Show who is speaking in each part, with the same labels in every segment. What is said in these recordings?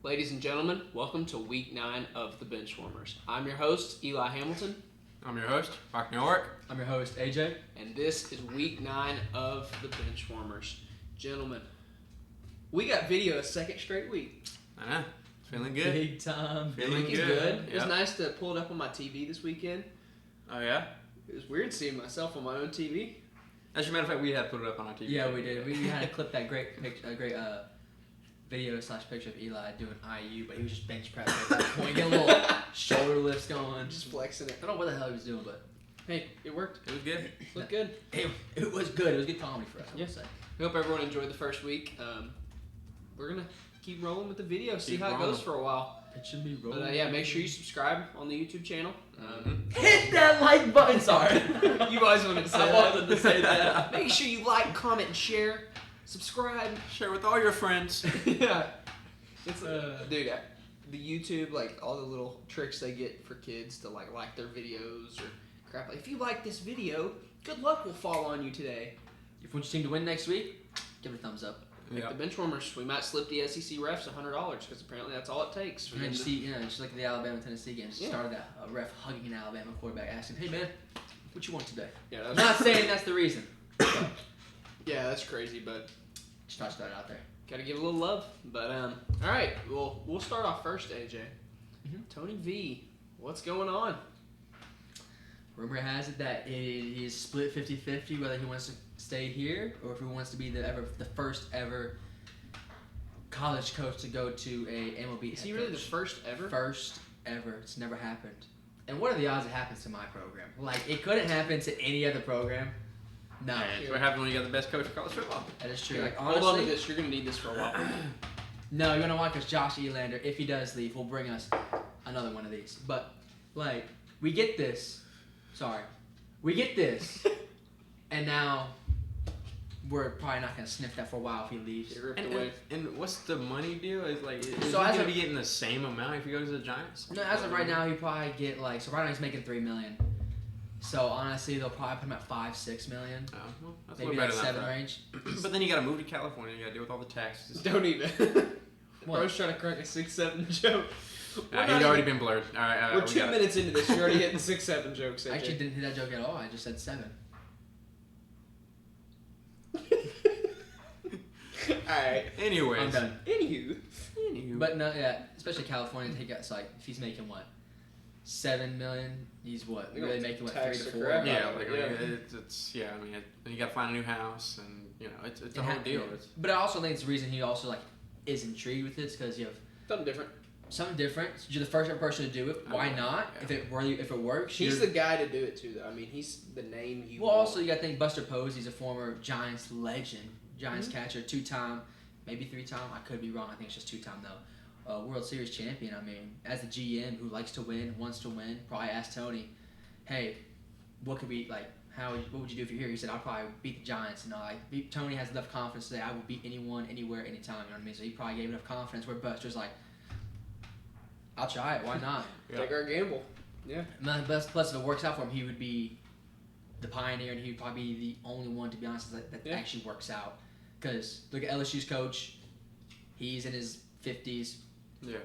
Speaker 1: Ladies and gentlemen, welcome to week 9 of the Benchwarmers. I'm your host, Eli Hamilton.
Speaker 2: I'm your host, Mark Norwick.
Speaker 3: I'm your host, AJ.
Speaker 1: And this is week 9 of the Benchwarmers. Gentlemen, we got video a second straight week.
Speaker 2: I know. Feeling good.
Speaker 3: Big time.
Speaker 2: Feeling
Speaker 1: Week is
Speaker 2: good.
Speaker 1: It was nice to pull it up on my TV this weekend.
Speaker 2: Oh, yeah?
Speaker 1: It was weird seeing myself on my own TV.
Speaker 2: As a matter of fact, we had put it up on our TV.
Speaker 3: Yeah, we did. We had to clip that great video/picture of Eli doing IU, but he was just bench pressing at that point, getting a little shoulder lifts going.
Speaker 1: Just flexing it.
Speaker 3: I don't know what the hell he was doing, but
Speaker 1: Hey, it worked.
Speaker 2: It was good.
Speaker 1: Looked good.
Speaker 3: it was good. It was good comedy for us, I would say.
Speaker 1: We hope everyone enjoyed the first week. We're going to keep rolling with the video, see
Speaker 2: Keep
Speaker 1: how it
Speaker 2: rolling.
Speaker 1: goes for a while.
Speaker 3: It should be rolling.
Speaker 1: But yeah, make sure you subscribe on the YouTube channel.
Speaker 3: Hit that like button. Sorry.
Speaker 1: You always wanted to say
Speaker 3: I
Speaker 1: that.
Speaker 3: wanted to say that.
Speaker 1: Make sure you like, comment, and share. Subscribe.
Speaker 2: Share with all your friends.
Speaker 1: Yeah. It's dude, the YouTube, like all the little tricks they get for kids to like their videos or crap. Like, if you like this video, good luck will fall on you today.
Speaker 3: If you want your team to win next week, give it a thumbs up.
Speaker 2: Yeah.
Speaker 1: Like the Benchwarmers, we might slip the SEC refs $100 because apparently that's all it takes. For
Speaker 3: And
Speaker 1: them
Speaker 3: then
Speaker 1: to-
Speaker 3: just like the Alabama-Tennessee game,
Speaker 1: Yeah.
Speaker 3: started that a ref hugging an Alabama quarterback, asking, "Hey man, what you want today?"
Speaker 1: yeah,
Speaker 3: I'm
Speaker 1: that's,
Speaker 3: not saying that's the reason. But
Speaker 1: yeah, that's crazy, but
Speaker 3: just touch that out there.
Speaker 1: gotta give a little love. But all right, well, we'll start off first, AJ.
Speaker 3: Mhm.
Speaker 1: Tony V, what's going on?
Speaker 3: Rumor has it that he is split 50-50 whether he wants to stay here or if he wants to be the first ever college coach to go to a MLB.
Speaker 1: Is
Speaker 3: head
Speaker 1: he really the
Speaker 3: coach.
Speaker 1: first ever?
Speaker 3: First ever. It's never happened. And what are the odds it happens to my program? Like, it couldn't happen to any other program. No.
Speaker 2: And that's what happens when you got the best coach in college football.
Speaker 3: That is true.
Speaker 1: Here,
Speaker 3: Like,
Speaker 1: hold on to
Speaker 3: honestly,
Speaker 1: this. You're gonna need this for a while.
Speaker 3: no, you're gonna want because Josh Elander, if he does leave, will bring us another one of these. But like, we get this. Sorry, we get this, and now we're probably not gonna sniff that for a while if he leaves.
Speaker 1: Get ripped
Speaker 2: And,
Speaker 1: away.
Speaker 2: and what's the money deal? Is like, is
Speaker 3: So
Speaker 2: he
Speaker 3: as
Speaker 2: going
Speaker 3: of-
Speaker 2: to be getting the same amount if he goes to the Giants?
Speaker 3: No, as of right now, he probably get like so. Right now, he's making $3 million. So honestly, they'll probably put him at $5-6 million,
Speaker 2: Oh, well, that's a
Speaker 3: maybe
Speaker 2: little
Speaker 3: that
Speaker 2: better than
Speaker 3: 7
Speaker 2: that.
Speaker 3: range.
Speaker 2: But then you got to move to California. You got to deal with all the taxes.
Speaker 1: Don't even.
Speaker 3: What?
Speaker 1: Bro's trying to crack a 6-7 joke.
Speaker 2: He's already been blurred. All right,
Speaker 1: We're
Speaker 2: we
Speaker 1: 2
Speaker 2: got it.
Speaker 1: minutes into this. You're already hitting 6-7 jokes.
Speaker 3: I
Speaker 1: AJ.
Speaker 3: actually didn't hit that joke at all. I just said 7.
Speaker 1: Alright.
Speaker 2: Anyways.
Speaker 3: I'm done.
Speaker 1: Anywho.
Speaker 3: But no, yeah, especially California. He got like if he's making what, $7 million. He's what
Speaker 1: They
Speaker 3: really
Speaker 1: don't
Speaker 3: making what
Speaker 1: tax
Speaker 3: 3 to
Speaker 1: the
Speaker 3: 4.
Speaker 1: crap
Speaker 2: Yeah,
Speaker 1: out of
Speaker 2: like
Speaker 1: it, yeah.
Speaker 2: I mean, then you got to find a new house, and you know, it's a
Speaker 3: It
Speaker 2: whole
Speaker 3: ha-
Speaker 2: deal.
Speaker 3: yeah.
Speaker 2: It's,
Speaker 3: But I also think it's the reason he also like is intrigued with this because you have
Speaker 1: Something different.
Speaker 3: something different. You're the first ever person to do it. Why
Speaker 2: Oh,
Speaker 3: not?
Speaker 2: yeah.
Speaker 3: If it works,
Speaker 1: He's
Speaker 3: you're-
Speaker 1: the guy to do it too, though. I mean, he's the name you
Speaker 3: Well,
Speaker 1: want.
Speaker 3: also you got to think Buster Posey's a former Giants legend, Giants catcher, 2-time, maybe 3-time. I could be wrong. I think it's just 2-time though. World Series champion. I mean, as the GM who likes to win, wants to win, probably asked Tony, "Hey, what could we like? What would you do if you're here?" He said, "I'll probably beat the Giants." And Tony has enough confidence to say, "I will beat anyone, anywhere, anytime." You know what I mean? So he probably gave enough confidence. Where Buster's like, "I'll try it. Why not?"
Speaker 1: Take our gamble. Yeah.
Speaker 3: And plus, if it works out for him, he would be the pioneer, and he would probably be the only one, to be honest, that
Speaker 1: Yeah.
Speaker 3: actually works out. Because look at LSU's coach; he's in his 50s,
Speaker 2: yeah.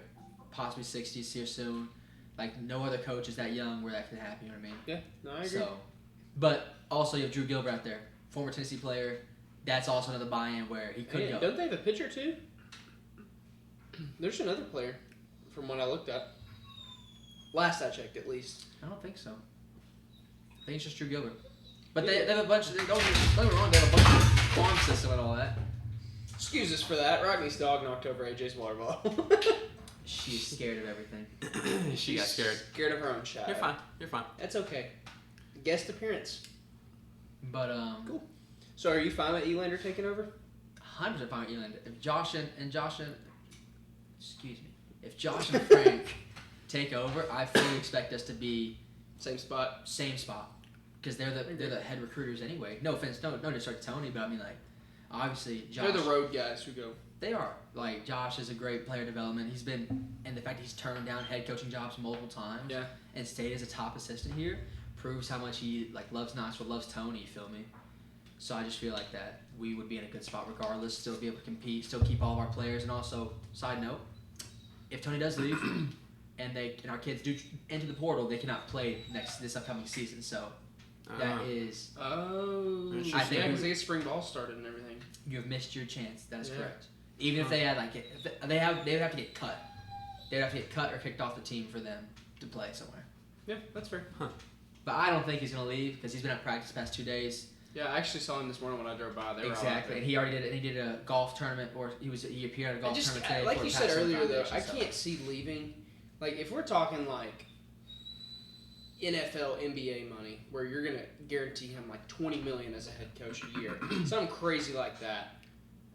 Speaker 3: possibly 60s here soon. Like no other coach is that young where that could happen. You know what I mean?
Speaker 1: Yeah. No, I agree.
Speaker 3: So, but also you have Drew Gilbert out there, former Tennessee player. That's also another buy-in where he could
Speaker 1: Hey,
Speaker 3: go.
Speaker 1: don't they have a pitcher too? There's another player, from what I looked at. Last I checked, at least.
Speaker 3: I don't think so. I think it's just Drew Gilbert. But they have a bunch. Don't get me wrong. They have a bunch of farm system and all that.
Speaker 1: Excuse us for that. Rodney's dog knocked over AJ's water bottle.
Speaker 3: She's scared of everything.
Speaker 2: She got scared.
Speaker 1: Scared of her own child.
Speaker 2: You're fine. You're fine.
Speaker 1: That's okay. Guest appearance.
Speaker 3: But
Speaker 1: Cool. So are you fine with Elander taking over?
Speaker 3: 100% fine with Eland. If Josh and excuse me, if Josh and Frank take over, I fully expect us to be
Speaker 1: Same spot.
Speaker 3: same spot because they're the head recruiters anyway. No offense, no disrespect to Tony, but I mean like obviously Josh.
Speaker 1: They're the road guys who go.
Speaker 3: They are. Like, Josh is a great player development. He's been, and the fact that he's turned down head coaching jobs multiple times
Speaker 1: Yeah.
Speaker 3: and stayed as a top assistant here proves how much he, like, loves Knoxville, loves Tony, you feel me? So I just feel like that we would be in a good spot regardless, still be able to compete, still keep all of our players, and also, side note, if Tony does leave, and our kids do enter the portal, they cannot play this upcoming season. So that is.
Speaker 1: Oh.
Speaker 3: I think
Speaker 1: because they get spring ball started and everything.
Speaker 3: You have missed your chance. That is correct. Even if they had they would have to get cut. They would have to get cut or kicked off the team for them to play somewhere.
Speaker 1: Yeah, that's fair.
Speaker 2: Huh.
Speaker 3: But I don't think he's gonna leave because he's been at practice the past 2 days.
Speaker 1: Yeah, I actually saw him this morning when I drove by.
Speaker 3: Exactly, and he already did it. He did a golf tournament, or he appeared at a golf tournament today.
Speaker 1: Like
Speaker 3: for
Speaker 1: you
Speaker 3: the
Speaker 1: said
Speaker 3: Paso
Speaker 1: earlier, though,
Speaker 3: Foundation,
Speaker 1: I can't see leaving. Like, if we're talking like NFL, NBA money, where you're gonna guarantee him like $20 million as a head coach a year, something crazy like that.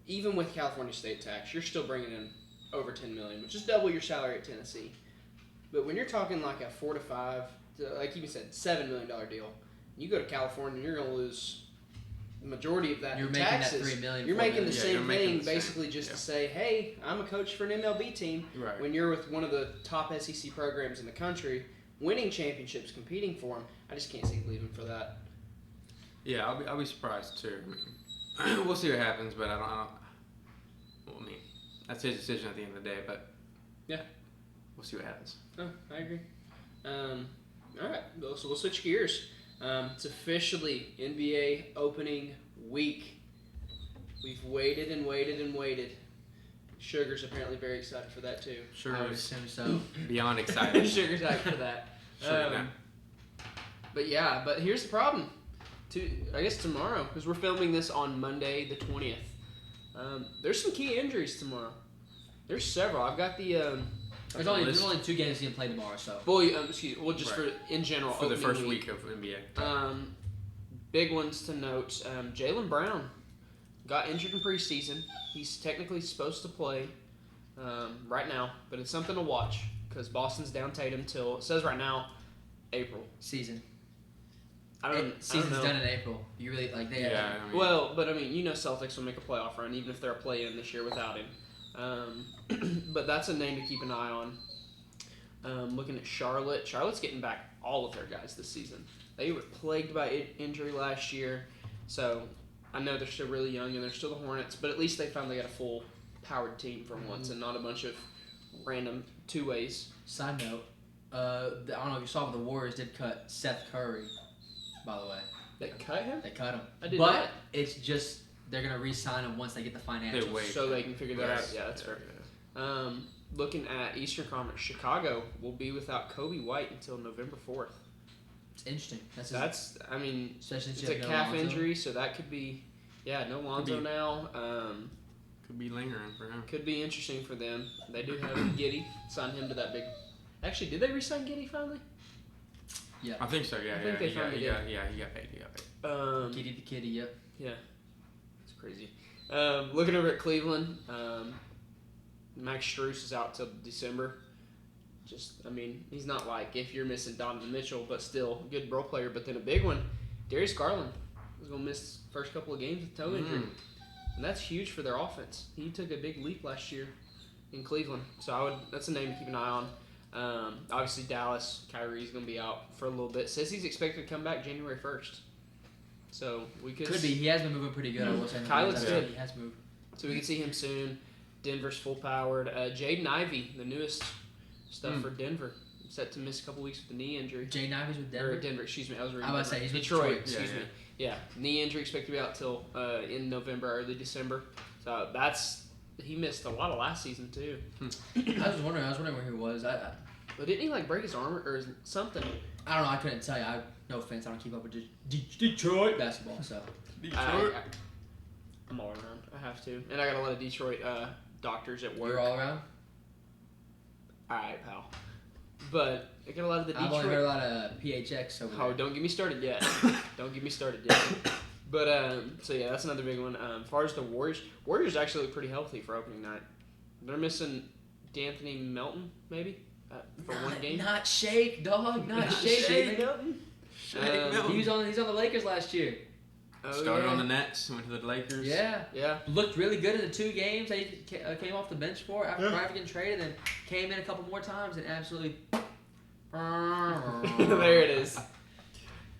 Speaker 1: Even with California state tax, you're still bringing in over $10 million, which is double your salary at Tennessee. But when you're talking like a 4 to 5, like you said, $7 million deal, you go to California, you're gonna lose the majority of that.
Speaker 3: You're
Speaker 1: in
Speaker 3: making
Speaker 1: taxes.
Speaker 3: that $3 million.
Speaker 1: You're making the
Speaker 2: Yeah,
Speaker 1: same thing,
Speaker 2: the same.
Speaker 1: basically, just to say, "Hey, I'm a coach for an MLB team."
Speaker 2: Right.
Speaker 1: When you're with one of the top SEC programs in the country, winning championships, competing for them, I just can't see leaving for that.
Speaker 2: Yeah, I'll be surprised too. I mean, we'll see what happens, but I don't. Well, I mean, that's his decision at the end of the day. But
Speaker 1: yeah,
Speaker 2: we'll see what happens.
Speaker 1: Oh, I agree. All right, so we'll switch gears. It's officially NBA opening week. We've waited and waited and waited. Sugar's apparently very excited for that too.
Speaker 2: Sure,
Speaker 3: I would assume so.
Speaker 2: Beyond excited.
Speaker 1: Sugar's hyped for that.
Speaker 2: Sure,
Speaker 1: But here's the problem. I guess tomorrow, because we're filming this on Monday the 20th. There's some key injuries tomorrow. There's several. I've got the.
Speaker 3: There's only 2 games you can play tomorrow, so.
Speaker 1: Just for in general
Speaker 2: for the first week of NBA.
Speaker 1: Big ones to note. Jaylen Brown got injured in preseason. He's technically supposed to play right now, but it's something to watch because Boston's down Tatum till, it says right now, April.
Speaker 3: Season.
Speaker 1: Season's
Speaker 3: done in April. You really like they.
Speaker 2: Yeah. I mean,
Speaker 1: Well, but I mean, Celtics will make a playoff run even if they're a play-in this year without him. But that's a name to keep an eye on. Looking at Charlotte. Charlotte's getting back all of their guys this season. They were plagued by injury last year, so I know they're still really young and they're still the Hornets, but at least they finally got a full powered team for once and not a bunch of random two-ways.
Speaker 3: Side note, I don't know if you saw, but the Warriors did cut Seth Curry, by the way.
Speaker 1: They cut him?
Speaker 3: They cut him.
Speaker 1: I did
Speaker 3: but
Speaker 1: not.
Speaker 3: It's just they're going to re-sign him once they get the financials.
Speaker 1: So they can figure that out.
Speaker 2: Yes.
Speaker 1: Yeah, that's fair. Looking at Eastern Conference, Chicago will be without Kobe White until November 4th.
Speaker 3: It's interesting.
Speaker 1: That's I mean,
Speaker 3: especially
Speaker 1: it's a calf injury, so that could be, no Lonzo now.
Speaker 2: Could be lingering for him.
Speaker 1: Could be interesting for them. They do have Giddey. Signed him to that big. Actually, did they re-sign Giddey finally?
Speaker 3: Yeah.
Speaker 2: I think so. Yeah.
Speaker 1: I think they finally
Speaker 2: He
Speaker 1: did.
Speaker 2: got paid.
Speaker 3: Kitty the kitty. Yep.
Speaker 1: Yeah. It's crazy. Looking over at Cleveland, Max Strus is out till December. He's not like if you're missing Donovan Mitchell, but still a good role player. But then a big one, Darius Garland is going to miss the first couple of games with toe injury. And that's huge for their offense. He took a big leap last year in Cleveland. So that's a name to keep an eye on. Obviously, Dallas, Kyrie's going to be out for a little bit. Says he's expected to come back January 1st. So we could
Speaker 3: be. He has been moving pretty good. I will say.
Speaker 1: Kyle looks good.
Speaker 3: He has moved.
Speaker 1: So we can see him soon. Denver's full powered. Jaden Ivey, the newest stuff for Denver, set to miss a couple weeks with the knee injury.
Speaker 3: Jaden Ivey's with Denver.
Speaker 1: Denver, excuse me. I was reading.
Speaker 3: I was about to say he's with
Speaker 1: Detroit.
Speaker 3: Detroit.
Speaker 1: Excuse me. Yeah, knee injury expected to be out till in November, early December. So he missed a lot of last season too.
Speaker 3: I was wondering where he was.
Speaker 1: But didn't he break his arm or something?
Speaker 3: I don't know. I couldn't tell you. No offense. I don't keep up with Detroit basketball. So
Speaker 1: I'm all around. I have to, and I got a lot of Detroit doctors at work.
Speaker 3: You're all around.
Speaker 1: All right, pal. But I got a lot of the Detroit.
Speaker 3: I've only heard a lot of PHX over there.
Speaker 1: Oh, don't get me started yet. Don't get me started yet. But that's another big one. As far as the Warriors actually look pretty healthy for opening night. They're missing D'Anthony Melton maybe for one game.
Speaker 3: Not Shake, dog. Not Shake.
Speaker 1: Melton.
Speaker 3: He's on the Lakers last year.
Speaker 2: Started on the Nets, went to the Lakers.
Speaker 1: Yeah.
Speaker 3: Looked really good in the 2 games that he came off the bench for after getting traded, and came in a couple more times and absolutely.
Speaker 1: There it is.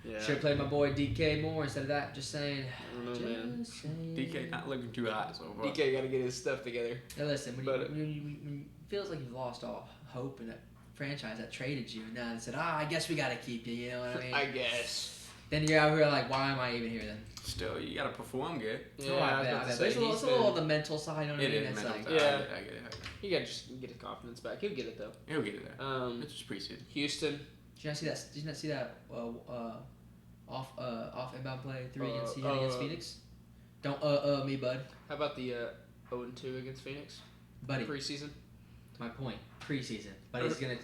Speaker 1: Yeah.
Speaker 3: Should have played my boy DK more instead of that. Just saying.
Speaker 1: I don't know, man.
Speaker 3: Just saying.
Speaker 2: DK not looking too hot so far.
Speaker 1: DK got to get his stuff together.
Speaker 3: Now listen, when
Speaker 1: But-
Speaker 3: you feels like you've lost all hope in a franchise that traded you, and now they said, I guess we got to keep you. You know what I mean?
Speaker 1: I guess.
Speaker 3: Then you're out here like, why am I even here then?
Speaker 2: Still, you gotta perform good.
Speaker 1: Yeah,
Speaker 3: Oh,
Speaker 1: I
Speaker 3: I
Speaker 1: was
Speaker 3: bet,
Speaker 1: about to
Speaker 3: But
Speaker 1: say,
Speaker 3: it's a
Speaker 1: he's
Speaker 3: little on
Speaker 1: been-
Speaker 3: the mental side, you know what I
Speaker 2: It
Speaker 3: mean?
Speaker 2: is
Speaker 3: It's
Speaker 2: mental.
Speaker 3: like,
Speaker 2: I get it.
Speaker 1: You got to just get his confidence back. He'll get it though.
Speaker 2: He'll get it there. It's just preseason.
Speaker 1: Houston.
Speaker 3: did you not see that off inbound play 3 against Phoenix? Don't me, bud.
Speaker 1: How about the 0-2 against Phoenix?
Speaker 3: Buddy,
Speaker 1: Preseason.
Speaker 3: my point. Preseason. But he's going to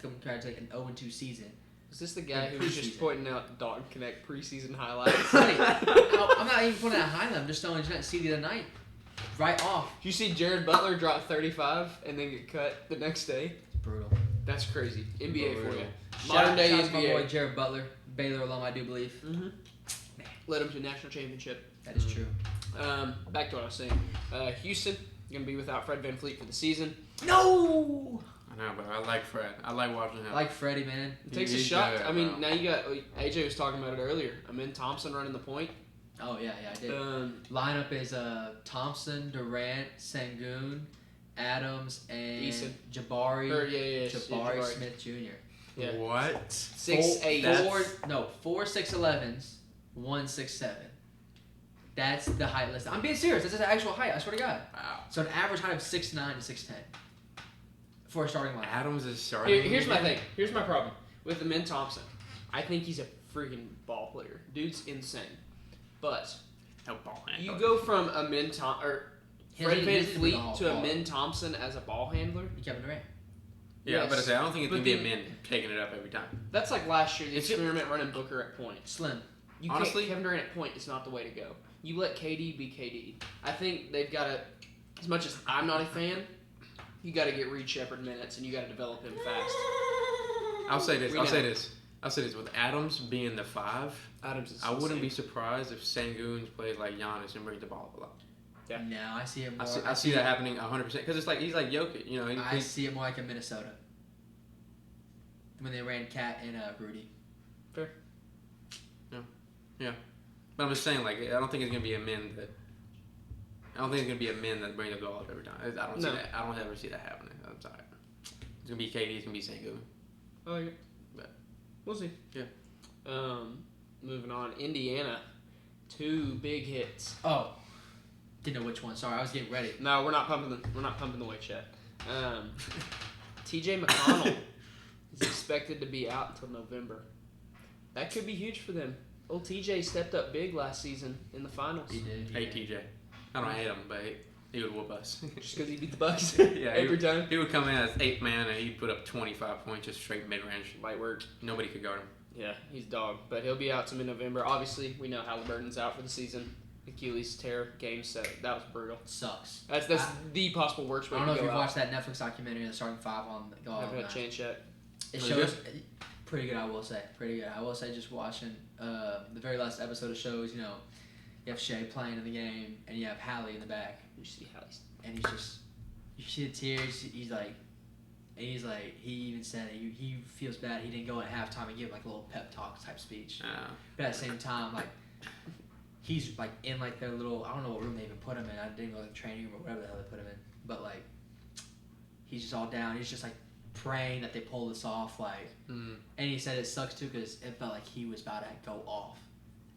Speaker 3: congratulate an 0-2 season.
Speaker 1: Is this the guy
Speaker 3: In
Speaker 1: who was just
Speaker 3: preseason.
Speaker 1: pointing out the Dalton Connect preseason highlights?
Speaker 3: Buddy, I'm not even pointing at highlight. I'm just telling you, did you not see the other night? Right off.
Speaker 1: Did you see Jared Butler drop 35 and then get cut the next day?
Speaker 3: It's brutal.
Speaker 1: That's crazy. NBA for you.
Speaker 3: Shout
Speaker 1: Modern day
Speaker 3: out to my boy
Speaker 1: NBA.
Speaker 3: Jared Butler, Baylor alum, I do believe.
Speaker 1: Mm-hmm. Led him to a national championship.
Speaker 3: That is true.
Speaker 1: Back to what I was saying. Houston going to be without Fred VanVleet for the season.
Speaker 3: No!
Speaker 2: I know, but I like Fred. I like watching him.
Speaker 3: I like Freddie, man.
Speaker 1: It takes a
Speaker 2: He's
Speaker 1: shot.
Speaker 2: good,
Speaker 1: I mean,
Speaker 2: bro.
Speaker 1: now you got AJ was talking about it earlier. Amin Thompson running the point.
Speaker 3: Oh, yeah, I did.
Speaker 1: Um,
Speaker 3: Lineup is Thompson, Durant, Sengun, Adams, and
Speaker 1: Eason.
Speaker 3: Jabari.
Speaker 1: yeah,
Speaker 3: Jabari Smith Jr.
Speaker 1: Yeah.
Speaker 2: What?
Speaker 1: 6'8".
Speaker 3: 4 6'11s, 1 6'7. That's the height list. I'm being serious. That's the actual height. I swear to God.
Speaker 2: Wow.
Speaker 3: So an average height of 6'9 to 6'10 for a starting lineup.
Speaker 2: Adams is starting.
Speaker 1: Here's my thing. Here's my problem with Amin Thompson. I think he's a freaking ball player. Dude's insane. But
Speaker 2: No ball
Speaker 1: you
Speaker 2: handler.
Speaker 1: go from Amin Fred
Speaker 3: He doesn't need to be the
Speaker 1: VanVleet to
Speaker 3: ball.
Speaker 1: Amin Thompson as a ball handler.
Speaker 3: Kevin Durant.
Speaker 2: Yeah,
Speaker 1: Yes.
Speaker 2: but I say I don't think it's
Speaker 1: But
Speaker 2: gonna be a
Speaker 1: then-
Speaker 2: man taking it up every time.
Speaker 1: That's like last year, the
Speaker 2: It's-
Speaker 1: experiment running Booker at point.
Speaker 3: Slim.
Speaker 1: You
Speaker 2: Honestly-
Speaker 1: Kevin Durant at point is not the way to go. You let KD be KD. I think they've got to, as much as I'm not a fan, you got to get Reed Shepherd minutes and you got to develop him fast.
Speaker 2: I'll say this.
Speaker 1: We
Speaker 2: I'll
Speaker 1: know.
Speaker 2: say this. With Adams being the 5,
Speaker 1: Adams is
Speaker 2: I wouldn't be
Speaker 1: insane.
Speaker 2: surprised if Sengun plays like Giannis and brings the ball up a lot.
Speaker 1: Yeah.
Speaker 3: No, I see it more.
Speaker 2: I see that happening 100% because it's like he's like Jokic, you know.
Speaker 3: I see it more like in Minnesota when they ran Cat and Rudy.
Speaker 2: But I'm just saying, like, I don't think it's gonna be a men that. I don't think it's gonna be a men that bring the ball up every time. I don't see
Speaker 1: No.
Speaker 2: that. I don't ever see that happening. I'm sorry. It's gonna be KD. It's gonna be Sengun.
Speaker 1: I like it.
Speaker 2: But-
Speaker 1: We'll see.
Speaker 2: Yeah.
Speaker 1: Moving on. Indiana. 2 big hits.
Speaker 3: Oh, didn't know which one. Sorry, I was getting ready.
Speaker 1: No, we're not pumping the weights yet. TJ McConnell is expected to be out until November. That could be huge for them. Old TJ stepped up big last season in the finals.
Speaker 3: He did.
Speaker 2: Hey TJ, I don't hate him, but he would whoop us.
Speaker 1: Just because he beat the Bucks
Speaker 2: Yeah,
Speaker 1: every time.
Speaker 2: He would come in as 8th man and he'd put up 25 points just straight mid range.
Speaker 1: Light work.
Speaker 2: Nobody could guard him.
Speaker 1: Yeah, he's dog. But he'll be out to mid-November. Obviously, we know Halliburton's out for the season. Achilles tear, game set. That was brutal.
Speaker 3: Sucks.
Speaker 1: That's the possible worst
Speaker 3: I
Speaker 1: way
Speaker 3: don't
Speaker 1: to
Speaker 3: know if
Speaker 1: go
Speaker 3: you've
Speaker 1: out.
Speaker 3: watched that Netflix documentary, The Starting 5 on the
Speaker 1: I haven't had a chance yet.
Speaker 3: It
Speaker 2: Was it
Speaker 3: shows pretty good. I will say pretty good. I will say just watching the very last episode of shows. You know, you have Shea playing in the game, and you have Hallie in the back,
Speaker 1: You see Hallie's.
Speaker 3: and he's just you see the tears. He's like, he even said he feels bad he didn't go at halftime and give like a little pep talk type speech. But at the same time, like he's like in like their little I don't know what room they even put him in. I didn't go to the training room or whatever the hell they put him in. But like he's just all down. He's just like praying that they pull this off. Like, and he said it sucks too because it felt like he was about to go off.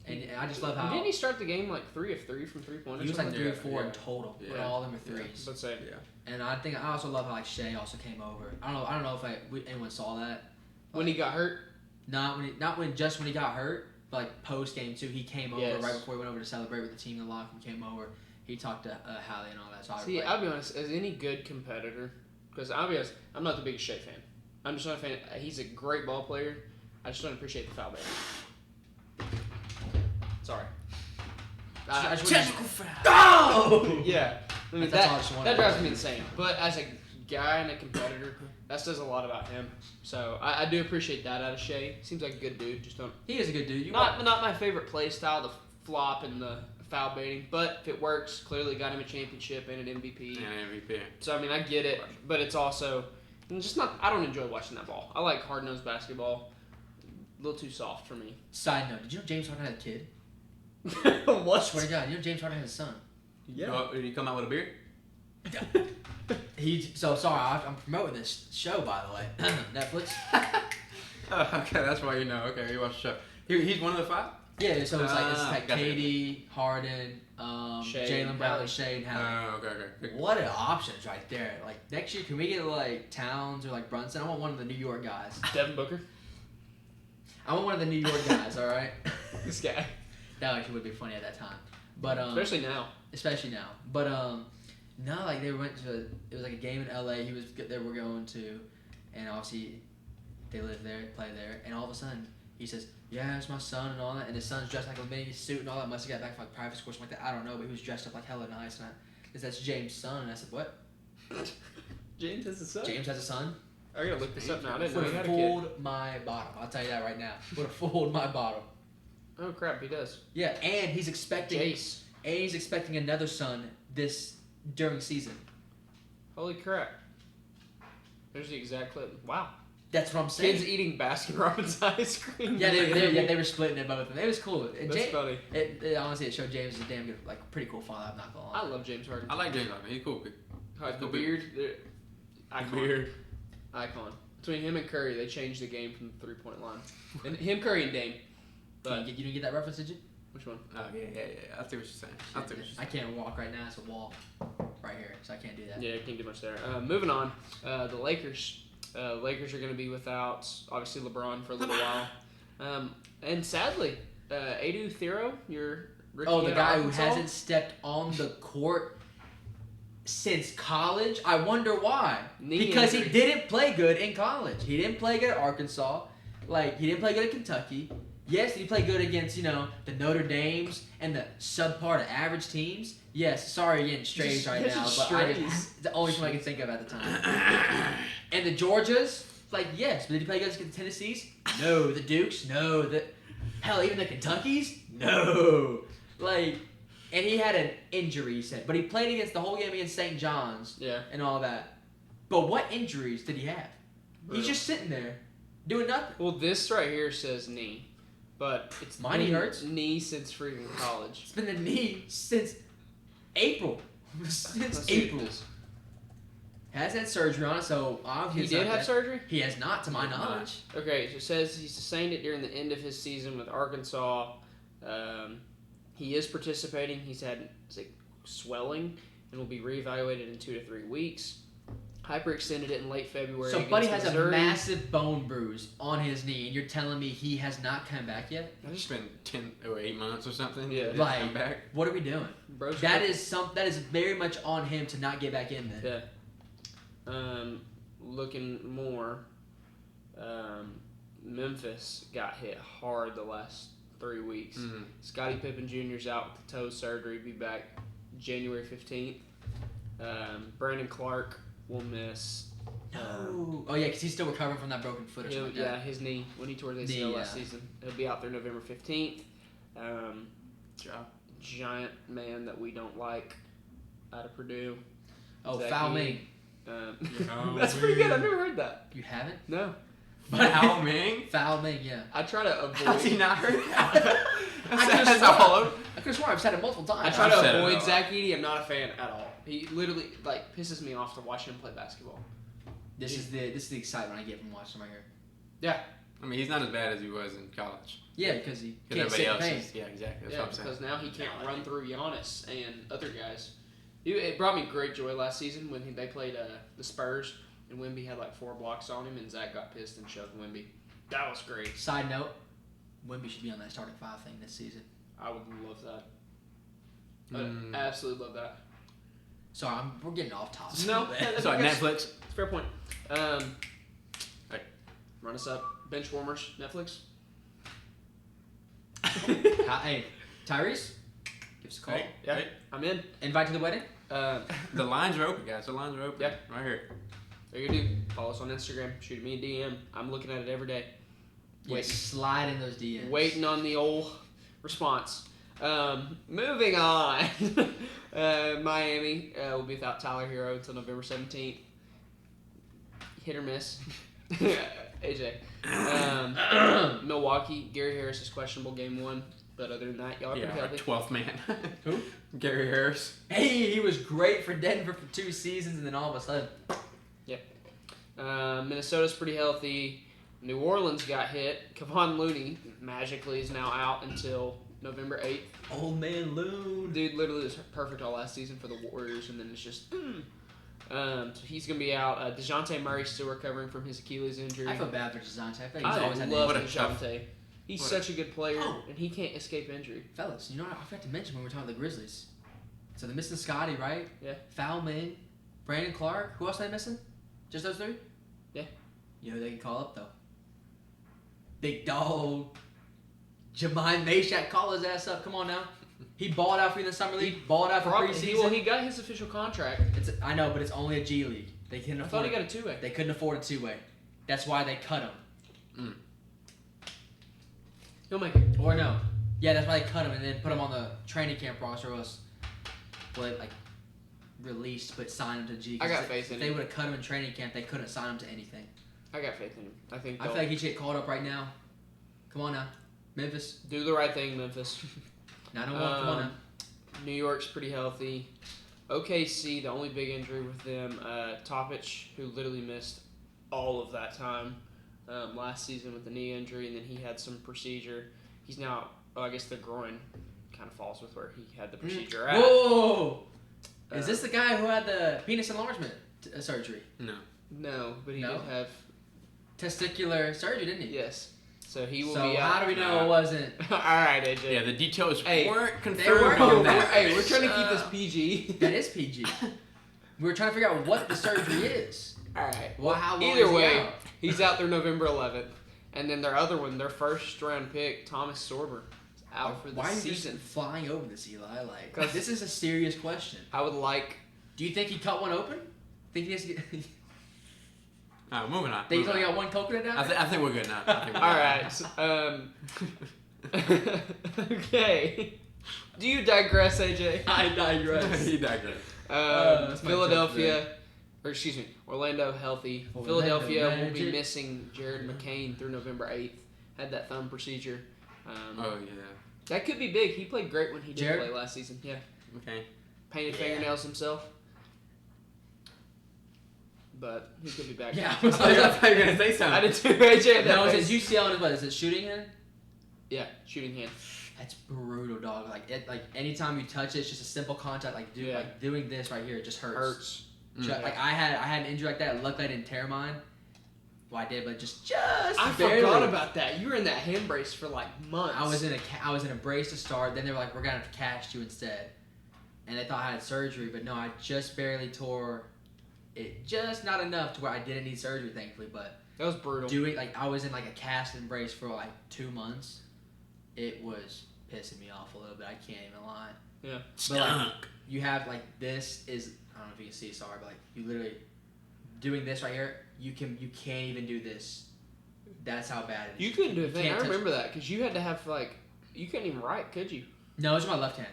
Speaker 3: And I just love how
Speaker 1: Didn't he start the game like 3 of 3 from 3-pointers?
Speaker 3: he was like 3 or 4 in
Speaker 2: Yeah.
Speaker 3: total, but
Speaker 2: Yeah.
Speaker 3: all of them were threes.
Speaker 1: Let's say.
Speaker 2: Yeah.
Speaker 3: And I also love how like Shea also came over. I don't know if anyone saw that.
Speaker 1: When he got hurt,
Speaker 3: Not when he got hurt, but like post game too. He came over
Speaker 1: Yes.
Speaker 3: right before he went over to celebrate with the team in the locker room. Came over. He talked to Hallie and all that. So I
Speaker 1: see,
Speaker 3: like,
Speaker 1: I'll be honest, as any good competitor, because I'll be honest, I'm not the biggest Shea fan. I'm just not a fan. He's a great ball player. I just don't appreciate the foul bait. Sorry.
Speaker 3: I just
Speaker 2: Technical foul.
Speaker 3: Oh!
Speaker 1: Yeah. I mean,
Speaker 3: That's all I just wanted
Speaker 1: that
Speaker 3: to
Speaker 1: drives
Speaker 3: say.
Speaker 1: me insane. But as a guy and a competitor, that says a lot about him. So I do appreciate that out of Shea. Seems like a good dude. Just don't.
Speaker 3: He is a good dude.
Speaker 1: Not my favorite play style, the flop and the foul baiting. But if it works, clearly got him a championship and an MVP.
Speaker 2: And MVP.
Speaker 1: So I mean, I get it, but it's also just not. I don't enjoy watching that ball. I like hard nosed basketball. little too soft for me.
Speaker 3: Side note: did you know James Harden had a kid?
Speaker 1: What?
Speaker 3: Swear to God, you know James Harden had a son.
Speaker 1: Yeah.
Speaker 2: Did he come out with a beard?
Speaker 3: I'm promoting this show, by the way. Netflix.
Speaker 2: Oh, okay, that's why you know. Okay, you watch the show. He's one of the 5?
Speaker 3: Yeah, so it's like
Speaker 2: gotcha.
Speaker 3: Katie, Harden,
Speaker 1: Shea,
Speaker 3: Jalen Brown,
Speaker 1: Hallie.
Speaker 3: Shea, and Hallie.
Speaker 2: Oh, okay.
Speaker 3: What an options right there. Like next year, can we get like Towns or like Brunson? I want one of the New York guys.
Speaker 1: Devin Booker.
Speaker 3: I want one of the New York guys. All right.
Speaker 1: This guy.
Speaker 3: That actually would be funny at that time, but
Speaker 1: Especially now.
Speaker 3: But no, like they went to it was like a game in LA. They were going to, and obviously they live there, play there, and all of a sudden he says, "Yeah, it's my son and all that," and his son's dressed like a mini suit and all that. Must have got back from like private school or something like that. I don't know, but he was dressed up like hella nice, and that's James' son, and I said, "What?
Speaker 1: James has a son.
Speaker 3: James has a son?"
Speaker 1: I gotta look this up now. I didn't know
Speaker 3: Would
Speaker 1: he
Speaker 3: have
Speaker 1: had a kid.
Speaker 3: fooled my bottom. I'll tell you that right now. Would have fooled my bottom.
Speaker 1: Oh crap, he does.
Speaker 3: Yeah, and he's expecting.
Speaker 1: Jace.
Speaker 3: And he's expecting another son during season.
Speaker 1: Holy crap. There's the exact clip. Wow.
Speaker 3: That's what I'm saying.
Speaker 1: Kids eating Baskin Robbins ice cream.
Speaker 3: Yeah, they were splitting it both of them. It was cool.
Speaker 1: That's funny.
Speaker 3: Honestly, it showed James is a damn good, like pretty cool father. I'm not gonna lie.
Speaker 1: I love James Harden.
Speaker 2: I like James Harden. He's cool.
Speaker 1: The beard. Icon. Between him and Curry, they changed the game from the 3-point line. And him, Curry, and Dame. But
Speaker 3: You didn't get that reference, did you?
Speaker 1: which one?
Speaker 2: Oh, yeah. I see what you're saying.
Speaker 3: I can't walk right now. It's a wall right here, so I can't do that.
Speaker 1: Yeah, can't do much there. Moving on. The Lakers. Lakers are going to be without, obviously, LeBron for a little while. And sadly, Adu Thero, your rookie
Speaker 3: Oh, the
Speaker 1: at
Speaker 3: guy who
Speaker 1: Arkansas,
Speaker 3: hasn't stepped on the court since college. I wonder why.
Speaker 1: Knee
Speaker 3: Because
Speaker 1: injury.
Speaker 3: he didn't play good in college. He didn't play good at Arkansas. Like, he didn't play good at Kentucky. Yes, he played good against, the Notre Dames and the subpar to average teams. Yes, sorry getting strays right now, but it's the only thing I can think of at the time. And the Georgias, like, yes, but did he play against the Tennessees? No. The Dukes? No. Hell, even the Kentuckys? No. Like, and he had an injury, he said, but he played against the whole game against St. John's and all that. But what injuries did he have? He's just sitting there doing nothing.
Speaker 1: Well, this right here says knee. But it's
Speaker 3: My knee hurts.
Speaker 1: Knee since freaking college.
Speaker 3: It's been the knee since April. Since
Speaker 1: see
Speaker 3: April.
Speaker 1: this.
Speaker 3: Has had surgery on it, so
Speaker 1: He
Speaker 3: obviously
Speaker 1: did have surgery?
Speaker 3: He has not, to my knowledge.
Speaker 1: Okay, so it says he sustained it during the end of his season with Arkansas. He is participating. He's had swelling and will be reevaluated in 2 to 3 weeks. Hyperextended it in late February.
Speaker 3: So Buddy
Speaker 1: against
Speaker 3: has
Speaker 1: Missouri.
Speaker 3: a massive bone bruise on his knee, and you're telling me he has not come back yet?
Speaker 2: It's just been 10 or 8 months or something.
Speaker 1: Yeah.
Speaker 2: Didn't
Speaker 3: Like,
Speaker 2: come back.
Speaker 3: what are we doing?
Speaker 1: Bro's
Speaker 3: That is very much on him to not get back in there.
Speaker 1: Yeah. Looking more, Memphis got hit hard the last 3 weeks.
Speaker 2: Mm-hmm.
Speaker 1: Scottie Pippen Jr.'s out with the toe surgery. Be back January 15th. Brandon Clark will miss.
Speaker 3: No. Oh yeah, because he's still recovering from that broken foot or something.
Speaker 1: Yeah, his knee when he tore his ACL last season. He'll be out there November 15th. Giant man that we don't like out of Purdue.
Speaker 3: Oh,
Speaker 1: Zach
Speaker 3: Foul
Speaker 1: Edey.
Speaker 3: Ming.
Speaker 1: That's pretty good. I've never heard that.
Speaker 3: You haven't?
Speaker 1: No.
Speaker 2: Foul Ming?
Speaker 3: Foul Ming, yeah.
Speaker 1: I try to avoid.
Speaker 2: How's he not heard that?
Speaker 3: I could have sworn I've said it multiple
Speaker 1: I
Speaker 3: times.
Speaker 1: try
Speaker 2: I've said
Speaker 1: to
Speaker 2: it
Speaker 1: avoid
Speaker 2: all.
Speaker 1: Zach Edey. I'm not a fan at all. He literally pisses me off to watch him play basketball.
Speaker 3: This is the excitement I get from watching him right here.
Speaker 1: Yeah.
Speaker 2: I mean, he's not as bad as he was in college.
Speaker 3: Yeah, because he can't
Speaker 2: Because
Speaker 3: sit
Speaker 2: everybody
Speaker 3: in
Speaker 2: else
Speaker 3: pain.
Speaker 2: is. Yeah, exactly. That's
Speaker 1: Yeah,
Speaker 2: what I'm saying.
Speaker 1: because now he can't run through Giannis and other guys. It brought me great joy last season when they played the Spurs and Wemby had 4 blocks on him and Zach got pissed and shoved Wemby. That was great.
Speaker 3: Side note, Wemby should be on that starting 5 thing this season.
Speaker 1: I would love that. I would absolutely love that.
Speaker 3: Sorry, we're getting off topic.
Speaker 1: No,
Speaker 2: So Netflix.
Speaker 1: Fair point.
Speaker 2: Hey.
Speaker 1: Run us up. Bench warmers, Netflix.
Speaker 3: Hey, Tyrese, give us a call.
Speaker 2: Hey,
Speaker 1: Yeah,
Speaker 2: hey.
Speaker 1: I'm in.
Speaker 3: Invite to the wedding?
Speaker 2: The lines are open, guys. The lines are open.
Speaker 1: Yeah.
Speaker 2: Right here.
Speaker 1: There you do. Follow us on Instagram. Shoot me a DM. I'm looking at it every day.
Speaker 3: Wait, slide in those DMs.
Speaker 1: Waiting on the old response. Moving on. Miami will be without Tyler Hero until November 17th. Hit or miss. AJ. Milwaukee, Gary Harris is questionable game 1. But other than that, y'all are pretty
Speaker 2: our
Speaker 1: healthy.
Speaker 2: 12th man.
Speaker 3: Who?
Speaker 2: Gary Harris.
Speaker 3: Hey, he was great for Denver for 2 seasons, and then all of a sudden.
Speaker 1: Minnesota's pretty healthy. New Orleans got hit. Kevon Looney magically is now out until November 8th.
Speaker 3: Old man Loon.
Speaker 1: Dude literally was perfect all last season for the Warriors, and then it's just... so he's going to be out. DeJounte Murray's still recovering from his Achilles injury.
Speaker 3: I feel bad for DeJounte. I feel like he's
Speaker 1: I
Speaker 3: always had
Speaker 1: love
Speaker 2: What a
Speaker 1: DeJounte. He's
Speaker 2: what
Speaker 1: such a good player,
Speaker 3: Oh.
Speaker 1: and he can't escape injury.
Speaker 3: Fellas, you know what I forgot to mention when we were talking about the Grizzlies. So they're missing Scotty, right?
Speaker 1: Yeah.
Speaker 3: Foulman, Brandon Clark. Who else are they missing? Just those 3?
Speaker 1: Yeah.
Speaker 3: You know who they can call up, though? Big dog. Jemai Meshack, call his ass up. Come on now. He balled out for you in the summer league. Balled out for preseason.
Speaker 1: He got his official contract.
Speaker 3: I know, but it's only a G League. They couldn't
Speaker 1: I
Speaker 3: afford
Speaker 1: thought he got a two-way.
Speaker 3: They couldn't afford a 2-way. That's why they cut him.
Speaker 1: He'll make it.
Speaker 3: Or no. Yeah, that's why they cut him and then put him on the training camp roster. Or else, well, like, released but signed him to G.
Speaker 1: I got faith in
Speaker 3: If they
Speaker 1: him.
Speaker 3: would have cut him in training camp, they couldn't sign him to anything.
Speaker 1: I got faith in him. I think
Speaker 3: I feel like he should get called up right now. Come on now. Memphis.
Speaker 1: do the right thing, Memphis.
Speaker 3: 901. Come on now.
Speaker 1: New York's pretty healthy. OKC, the only big injury with them, Topic, who literally missed all of that time last season with the knee injury, and then he had some procedure. He's now, I guess the groin kind of falls with where he had the procedure at.
Speaker 3: Whoa! Is this the guy who had the penis enlargement surgery?
Speaker 1: No, but he
Speaker 3: No?
Speaker 1: did have,
Speaker 3: Testicular surgery, didn't he?
Speaker 1: yes. So he will
Speaker 3: So
Speaker 1: be
Speaker 3: how
Speaker 1: out.
Speaker 3: do we know it wasn't?
Speaker 1: All right, AJ.
Speaker 2: Yeah, the details
Speaker 1: Hey,
Speaker 2: weren't
Speaker 3: they
Speaker 2: confirmed
Speaker 3: weren't
Speaker 2: on
Speaker 3: confirmed.
Speaker 2: that.
Speaker 1: Hey, we're trying to keep this PG.
Speaker 3: That is PG. We were trying to figure out what the surgery is.
Speaker 1: All right.
Speaker 3: Well, how long
Speaker 1: Either
Speaker 3: is he
Speaker 1: way,
Speaker 3: out?
Speaker 1: he's out there November 11th. And then their other one, their first round pick, Thomas Sorber, is out for the
Speaker 3: Why are you
Speaker 1: season.
Speaker 3: just flying over this, Eli? Like,
Speaker 1: 'Cause-
Speaker 3: this is a serious question.
Speaker 1: I would like.
Speaker 3: Do you think he cut one open? Think he has to get?
Speaker 2: Moving on.
Speaker 3: Think he's
Speaker 2: moving
Speaker 3: only
Speaker 2: on.
Speaker 3: got one coconut down?
Speaker 2: I think we're good now. I think we're
Speaker 1: All
Speaker 2: good.
Speaker 1: right. Okay. Do you digress, AJ?
Speaker 3: I digress.
Speaker 2: He digressed.
Speaker 3: That's my
Speaker 1: Philadelphia, or excuse me, Orlando healthy.
Speaker 3: Orlando
Speaker 1: Philadelphia will be
Speaker 3: Magic.
Speaker 1: missing Jared McCain through November 8th. Had that thumb procedure.
Speaker 2: Oh yeah.
Speaker 1: That could be big. He played great when he did
Speaker 3: Jared?
Speaker 1: play last season. Yeah.
Speaker 2: Okay.
Speaker 1: Painted
Speaker 3: Yeah.
Speaker 1: fingernails himself. But he could be back.
Speaker 3: Yeah,
Speaker 2: I thought you were gonna say something.
Speaker 1: I did too. AJ had that
Speaker 3: No,
Speaker 1: face.
Speaker 3: it's UCL and what is it? Shooting hand?
Speaker 1: Yeah, shooting hand.
Speaker 3: That's brutal, dog. Like anytime you touch it, it's just a simple contact. Like
Speaker 1: Yeah.
Speaker 3: like doing this right here, it just hurts.
Speaker 1: Hurts.
Speaker 3: Like I had an injury like that. Luckily, I didn't tear mine. Well, I did, but just
Speaker 1: I
Speaker 3: barely.
Speaker 1: forgot about that. You were in that hand brace for like months.
Speaker 3: I was in a brace to start. Then they were like, "We're gonna have to cast you instead," and they thought I had surgery, but no, I just barely tore it. Just not enough to where I didn't need surgery, thankfully. But
Speaker 1: That was brutal.
Speaker 3: I was in like a cast and brace for like 2 months. It was pissing me off a little bit. I can't even lie.
Speaker 1: Yeah.
Speaker 3: But like, you have like this is I don't know if you can see. Sorry, but like you literally doing this right here. You can't even do this. That's how bad it is.
Speaker 1: You couldn't do a thing.
Speaker 3: can't
Speaker 1: I
Speaker 3: touch-
Speaker 1: remember that because you had to have like you couldn't even write, could you?
Speaker 3: No, it's my left hand.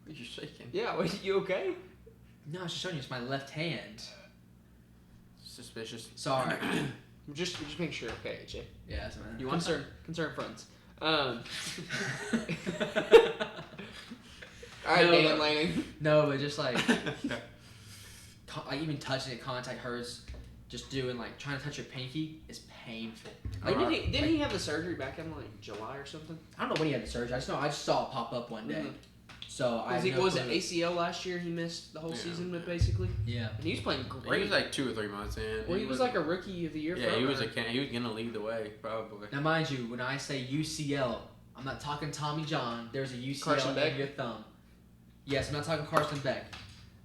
Speaker 2: You're shaking.
Speaker 1: Yeah. Wait, you okay?
Speaker 3: No, I was just showing you. It's my left hand.
Speaker 2: Suspicious.
Speaker 3: Sorry.
Speaker 1: Just make sure. Okay, AJ.
Speaker 3: Yeah, that's my
Speaker 1: You want concern friends. All right,
Speaker 3: No,
Speaker 1: Dan
Speaker 3: but-
Speaker 1: Lanning.
Speaker 3: No, but just like even touching it, contact hurts. Just doing like trying to touch your pinky is painful.
Speaker 1: Like,
Speaker 3: Like,
Speaker 1: didn't he have the surgery back in like July or something?
Speaker 3: I don't know when he had the surgery. I just saw it pop up one day.
Speaker 1: Mhm.
Speaker 3: So I
Speaker 1: Was, he,
Speaker 3: have no
Speaker 1: was it
Speaker 3: clue.
Speaker 1: ACL last year? He missed the whole
Speaker 2: Yeah.
Speaker 1: season, but basically,
Speaker 3: Yeah.
Speaker 1: and he was playing
Speaker 2: He
Speaker 1: great.
Speaker 2: was like 2 or 3 months in.
Speaker 1: Well, he was like a rookie of the year.
Speaker 2: Yeah, he was
Speaker 1: front runner.
Speaker 2: he was gonna lead the way probably.
Speaker 3: Now, mind you, when I say UCL, I'm not talking Tommy John. There's a UCL
Speaker 1: Carson
Speaker 3: in
Speaker 1: Beck?
Speaker 3: your thumb. Yes, I'm not talking Carson Beck.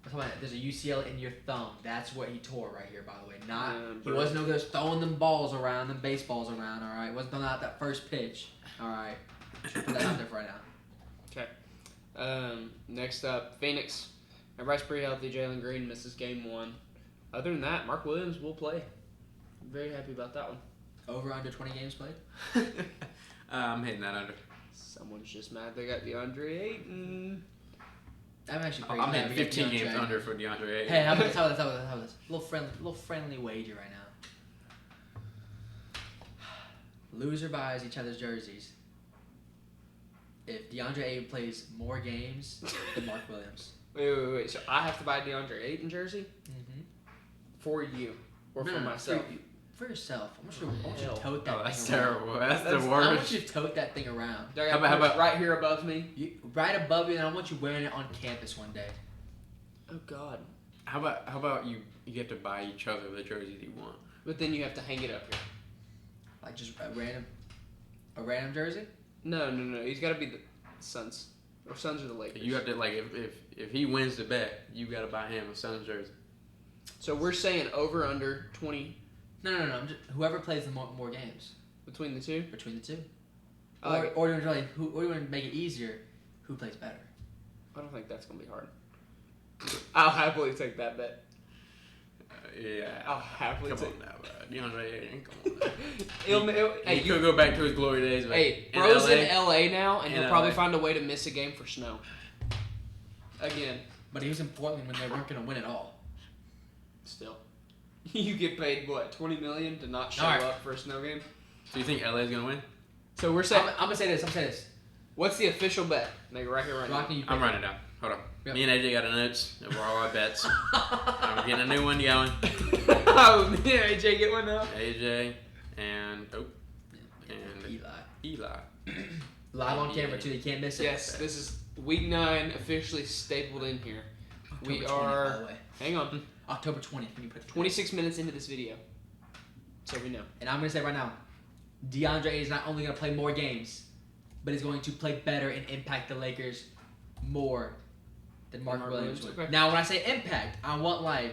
Speaker 3: I'm talking about there's a UCL in your thumb. That's what he tore right here, by the way. Not
Speaker 1: Yeah,
Speaker 3: he
Speaker 1: bro.
Speaker 3: wasn't over there throwing them balls around, them baseballs around. All right, wasn't throwing out that first pitch. All right, put that out there for right now.
Speaker 1: Next up, Phoenix. Everybody's pretty healthy. Jalen Green misses game 1. Other than that, Mark Williams will play. I'm very happy about that one.
Speaker 3: Over under 20 games played.
Speaker 2: I'm hitting that under.
Speaker 1: Someone's just mad they got DeAndre Ayton.
Speaker 3: I'm actually pretty
Speaker 2: I'm
Speaker 3: glad
Speaker 2: hitting
Speaker 3: we got
Speaker 2: 15 games
Speaker 3: DeAndre.
Speaker 2: under for DeAndre Ayton.
Speaker 3: Hey, how about this? Little friendly wager right now. Loser buys each other's jerseys. If DeAndre Ayton plays more games than Mark Williams.
Speaker 1: Wait. So I have to buy a DeAndre Ayton jersey for you or for myself?
Speaker 3: For yourself. I want you to tote that
Speaker 2: Oh, that's
Speaker 3: thing around.
Speaker 2: terrible. That's the
Speaker 3: I want
Speaker 2: worst.
Speaker 3: you to tote that thing around.
Speaker 1: How about right here above me?
Speaker 3: Right above you, and I want you wearing it on campus one day.
Speaker 1: Oh God.
Speaker 2: How about you have to buy each other the jerseys you want?
Speaker 1: But then you have to hang it up here.
Speaker 3: Like just a random jersey?
Speaker 1: No. He's got to be the Suns. Or Suns or the Lakers.
Speaker 2: You have to if he wins the bet, you got to buy him a Suns jersey.
Speaker 1: So we're saying over under 20
Speaker 3: No. Whoever plays the more games
Speaker 1: between the two.
Speaker 3: between the two.
Speaker 1: I
Speaker 3: Or do you want to make it easier? Who plays better?
Speaker 1: don't think that's gonna be hard. I'll happily take that bet.
Speaker 2: Yeah.
Speaker 1: I'll happily
Speaker 2: Come
Speaker 1: take.
Speaker 2: on now, bro. DeAndre Ayton, come on.
Speaker 1: Hey,
Speaker 2: He could go back to his glory days. But
Speaker 1: Hey,
Speaker 2: in
Speaker 1: bro's
Speaker 2: LA,
Speaker 1: in LA now, and
Speaker 2: In
Speaker 1: he'll probably
Speaker 2: LA.
Speaker 1: find a way to miss a game for snow. Again,
Speaker 3: But he was in Portland when they weren't going to win at all.
Speaker 1: still, you get paid what, $20 million to not show
Speaker 3: Alright.
Speaker 1: up for a snow game.
Speaker 2: So you think LA is gonna win?
Speaker 1: So we're saying,
Speaker 3: I'm gonna say this.
Speaker 1: what's the official bet? Nigga, right here, right
Speaker 3: Rocky, you
Speaker 2: I'm
Speaker 3: pick.
Speaker 2: writing it down. Hold on.
Speaker 3: Yep.
Speaker 2: Me and AJ got a notes of all our bets. I'm getting a new one going.
Speaker 1: Oh, yeah, AJ, get one now.
Speaker 2: AJ and Eli.
Speaker 3: Live on camera too. You can't miss it.
Speaker 1: Yes, this is week 9 officially stapled in here. We
Speaker 3: October 20th,
Speaker 1: are.
Speaker 3: by the way.
Speaker 1: Hang on.
Speaker 3: October 20th. When you put
Speaker 1: 26 minutes into this video. So we know.
Speaker 3: And I'm gonna say right now, DeAndre Ayton is not only gonna play more games, but he's going to play better and impact the Lakers more than Mark Williams would.
Speaker 1: Okay.
Speaker 3: Now, when I say impact, I want I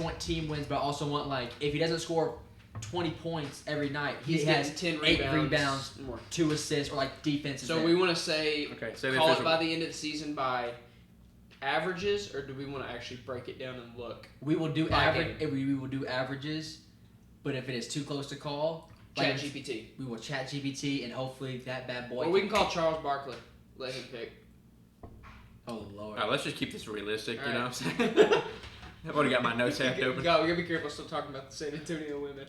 Speaker 3: want team wins, but I also want if he doesn't score 20 points every night, he has
Speaker 1: 10
Speaker 3: 8 rebounds,
Speaker 1: more.
Speaker 3: 2 assists, or defenses.
Speaker 1: So we want to say,
Speaker 2: Okay, say the
Speaker 1: call it
Speaker 2: official.
Speaker 1: by the end of the season by averages, or do we want to actually break it down and look?
Speaker 3: We will do
Speaker 1: By
Speaker 3: average. We will do averages, but if it is too close to call,
Speaker 1: Chat GPT.
Speaker 3: we will chat GPT, and hopefully that bad boy.
Speaker 1: Or we can call Charles Barkley. Let him pick.
Speaker 3: Oh Lord.
Speaker 2: Alright, let's just keep this realistic, you
Speaker 1: All
Speaker 2: know
Speaker 1: right.
Speaker 2: what I'm saying? I've already got my notes half
Speaker 1: We
Speaker 2: open.
Speaker 1: gotta be careful. Still talking about the San Antonio women.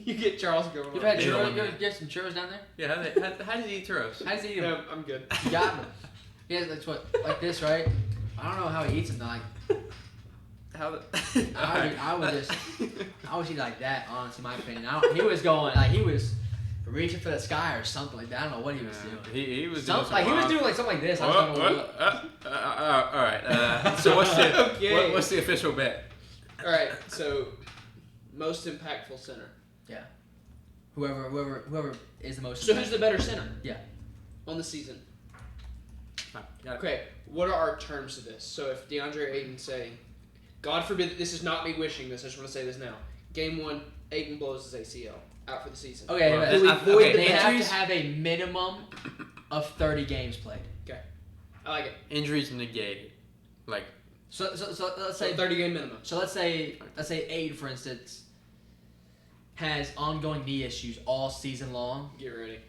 Speaker 1: You get Charles going.
Speaker 3: You've
Speaker 1: on.
Speaker 3: had
Speaker 2: They don't
Speaker 3: churros.
Speaker 2: want
Speaker 3: You have some churros down there.
Speaker 2: Yeah, how does he eat churros?
Speaker 3: How does he eat
Speaker 1: No,
Speaker 3: them?
Speaker 1: I'm good.
Speaker 3: You got them. Yeah, that's what like this, right? I don't know how he eats them. Like
Speaker 1: How the?
Speaker 3: I would eat like that. Honestly, in my opinion. He was going he was reaching for the sky or something like that. I don't know what he was doing.
Speaker 2: He was
Speaker 3: Some,
Speaker 2: doing some
Speaker 3: he was
Speaker 2: wild-
Speaker 3: doing something like this. I just don't know what.
Speaker 2: all right. So what's the
Speaker 1: Okay.
Speaker 2: what's the official bet?
Speaker 1: All right. So, most impactful center.
Speaker 3: Whoever is the most.
Speaker 1: So who's the better center?
Speaker 3: Yeah.
Speaker 1: On the season.
Speaker 2: Got it.
Speaker 1: Okay. What are our terms to this? So if DeAndre Ayton say, God forbid, this is not me wishing this. I just want to say this now. Game 1, Ayton blows his ACL out for the season.
Speaker 3: Okay,
Speaker 2: Well,
Speaker 3: but
Speaker 2: this-
Speaker 3: we
Speaker 2: okay,
Speaker 3: void they have
Speaker 2: injuries-
Speaker 3: to have a minimum of 30 games played.
Speaker 1: I like it.
Speaker 2: Injuries negated. Like
Speaker 3: So let's
Speaker 1: So
Speaker 3: say
Speaker 1: 30-game minimum.
Speaker 3: So let's say Aiden, for instance, has ongoing knee issues all season long.
Speaker 1: Get ready.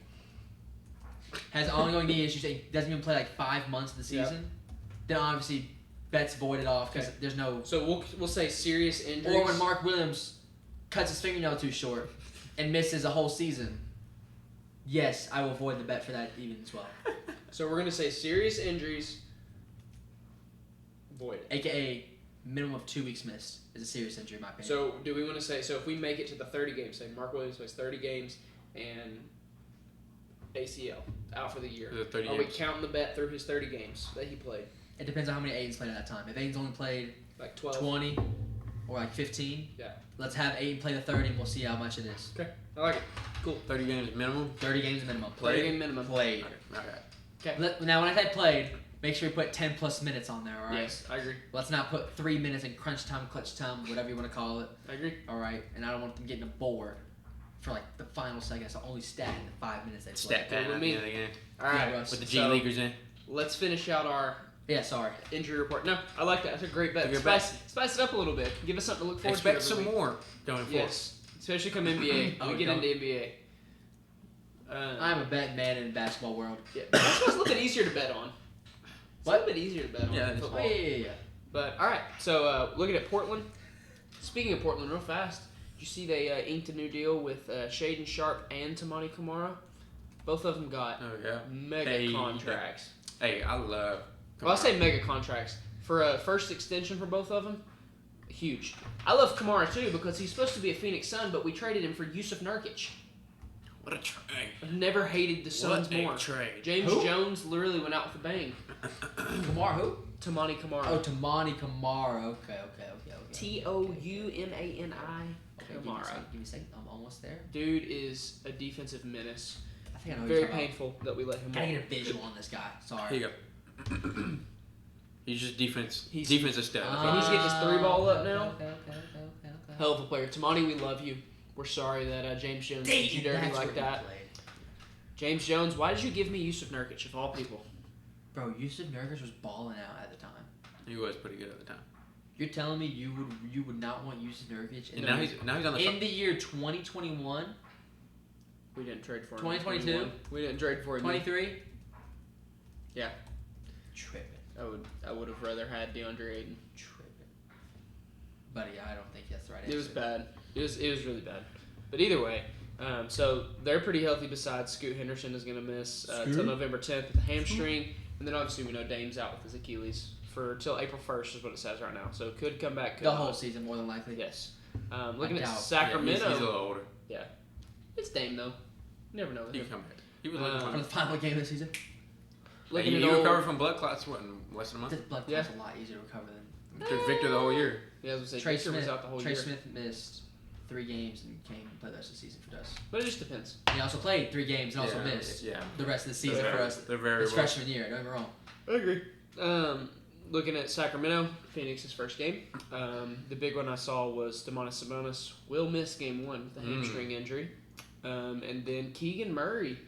Speaker 3: Has ongoing knee issues. And doesn't even play 5 months of the season. Then obviously bet's voided off because
Speaker 1: Okay.
Speaker 3: there's no.
Speaker 1: So we'll say serious injuries.
Speaker 3: Or when Mark Williams cuts his fingernail too short and misses a whole season. Yes, I will void the bet for that even as well.
Speaker 1: So we're gonna say serious injuries. Void.
Speaker 3: AKA minimum of 2 weeks missed is a serious injury in my opinion.
Speaker 1: So do we want to say, so if we make it to the 30 games, say Mark Williams plays 30 games and ACL out for the year.
Speaker 2: the 30
Speaker 1: Are we
Speaker 2: games.
Speaker 1: counting the bet through his 30 games that he played?
Speaker 3: It depends on how many Aiden's played at that time. If Aiden's only played
Speaker 1: Like 12?
Speaker 3: 20 or 15,
Speaker 1: Yeah.
Speaker 3: let's have Aiden play the 30 and we'll see how much it is.
Speaker 1: Okay. I like it.
Speaker 2: 30 games minimum.
Speaker 3: 30 games minimum.
Speaker 1: 30 game minimum.
Speaker 3: Played.
Speaker 2: Okay.
Speaker 3: Now, when I say played, make sure we put 10 plus minutes on there, alright?
Speaker 1: Yes, I agree.
Speaker 3: Let's not put 3 minutes in crunch time, clutch time, whatever you want to call it,
Speaker 1: I agree.
Speaker 3: alright? And I don't want them getting a board for the final seconds. So only stat in the 5 minutes they play.
Speaker 2: Stat pad at the end of the game
Speaker 1: All right.
Speaker 3: Russ.
Speaker 2: with the G
Speaker 1: So,
Speaker 2: Leaguers in.
Speaker 1: let's finish out our
Speaker 3: Yeah, sorry.
Speaker 1: injury report. No, I like that. That's a great bet.
Speaker 2: It's a good
Speaker 1: Spice it up a little bit. Give us something to look forward
Speaker 2: Expect
Speaker 1: to.
Speaker 2: some
Speaker 1: every week.
Speaker 2: more going forward.
Speaker 1: Yes, especially come NBA.
Speaker 3: Oh,
Speaker 1: we get
Speaker 3: don't.
Speaker 1: into NBA.
Speaker 3: I'm a betting man in the basketball world.
Speaker 1: Yeah, basketball's a little bit easier to bet on. It's a little bit easier to bet on
Speaker 2: Yeah,
Speaker 1: than
Speaker 2: it's-
Speaker 1: football.
Speaker 3: Yeah.
Speaker 1: But all right, so looking at Portland. Speaking of Portland, real fast, did you see they inked a new deal with Shaden Sharp and Tamani Kamara? Both of them got
Speaker 2: Oh yeah.
Speaker 1: mega contracts.
Speaker 2: Hey, I love.
Speaker 1: Well, I say mega contracts for a first extension for both of them. Huge. I love Kamara too because he's supposed to be a Phoenix Sun, but we traded him for Yusuf Nurkic.
Speaker 2: What a trade.
Speaker 1: I've never hated the Suns
Speaker 2: What a
Speaker 1: more.
Speaker 2: trade.
Speaker 1: James
Speaker 3: Who?
Speaker 1: Jones literally went out with a bang.
Speaker 3: Kamara who?
Speaker 1: Tamani Kamara.
Speaker 3: Oh, Tamani Kamara. Okay.
Speaker 1: Toumani
Speaker 3: Okay, give me a
Speaker 1: Kamara.
Speaker 3: second. Give me a second. I'm almost there.
Speaker 1: Dude is a defensive menace.
Speaker 3: I think I know what
Speaker 1: Very
Speaker 3: you're talking
Speaker 1: painful that we let him
Speaker 3: about. Gotta
Speaker 1: walk.
Speaker 3: get a visual on this guy. Sorry.
Speaker 2: Here you go. He's just defense.
Speaker 1: He's-
Speaker 2: defensive stuff.
Speaker 1: And he's getting his three ball up now.
Speaker 3: Okay.
Speaker 1: Hell of a player. Tamani, we love you. We're sorry that James Jones did you dirty
Speaker 3: That's
Speaker 1: like
Speaker 3: where he
Speaker 1: that.
Speaker 3: played.
Speaker 1: James Jones, why did you give me Yusuf Nurkic of all people?
Speaker 3: Bro, Yusuf Nurkic was balling out at the time.
Speaker 2: He was pretty good at the time.
Speaker 3: You're telling me you would not want Yusuf Nurkic
Speaker 2: And now he's on the.
Speaker 3: in the year 2021,
Speaker 1: We didn't trade for him.
Speaker 3: 2022?
Speaker 1: We didn't trade for him.
Speaker 3: 23?
Speaker 1: Yeah.
Speaker 3: Tripping.
Speaker 1: I would have rather had DeAndre Ayton.
Speaker 3: Tripping. Buddy, I don't think that's the right
Speaker 1: It was
Speaker 3: answer.
Speaker 1: bad. It was really bad. But either way, so they're pretty healthy. Besides, Scoot Henderson is going to miss till November 10th with a hamstring, and then obviously we know Dame's out with his Achilles for till April 1st is what it says right now. So could come back. Could
Speaker 3: The
Speaker 1: not.
Speaker 3: whole season, more than likely.
Speaker 1: Yes. Looking
Speaker 3: I
Speaker 1: at
Speaker 3: doubt.
Speaker 1: Sacramento.
Speaker 2: Yeah, he's a little older.
Speaker 1: It's Dame though. Never know. with
Speaker 2: He
Speaker 1: him.
Speaker 2: can come back. He was
Speaker 1: Um,
Speaker 2: looking
Speaker 3: For
Speaker 2: for
Speaker 3: the final game of the season,
Speaker 1: Looking
Speaker 2: he
Speaker 1: at old,
Speaker 2: recovered from blood clots what, in less than a
Speaker 3: this
Speaker 2: month.
Speaker 3: blood
Speaker 1: Yeah.
Speaker 3: clot's a lot easier to recover than
Speaker 2: Took Victor the whole year.
Speaker 1: Yeah, I was gonna say
Speaker 3: Trey
Speaker 1: Victor
Speaker 3: Smith.
Speaker 1: was out the whole
Speaker 3: Trey
Speaker 1: year.
Speaker 3: Smith missed 3 games and came and played the rest of the season for us.
Speaker 1: But it just depends.
Speaker 3: He also played 3 games and also
Speaker 2: Yeah,
Speaker 3: missed
Speaker 2: Yeah.
Speaker 3: the rest of the season
Speaker 2: They're
Speaker 3: for
Speaker 2: very-
Speaker 3: us.
Speaker 2: They're very
Speaker 3: His
Speaker 2: well.
Speaker 3: freshman year, don't get me wrong.
Speaker 1: I agree. Looking at Sacramento, Phoenix's first game. The big one I saw was Domantas Sabonis will miss game 1 with a hamstring injury. And then Keegan Murray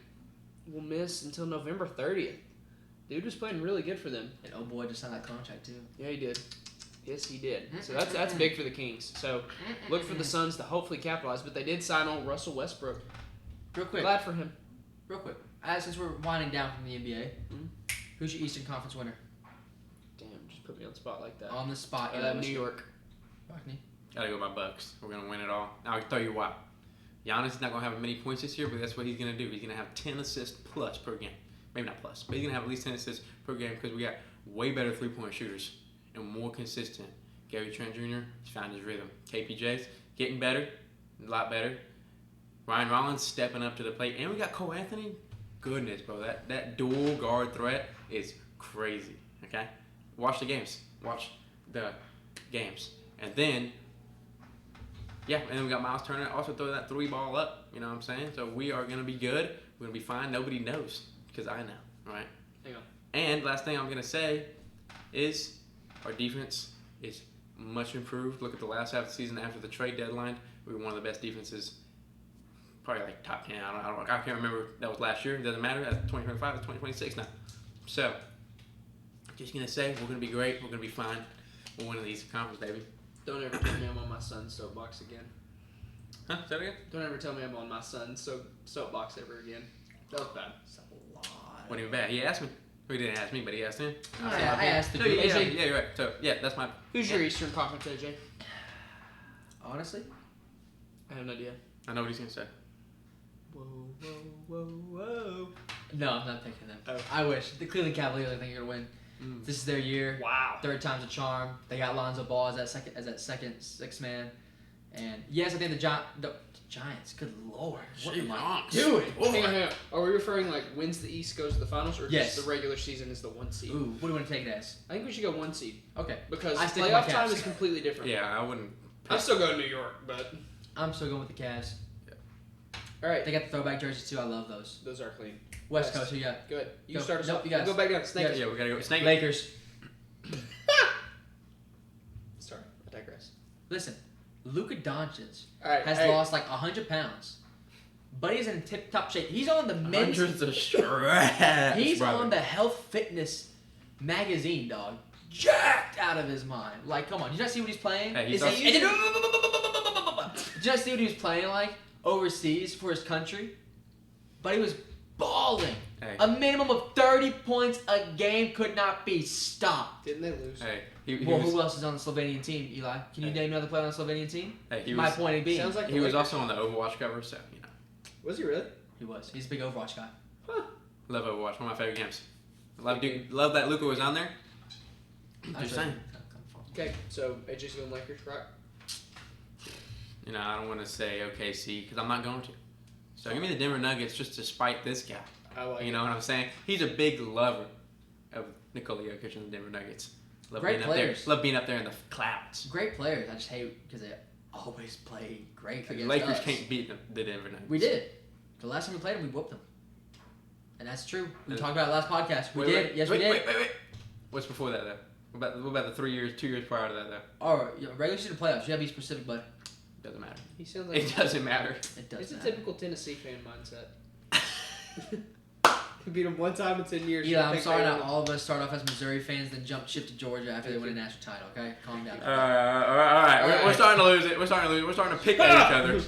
Speaker 1: will miss until November 30th. Dude was playing really good for them.
Speaker 3: And oh boy, just signed that contract too.
Speaker 1: Yeah, he did. Yes, he did. So that's big for the Kings. So look for the Suns to hopefully capitalize. But they did sign on Russell Westbrook.
Speaker 3: Real quick,
Speaker 1: Glad for him.
Speaker 3: since we're winding down from the NBA,
Speaker 1: Mhm.
Speaker 3: who's your Eastern Conference winner?
Speaker 1: Damn, just put me on the spot like that.
Speaker 3: On the spot,
Speaker 1: New York.
Speaker 3: Rockney.
Speaker 2: Gotta go by Bucks. We're gonna win it all. Now I can tell you why. Giannis is not gonna have many points this year, but that's what he's gonna do. He's gonna have 10 assists plus per game. Maybe not plus, but he's gonna have at least 10 assists per game because we got way better 3-point shooters and more consistent. Gary Trent Jr. has found his rhythm. KPJ's getting better, a lot better. Ryan Rollins stepping up to the plate, and we got Cole Anthony. Goodness, bro, that dual guard threat is crazy. Okay, watch the games. And then, yeah, and then we got Miles Turner also throw that 3 ball up. You know what I'm saying? So we are gonna be good. We're gonna be fine. Nobody knows because I know, right?
Speaker 1: Hang on.
Speaker 2: And last thing I'm gonna say is our defense is much improved. Look at the last half of the season after the trade deadline. We were one of the best defenses, probably like top 10. I can't remember. That was last year. It doesn't matter. That's 2025. It's 2026 now. So, just gonna say we're gonna be great. We're gonna be fine. We're winning the Eastern Conference, baby.
Speaker 1: Don't ever tell me I'm on my son's soapbox again.
Speaker 2: Huh? Say that again?
Speaker 1: Don't ever tell me I'm on my son's soapbox ever again. That was bad.
Speaker 3: That's a lot.
Speaker 2: Wasn't even bad. He asked me. Well, he didn't ask me, but he asked him.
Speaker 3: I asked the
Speaker 2: So,
Speaker 3: group.
Speaker 2: yeah,
Speaker 1: AJ.
Speaker 2: yeah, you're right. So, yeah, that's my.
Speaker 1: Who's your Eastern Conference, AJ?
Speaker 3: Honestly,
Speaker 1: I have no idea.
Speaker 2: I know what he's gonna say.
Speaker 1: Whoa, whoa, whoa, whoa.
Speaker 3: no, I'm not picking them.
Speaker 1: Oh.
Speaker 3: I wish the Cleveland Cavaliers. I think are gonna win. This is their year.
Speaker 1: Wow.
Speaker 3: 3rd time's a charm. They got Lonzo Ball as that second 6th man, and yes, I think the Giants. Good lord, what am I
Speaker 2: Jeez.
Speaker 3: doing?
Speaker 1: Hang on. Are we referring like wins the East goes to the finals, or
Speaker 3: Yes.
Speaker 1: just the regular season is the 1 seed?
Speaker 3: Ooh, what do you want to take it as?
Speaker 1: I think we should go 1 seed
Speaker 3: Okay,
Speaker 1: because
Speaker 3: I stick with my
Speaker 1: playoff time
Speaker 3: Cavs.
Speaker 1: is completely different.
Speaker 2: Yeah, I wouldn't.
Speaker 1: I still go to New York, but
Speaker 3: I'm still going with the Cavs.
Speaker 1: all right.
Speaker 3: They got the throwback jerseys too. I love those.
Speaker 1: Those are clean.
Speaker 3: West
Speaker 1: West.
Speaker 3: Coast, who you got?
Speaker 1: Good. You
Speaker 3: Go.
Speaker 1: start us
Speaker 3: Nope,
Speaker 1: off.
Speaker 3: you guys.
Speaker 1: Go back down. Snake.
Speaker 2: Yeah, we gotta go. Snake.
Speaker 3: Lakers.
Speaker 1: Sorry, I digress.
Speaker 3: Listen, Luka Doncic
Speaker 1: All right.
Speaker 3: has
Speaker 1: hey,
Speaker 3: lost like 100 pounds, but he's in tip-top shape. He's on the men's.
Speaker 2: Hundreds of straps.
Speaker 3: He's
Speaker 2: brother.
Speaker 3: on the Health Fitness magazine, dog. Jacked out of his mind. Like, come on. Did you not see what he's playing?
Speaker 2: Hey, he's
Speaker 3: Did
Speaker 2: also-
Speaker 3: you not see what he was playing like overseas for his country? But he was balling.
Speaker 2: Hey.
Speaker 3: A minimum of 30 points a game could not be stopped.
Speaker 1: Didn't they lose?
Speaker 2: Hey,
Speaker 3: Who else is on the Slovenian team, Eli? Can you name another player on the Slovenian team?
Speaker 2: Hey,
Speaker 3: My point being,
Speaker 1: Sounds like
Speaker 2: he was also on the Overwatch cover, so you know.
Speaker 1: Was he really?
Speaker 3: he was. He's a big Overwatch guy.
Speaker 2: Love Overwatch, one of my favorite games. Love that Luka was on there. Just saying.
Speaker 1: Okay, so AJ's going Lakers, right?
Speaker 2: You know, I don't want to say OKC because I'm not going to. So give me the Denver Nuggets just to spite this guy.
Speaker 1: I like
Speaker 2: You know what I'm saying? He's a big lover of Nikola Jokic and the Denver Nuggets. Love
Speaker 3: Great
Speaker 2: being
Speaker 3: players.
Speaker 2: up there. Love being up there in the clouds.
Speaker 3: Great players. I just hate because they always play great
Speaker 2: The
Speaker 3: against
Speaker 2: Lakers
Speaker 3: us.
Speaker 2: can't beat the Denver Nuggets.
Speaker 3: We did. The last time we played them, we whooped them. And that's true. We
Speaker 2: And-
Speaker 3: talked about it last podcast. We
Speaker 2: Wait,
Speaker 3: did.
Speaker 2: wait,
Speaker 3: Yes,
Speaker 2: wait,
Speaker 3: we did.
Speaker 2: Wait. What's before that, though? What about the 3 years, 2 years prior to that, though?
Speaker 3: Or regular season playoffs. You gotta be specific, bud.
Speaker 2: Doesn't matter.
Speaker 1: He sounds like
Speaker 2: It doesn't matter.
Speaker 3: It does.
Speaker 1: it's a
Speaker 3: matter.
Speaker 1: typical Tennessee fan mindset. Beat them one time in 10 years.
Speaker 3: Eli,
Speaker 1: You
Speaker 3: I'm
Speaker 1: think
Speaker 3: sorry
Speaker 1: they
Speaker 3: not
Speaker 1: won.
Speaker 3: all of us start off as Missouri fans, then jump ship to Georgia after they win a national title. Okay, calm down.
Speaker 2: All right. We're
Speaker 3: Alright.
Speaker 2: starting to lose it. We're starting to pick at each other.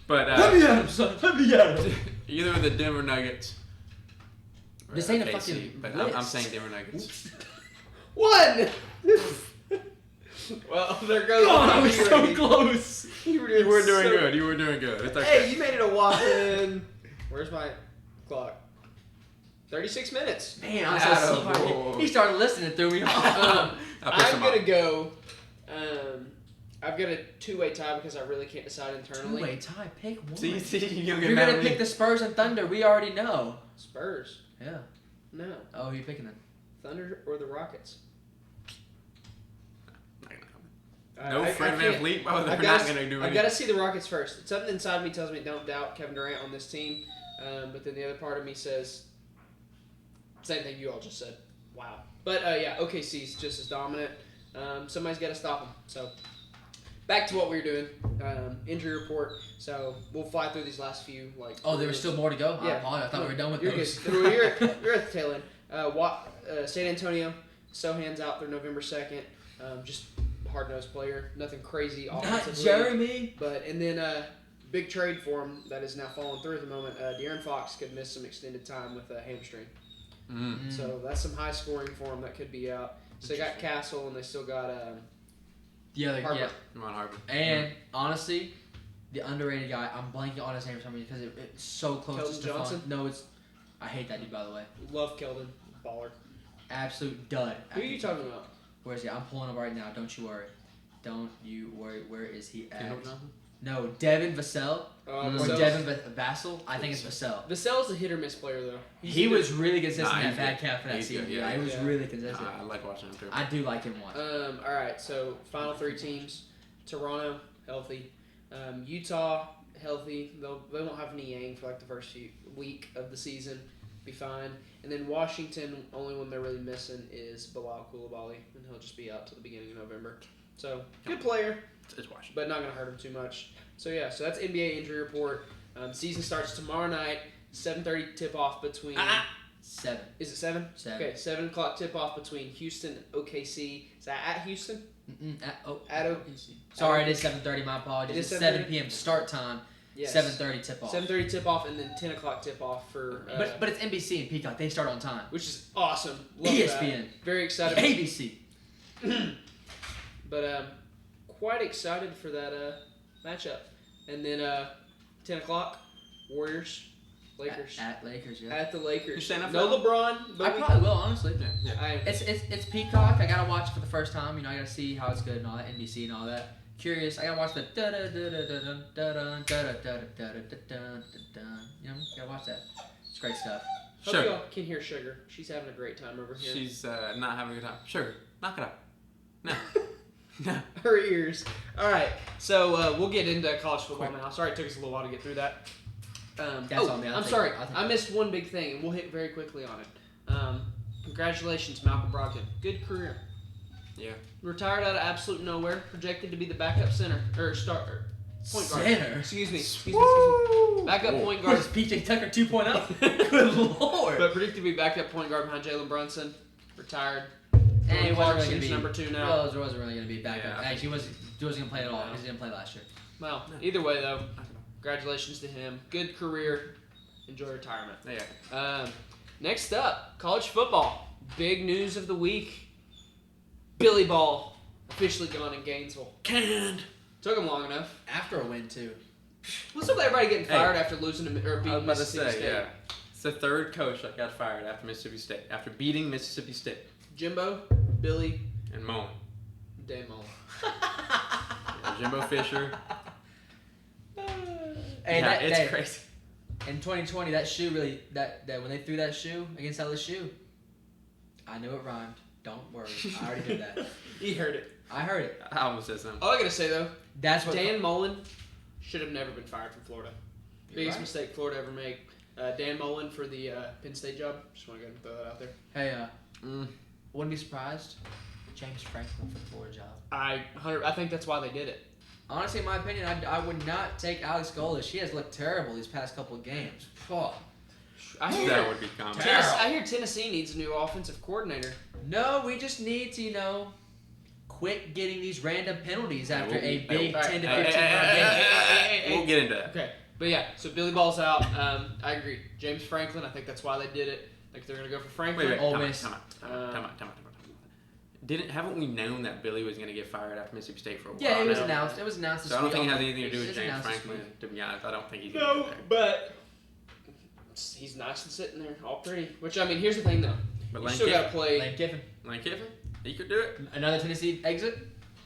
Speaker 2: But
Speaker 3: Let me at him, son. Let me at him.
Speaker 2: either the Denver Nuggets. or
Speaker 3: This ain't a
Speaker 2: OKC,
Speaker 3: fucking
Speaker 2: But
Speaker 3: list.
Speaker 2: I'm saying Denver Nuggets.
Speaker 1: One! Well, there goes
Speaker 3: God, I
Speaker 1: the
Speaker 3: was
Speaker 1: TV
Speaker 3: so
Speaker 1: rating.
Speaker 3: close.
Speaker 1: You were
Speaker 2: You were doing
Speaker 1: so-
Speaker 2: good. You were doing good. It's okay.
Speaker 1: Hey, you made it a whopping. Where's my clock? 36 minutes.
Speaker 3: Man, I'm so sorry.
Speaker 2: Attaboy.
Speaker 3: He started listening and threw me off.
Speaker 2: I pissed
Speaker 1: I'm
Speaker 2: him
Speaker 1: gonna
Speaker 2: off.
Speaker 1: go. I've got a two-way tie because I really can't decide internally.
Speaker 3: Two-way tie. Pick one.
Speaker 2: See, you're
Speaker 3: You're gonna pick the Spurs and Thunder. We already know.
Speaker 1: Spurs.
Speaker 3: Yeah.
Speaker 1: No.
Speaker 3: Oh, who you picking then?
Speaker 1: Thunder or the Rockets.
Speaker 2: No Fred Van Vliet. Oh, they're not gonna do
Speaker 1: I've
Speaker 2: anything.
Speaker 1: got to see the Rockets first. Something inside me tells me don't doubt Kevin Durant on this team, but then the other part of me says same thing you all just said. Wow. But yeah, OKC's just as dominant. Somebody's got to stop them. So back to what we were doing. Injury report. So we'll fly through these last few.
Speaker 3: Oh, there was still more to go? I
Speaker 1: Yeah.
Speaker 3: apologize. I thought we were done with
Speaker 1: You're
Speaker 3: those.
Speaker 1: good. You're at the tail end. San Antonio. Sohan's out through November 2nd. Just hard-nosed player. Nothing crazy
Speaker 3: Not
Speaker 1: offensively.
Speaker 3: Jeremy.
Speaker 1: But and then big trade for him that is now falling through at the moment. De'Aaron Fox could miss some extended time with a hamstring. So that's some high scoring for him that could be out. So they got Castle and they still got
Speaker 3: The other,
Speaker 1: Harper.
Speaker 3: yeah.
Speaker 2: Come on, Harper.
Speaker 3: And honestly, the underrated guy, I'm blanking on his name for some reason because it's so close
Speaker 1: Keldon
Speaker 3: to Stephon.
Speaker 1: Johnson?
Speaker 3: No, I hate that dude, by the way.
Speaker 1: Love Keldon, baller.
Speaker 3: Absolute dud.
Speaker 1: Who are you talking about?
Speaker 3: Where is he? I'm pulling him right now. Don't you worry. Don't you worry. Where is he at?
Speaker 2: Kendall Johnson?
Speaker 3: No, Devin Vassell. Or
Speaker 1: Vassell's-
Speaker 3: Devin Vassell. I think it's Vassell.
Speaker 1: Vassell's a hit or miss player though.
Speaker 3: He was really consistent
Speaker 2: Nah,
Speaker 3: in that
Speaker 2: he's
Speaker 3: bad
Speaker 2: good.
Speaker 3: cap for that
Speaker 2: He's
Speaker 3: season.
Speaker 2: good,
Speaker 3: Yeah,
Speaker 2: yeah.
Speaker 3: he was
Speaker 1: Yeah.
Speaker 3: really consistent.
Speaker 2: I like watching him too.
Speaker 3: I do like him watching.
Speaker 1: All right, so final three teams: Toronto healthy, Utah healthy. They won't have any Yang for like the first week of the season. Be fine. And then Washington, only one they're really missing is Bilal Coulibaly, and he'll just be out till the beginning of November. So good player,
Speaker 2: It's Washington.
Speaker 1: but not gonna hurt him too much. So yeah, so that's NBA injury report. Season starts tomorrow night, 7:30 tip off between.
Speaker 3: 7.
Speaker 1: Is it 7?
Speaker 3: 7.
Speaker 1: Okay, 7 o'clock tip off between Houston and OKC. Is that at Houston? At
Speaker 3: Sorry, it is 7:30. My apologies.
Speaker 1: It is
Speaker 3: It's 7
Speaker 1: 7:30?
Speaker 3: p.m. start time.
Speaker 1: Yes.
Speaker 3: 7:30 tip off.
Speaker 1: 7:30 tip off and then 10 o'clock tip off for.
Speaker 3: But it's NBC and Peacock. They start on time.
Speaker 1: which is awesome. Love
Speaker 3: ESPN.
Speaker 1: That. Very excited.
Speaker 3: ABC.
Speaker 1: But quite excited for that matchup. And then 10 o'clock, Warriors, Lakers.
Speaker 3: At Lakers, yeah.
Speaker 1: At the Lakers.
Speaker 2: You staying up
Speaker 1: No
Speaker 2: for that?
Speaker 1: LeBron,
Speaker 3: I
Speaker 1: but
Speaker 3: probably will, honestly.
Speaker 2: Yeah.
Speaker 3: It's Peacock. I gotta watch it for the first time. You know, I gotta see how it's good and all that. NBC and all that. Curious. I gotta watch the da da da da da da da da da da da da da. You know, gotta watch that. It's great stuff.
Speaker 1: hope
Speaker 2: Sure.
Speaker 1: y'all can hear Sugar. She's having a great time over here.
Speaker 2: She's not having a good time. Sure. Knock it up. No. No.
Speaker 1: Her ears. All right, so we'll get into college football now. Sorry it took us a little while to get through that.
Speaker 3: That's on me. I'll
Speaker 1: I'm
Speaker 3: take
Speaker 1: sorry.
Speaker 3: it. I'll take
Speaker 1: I
Speaker 3: it.
Speaker 1: missed one big thing, and we'll hit very quickly on it. Congratulations, Malcolm Brogdon. Good career.
Speaker 2: Yeah.
Speaker 1: Retired out of absolute nowhere. Projected to be the backup center or starter. Point guard.
Speaker 3: Center?
Speaker 1: Excuse me. Backup point
Speaker 3: What
Speaker 1: guard.
Speaker 3: is PJ Tucker 2.0? Good lord.
Speaker 1: But predicted to be backup point guard behind Jalen Brunson. Retired.
Speaker 3: And he wasn't really
Speaker 1: Clarkson's
Speaker 3: gonna be
Speaker 1: number 2 now.
Speaker 3: Well, it wasn't really gonna be backup.
Speaker 2: Yeah, I
Speaker 3: Actually, he wasn't gonna play at all. He didn't play last year.
Speaker 1: Well, either way though, congratulations to him. Good career. Enjoy retirement.
Speaker 2: Yeah.
Speaker 1: Next up, college football. Big news of the week. Billy Ball officially gone in Gainesville.
Speaker 2: Canned.
Speaker 1: Took him long enough.
Speaker 3: After a win too.
Speaker 1: What's up with everybody getting fired after losing to, or
Speaker 2: I was
Speaker 1: beating
Speaker 2: about to
Speaker 1: Mississippi
Speaker 2: say,
Speaker 1: State?
Speaker 2: yeah. It's the third coach that got fired after Mississippi State, after beating Mississippi State.
Speaker 1: Jimbo, Billy,
Speaker 2: And Mullen.
Speaker 1: Dan Mullen.
Speaker 2: Yeah, Jimbo Fisher.
Speaker 3: Hey,
Speaker 2: yeah, it's crazy.
Speaker 3: In 2020, that shoe really that when they threw that shoe against LSU, I knew it rhymed. Don't worry, I already did that.
Speaker 1: You heard it.
Speaker 3: I heard it.
Speaker 2: I almost said something.
Speaker 1: All I gotta say though,
Speaker 3: That's what
Speaker 1: Dan Mullen should have never been fired from Florida.
Speaker 3: You're
Speaker 1: Biggest
Speaker 3: right.
Speaker 1: mistake Florida ever made. Dan Mullen for the Penn State job. Just want to go and throw that out there.
Speaker 3: Hey, wouldn't be surprised. James Franklin for the Florida job.
Speaker 1: I think that's why they did it.
Speaker 3: Honestly, in my opinion, I would not take Alex Golesh. He has looked terrible these past couple of games. Oh.
Speaker 1: I hear,
Speaker 2: That would be common.
Speaker 1: I hear Tennessee needs a new offensive coordinator.
Speaker 3: No, we just need to, quit getting these random penalties after a big 10 to 15 run game.
Speaker 2: We'll get into that.
Speaker 1: Okay, but yeah, so Billy Ball's out. I agree. James Franklin, I think that's why they did it. I think they're gonna go for Franklin.
Speaker 2: Wait,
Speaker 3: Ole
Speaker 2: time
Speaker 3: Miss.
Speaker 2: out. Haven't we known that Billy was going to get fired after Mississippi State for a while?
Speaker 3: Yeah, it was
Speaker 2: now?
Speaker 3: announced. It was announced.
Speaker 2: So I don't think it has
Speaker 3: this
Speaker 2: anything to do with
Speaker 3: It's
Speaker 2: James
Speaker 3: announced this
Speaker 2: Franklin.
Speaker 3: week.
Speaker 2: To be honest, I don't think he's going to
Speaker 1: No,
Speaker 2: get there.
Speaker 1: but he's nice and sitting there, all pretty. Which I mean, here's the thing though.
Speaker 2: But
Speaker 1: You
Speaker 2: Lane
Speaker 1: still gotta
Speaker 2: Kiffin,
Speaker 1: play.
Speaker 3: Lane Kiffin.
Speaker 2: Lane Kiffin, he could do it.
Speaker 3: Another Tennessee exit.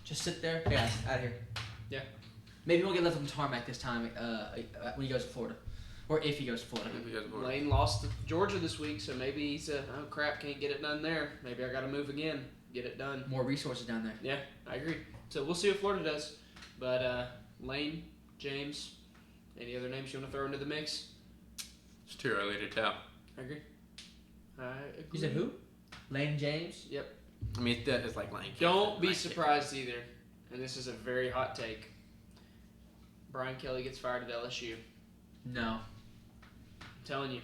Speaker 3: Just sit there. Hey guys, out of here.
Speaker 1: Yeah.
Speaker 3: Maybe he'll get left on the tarmac this time when he goes to Florida, or if he goes to Florida.
Speaker 2: If he goes to Florida.
Speaker 1: Lane lost to Georgia this week, so maybe he said, "Oh crap, can't get it done there. Maybe I got to move again, get it done."
Speaker 3: More resources down there.
Speaker 1: Yeah, I agree. So we'll see what Florida does. But Lane, James, any other names you want to throw into the mix?
Speaker 2: It's too early to tell.
Speaker 1: I agree. I agree.
Speaker 3: You said who? Lane James.
Speaker 1: Yep.
Speaker 2: I mean, it's like Lane Kiffin.
Speaker 1: Don't be
Speaker 2: Lane Kiffin.
Speaker 1: surprised either, and this is a very hot take. Brian Kelly gets fired at LSU.
Speaker 3: No,
Speaker 1: I'm telling you,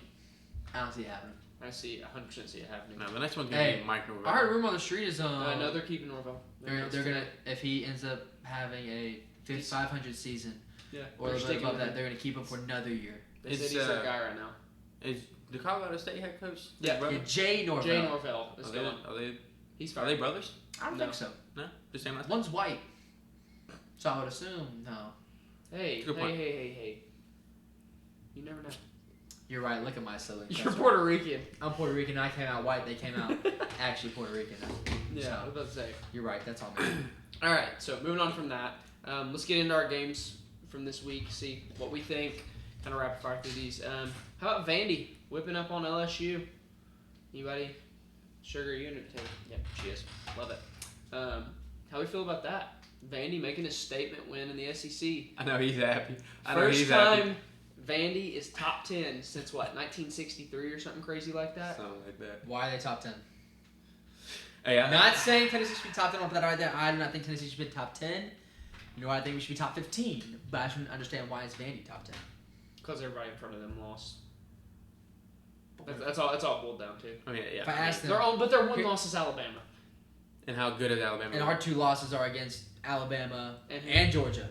Speaker 3: I don't see it happening.
Speaker 1: I see 100% see it happening.
Speaker 2: No, the next one's going to be Mike Norvell.
Speaker 3: I heard a rumor on the street is
Speaker 1: No, they're keeping Norvell.
Speaker 3: they're gonna if he ends up having a 500 season
Speaker 1: Yeah.
Speaker 3: or a little bit above that, they're gonna keep him for another year.
Speaker 1: They said
Speaker 2: It's,
Speaker 1: he's their guy right now.
Speaker 2: Is the Colorado State head coach? his
Speaker 1: Yeah.
Speaker 2: brother?
Speaker 3: Yeah, Jay Norvell.
Speaker 1: Jay Norvell is
Speaker 2: Are
Speaker 1: gone. He's
Speaker 2: they
Speaker 1: fired.
Speaker 2: brothers?
Speaker 3: I don't
Speaker 1: No.
Speaker 3: think so.
Speaker 2: No, the same last.
Speaker 3: One's white, so I would assume no.
Speaker 1: Hey,
Speaker 2: Good point.
Speaker 1: hey. You never know.
Speaker 3: You're right. Look at my siblings.
Speaker 1: You're
Speaker 3: That's right.
Speaker 1: Puerto Rican.
Speaker 3: I'm Puerto Rican. I came out white. They came out actually Puerto Rican.
Speaker 1: Yeah, I was about to say.
Speaker 3: You're right. That's all me.
Speaker 1: All right, so moving on from that, let's get into our games from this week. See what we think. Kind of rapid fire through these. How about Vandy whipping up on LSU? Anybody? Sugar, you in it too? Yep, she is. Love it. How we feel about that? Vandy making a statement win in the SEC.
Speaker 2: I know he's happy. I know
Speaker 1: First
Speaker 2: he's
Speaker 1: time
Speaker 2: happy.
Speaker 1: Vandy is top 10 since what, 1963 or something crazy like that?
Speaker 2: Something like that.
Speaker 3: Why are they top 10?
Speaker 2: Hey,
Speaker 3: Not saying Tennessee should be top 10. I'll put that right there. I do not think Tennessee should be top 10. Nor I think we should be top 15. But I shouldn't understand why is Vandy top 10.
Speaker 1: Because everybody in front of them lost. That's all. That's all it boiled down to.
Speaker 2: I mean, yeah.
Speaker 3: If I ask them,
Speaker 1: Their one
Speaker 3: Here-
Speaker 1: loss is Alabama.
Speaker 2: And how good is Alabama?
Speaker 3: and our two losses are against Alabama
Speaker 1: And-
Speaker 3: and Georgia.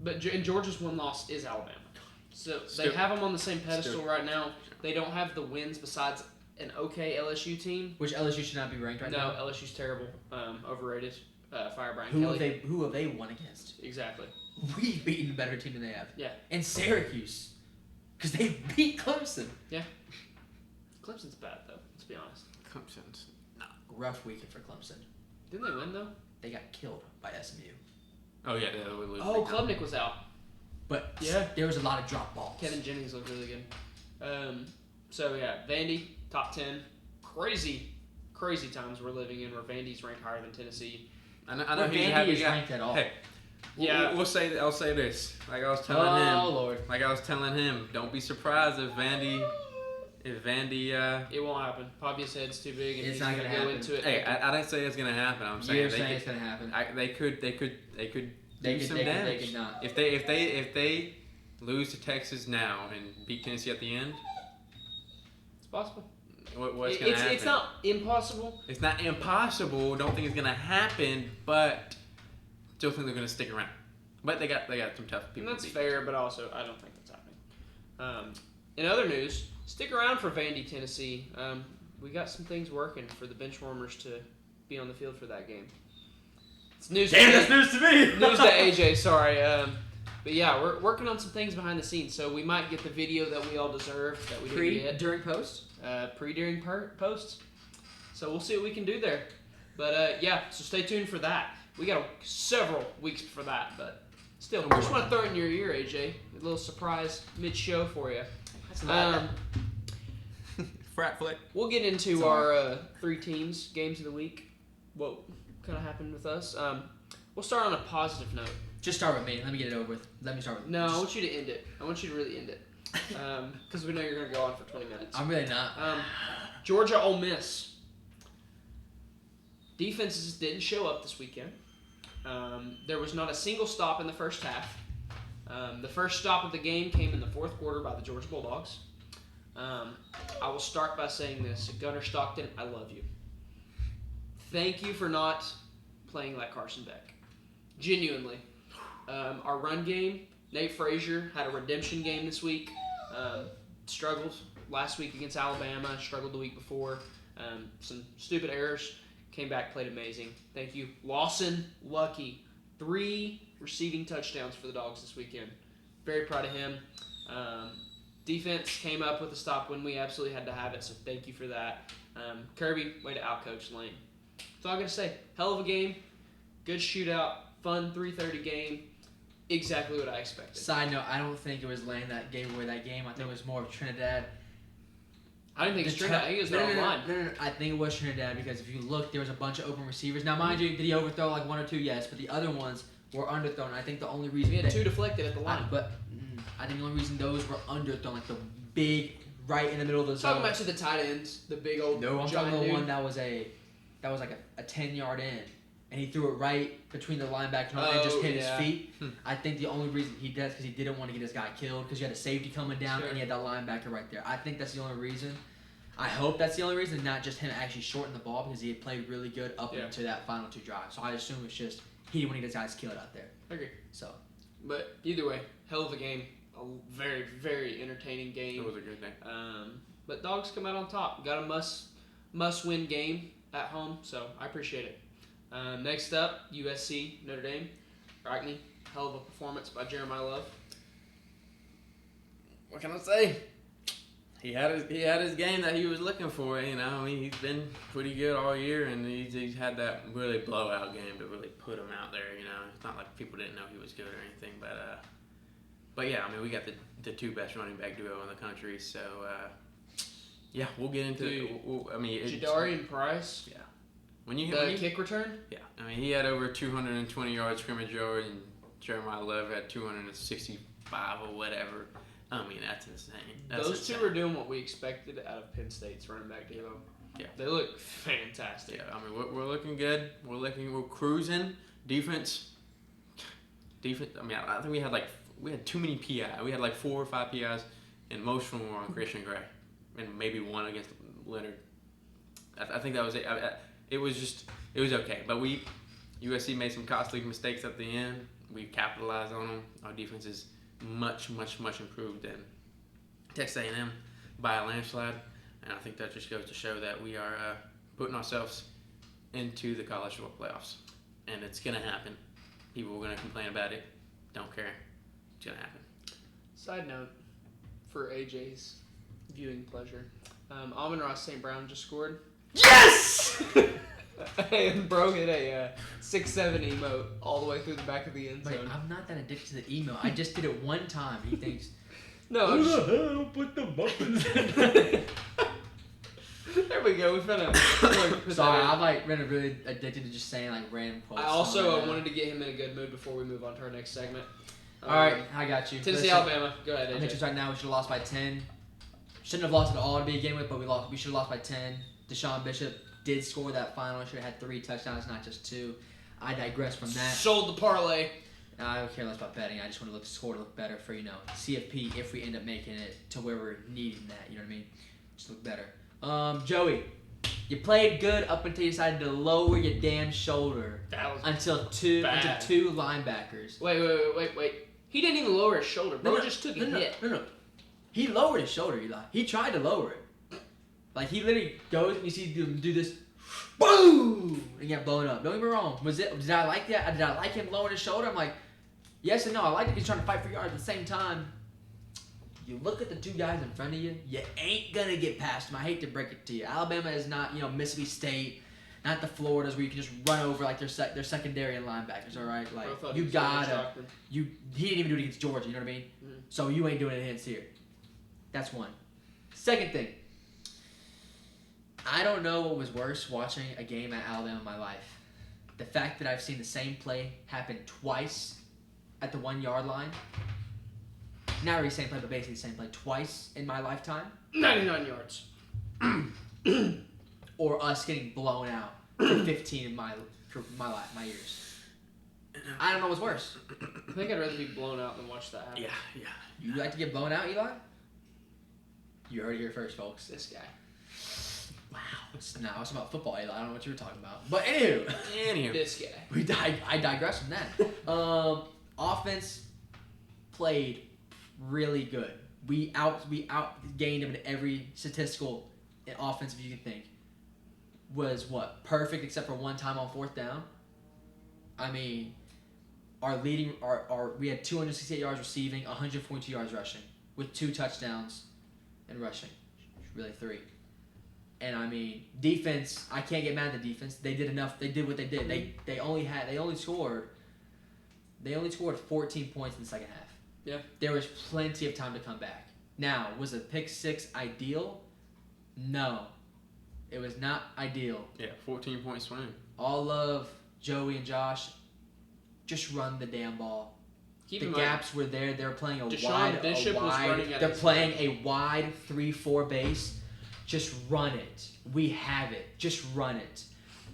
Speaker 1: And Georgia's one loss is Alabama. So they
Speaker 2: Still-
Speaker 1: have them on the same pedestal
Speaker 2: still-
Speaker 1: right now. They don't have the wins besides an okay LSU team.
Speaker 3: Which LSU should not be ranked right
Speaker 1: No,
Speaker 3: now.
Speaker 1: LSU's terrible. Overrated. Fire Brian
Speaker 3: Who
Speaker 1: Kelly.
Speaker 3: have they won against?
Speaker 1: Exactly.
Speaker 3: We've beaten a better team than they have.
Speaker 1: Yeah.
Speaker 3: And Syracuse. Because they beat Clemson.
Speaker 1: Clemson's bad though. Let's be honest.
Speaker 2: Clemson's.
Speaker 3: Rough weekend for Clemson.
Speaker 1: Didn't they win though?
Speaker 3: They got killed by SMU.
Speaker 2: Oh yeah, they would lose.
Speaker 1: Oh,
Speaker 2: big time.
Speaker 1: Klubnik was out.
Speaker 3: But
Speaker 1: Yeah.
Speaker 3: there was a lot of drop balls.
Speaker 1: Kevin Jennings looked really good. So yeah, Vandy top 10. Crazy times we're living in where Vandy's ranked higher than Tennessee.
Speaker 2: I know
Speaker 3: Where
Speaker 2: he's a
Speaker 3: Vandy
Speaker 2: happy
Speaker 3: is
Speaker 2: guy.
Speaker 3: ranked at all.
Speaker 2: Hey,
Speaker 1: Yeah.
Speaker 2: I'll say this. Like I was telling
Speaker 3: Oh,
Speaker 2: him.
Speaker 3: Lord.
Speaker 2: Like I was telling him. Don't be surprised if Vandy.
Speaker 1: It won't happen. Papia's head's too big, and
Speaker 3: It's
Speaker 1: he's
Speaker 3: not
Speaker 1: gonna
Speaker 3: gonna
Speaker 1: go
Speaker 3: happen.
Speaker 1: into it.
Speaker 2: Hey, I didn't say it's gonna happen. I'm saying
Speaker 3: You're
Speaker 2: they
Speaker 3: saying
Speaker 2: could,
Speaker 3: it's going to happen.
Speaker 2: they could
Speaker 3: They
Speaker 2: do some
Speaker 3: could
Speaker 2: damage.
Speaker 3: not.
Speaker 2: If they lose to Texas now and beat Tennessee at the end,
Speaker 1: It's possible.
Speaker 2: what's gonna happen?
Speaker 1: It's not impossible.
Speaker 2: It's not impossible. Don't think it's gonna happen, but still think they're gonna stick around. But they got some tough
Speaker 1: And
Speaker 2: people.
Speaker 1: that's
Speaker 2: to beat.
Speaker 1: fair, but also I don't think that's happening. In other news, stick around for Vandy, Tennessee. We got some things working for the benchwarmers to be on the field for that game. It's news.
Speaker 2: Damn, that's news to me.
Speaker 1: News to AJ. Sorry. But yeah, we're working on some things behind the scenes, so we might get the video that we all deserve that we didn't get.
Speaker 3: During, post?
Speaker 1: During, posts. So we'll see what we can do there. But yeah, so stay tuned for that. We got several weeks for that, but still, I just want to throw it in your ear, AJ. A little surprise mid-show for you.
Speaker 2: Frat flick.
Speaker 1: We'll get into our 3 teams, games of the week. What kind of happened with us? We'll start on a positive note.
Speaker 3: Just start with me. Let me get it over with. Let me start with
Speaker 1: No, I want you to end it. I want you to really end it. Because we know you're going to go on for 20 minutes.
Speaker 3: I'm really not.
Speaker 1: Georgia Ole Miss. Defenses didn't show up this weekend. There was not a single stop in the first half. The first stop of the game came in the fourth quarter by the Georgia Bulldogs. I will start by saying this. Gunnar Stockton, I love you. Thank you for not playing like Carson Beck. Genuinely. Our run game, Nate Frazier had a redemption game this week. Struggled last week against Alabama. Struggled the week before. Some stupid errors. Came back, played amazing. Thank you. Lawson, Lucky. 3 receiving touchdowns for the Dogs this weekend. Very proud of him. Defense came up with a stop when we absolutely had to have it, so thank you for that. Kirby, way to outcoach Lane. That's all I'm going to say. Hell of a game. Good shootout. Fun 3:30 game. Exactly what I expected.
Speaker 3: Side note, I don't think it was Lane that gave away that game. I think it was more of Trinidad.
Speaker 1: I didn't think it's Trinidad. I think it was their own line.
Speaker 3: No. I think it was Trinidad because if you look, there was a bunch of open receivers. Now, mind you, did he overthrow like 1 or 2? Yes, but the other ones were underthrown. I think the only reason
Speaker 1: We had 2 deflected at the line.
Speaker 3: I think the only reason those were underthrown, like the big right in the middle of the zone.
Speaker 1: Talking about to the tight ends, the big old
Speaker 3: No, I'm
Speaker 1: giant
Speaker 3: talking about
Speaker 1: dude.
Speaker 3: one that was like a 10-yard in, and he threw it right between the linebacker and just hit his feet. I think the only reason he did because he didn't want to get this guy killed because you had a safety coming down and you had that linebacker right there. I think that's the only reason. I hope that's the only reason, not just him actually shorting the ball because he had played really good up into that final 2 drives. So I assume it's just he didn't want to get his guys killed out there.
Speaker 1: I agree.
Speaker 3: So,
Speaker 1: but either way, hell of a game. A very, very entertaining game.
Speaker 2: It was a good day.
Speaker 1: But Dogs come out on top. Got a must-win game at home, so I appreciate it. Next up, USC, Notre Dame. Rockney, hell of a performance by Jeremiah Love.
Speaker 2: What can I say? He had his game that he was looking for. You know, I mean, he's been pretty good all year, and he's had that really blowout game to really put him out there. You know, it's not like people didn't know he was good or anything, but yeah, I mean, we got the 2 best running back duo in the country, so yeah, we'll get into it. I mean,
Speaker 1: Jadarian Price.
Speaker 2: Yeah. When you
Speaker 1: kick return.
Speaker 2: Yeah, I mean, he had over 220 yards scrimmage yards, and Jeremiah Love had 265 or whatever. I mean, that's insane.
Speaker 1: Those 2 are doing what we expected out of Penn State's running back duo.
Speaker 2: Yeah,
Speaker 1: they look fantastic.
Speaker 2: Yeah, I mean, we're looking good. We're cruising. Defense. I mean, I think we had too many PI. We had like 4 or 5 PIs, and most of them were on Christian Gray, and maybe 1 against Leonard. I think that was it. It was okay, but USC made some costly mistakes at the end. We capitalized on them. Our defense is much improved than Texas A&M by a landslide, and I think that just goes to show that we are putting ourselves into the college football playoffs, and it's gonna happen. People are gonna complain about it. Don't care. It's gonna happen.
Speaker 1: Side note for AJ's viewing pleasure, Amon-Ra St. Brown just scored.
Speaker 2: Yes!
Speaker 1: And bro hit a 6-7 emote all the way through the back of the end zone.
Speaker 3: Wait, I'm not that addicted to the email. I just did it 1 time. He thinks,
Speaker 1: no,
Speaker 2: who the hell put the buttons in?
Speaker 1: There we go. We found out.
Speaker 3: Sorry, I've been really addicted to just saying like random quotes.
Speaker 1: I also wanted to get him in a good mood before we move on to our next segment.
Speaker 3: All right, I got you.
Speaker 1: Tennessee, Alabama. Go ahead, AJ.
Speaker 3: I think just right now we should have lost by 10. Shouldn't have lost at all to begin with, but we should have lost by 10. Deshaun Bishop did score that final. Should have had 3 touchdowns, not just 2. I digress from that.
Speaker 1: Sold the parlay.
Speaker 3: I don't care less about betting. I just want the score to look better for, CFP if we end up making it to where we're needing that. You know what I mean? Just look better. Joey, you played good up until you decided to lower your damn shoulder until two linebackers.
Speaker 1: Wait. He didn't even lower his shoulder. Bro just took a hit.
Speaker 3: No. He lowered his shoulder, Eli. He tried to lower it. Like, he literally goes and you see him do this. Boom! And get blown up. Don't get me wrong. Did I like that? Did I like him lowering his shoulder? I'm like, yes and no. I like that he's trying to fight for yards at the same time. You look at the two guys in front of you, you ain't going to get past them. I hate to break it to you. Alabama is not, Mississippi State, not the Floridas where you can just run over like their secondary and linebackers, all right? Like, you gotta, he didn't even do it against Georgia, you know what I mean? Mm-hmm. So you ain't doing it against here. That's one. Second thing, I don't know what was worse watching a game at Alabama in my life. The fact that I've seen the same play happen twice at the 1 yard line. Not really the same play, but basically the same play twice in my lifetime.
Speaker 1: 99 yards.
Speaker 3: Or us getting blown out for 15 in my years. I don't know what's worse.
Speaker 1: I think I'd rather be blown out than watch that happen.
Speaker 2: Yeah.
Speaker 3: You like to get blown out, Eli? You heard it here first, folks.
Speaker 1: This guy.
Speaker 3: Wow. It's about football, Eli. I don't know what you were talking about. But anywho.
Speaker 1: This guy.
Speaker 3: I digress from that. Offense played really good. We outgained them in every statistical offensive you can think. Was what? Perfect except for one time on 4th down. I mean, we had 268 yards receiving, 142 yards rushing, with 2 touchdowns and rushing. Really 3. And I mean, defense, I can't get mad at the defense. They did enough. They did what they did. They only scored 14 points in the second half.
Speaker 1: Yeah.
Speaker 3: There was plenty of time to come back. Now, was a pick 6 ideal? No. It was not ideal.
Speaker 2: Yeah, 14-point swing.
Speaker 3: All love, Joey and Josh. Just run the damn ball.
Speaker 1: Keep
Speaker 3: the
Speaker 1: in
Speaker 3: gaps were there. They're playing
Speaker 1: They're
Speaker 3: playing a wide 3-4 base. Just run it. We have it. Just run it.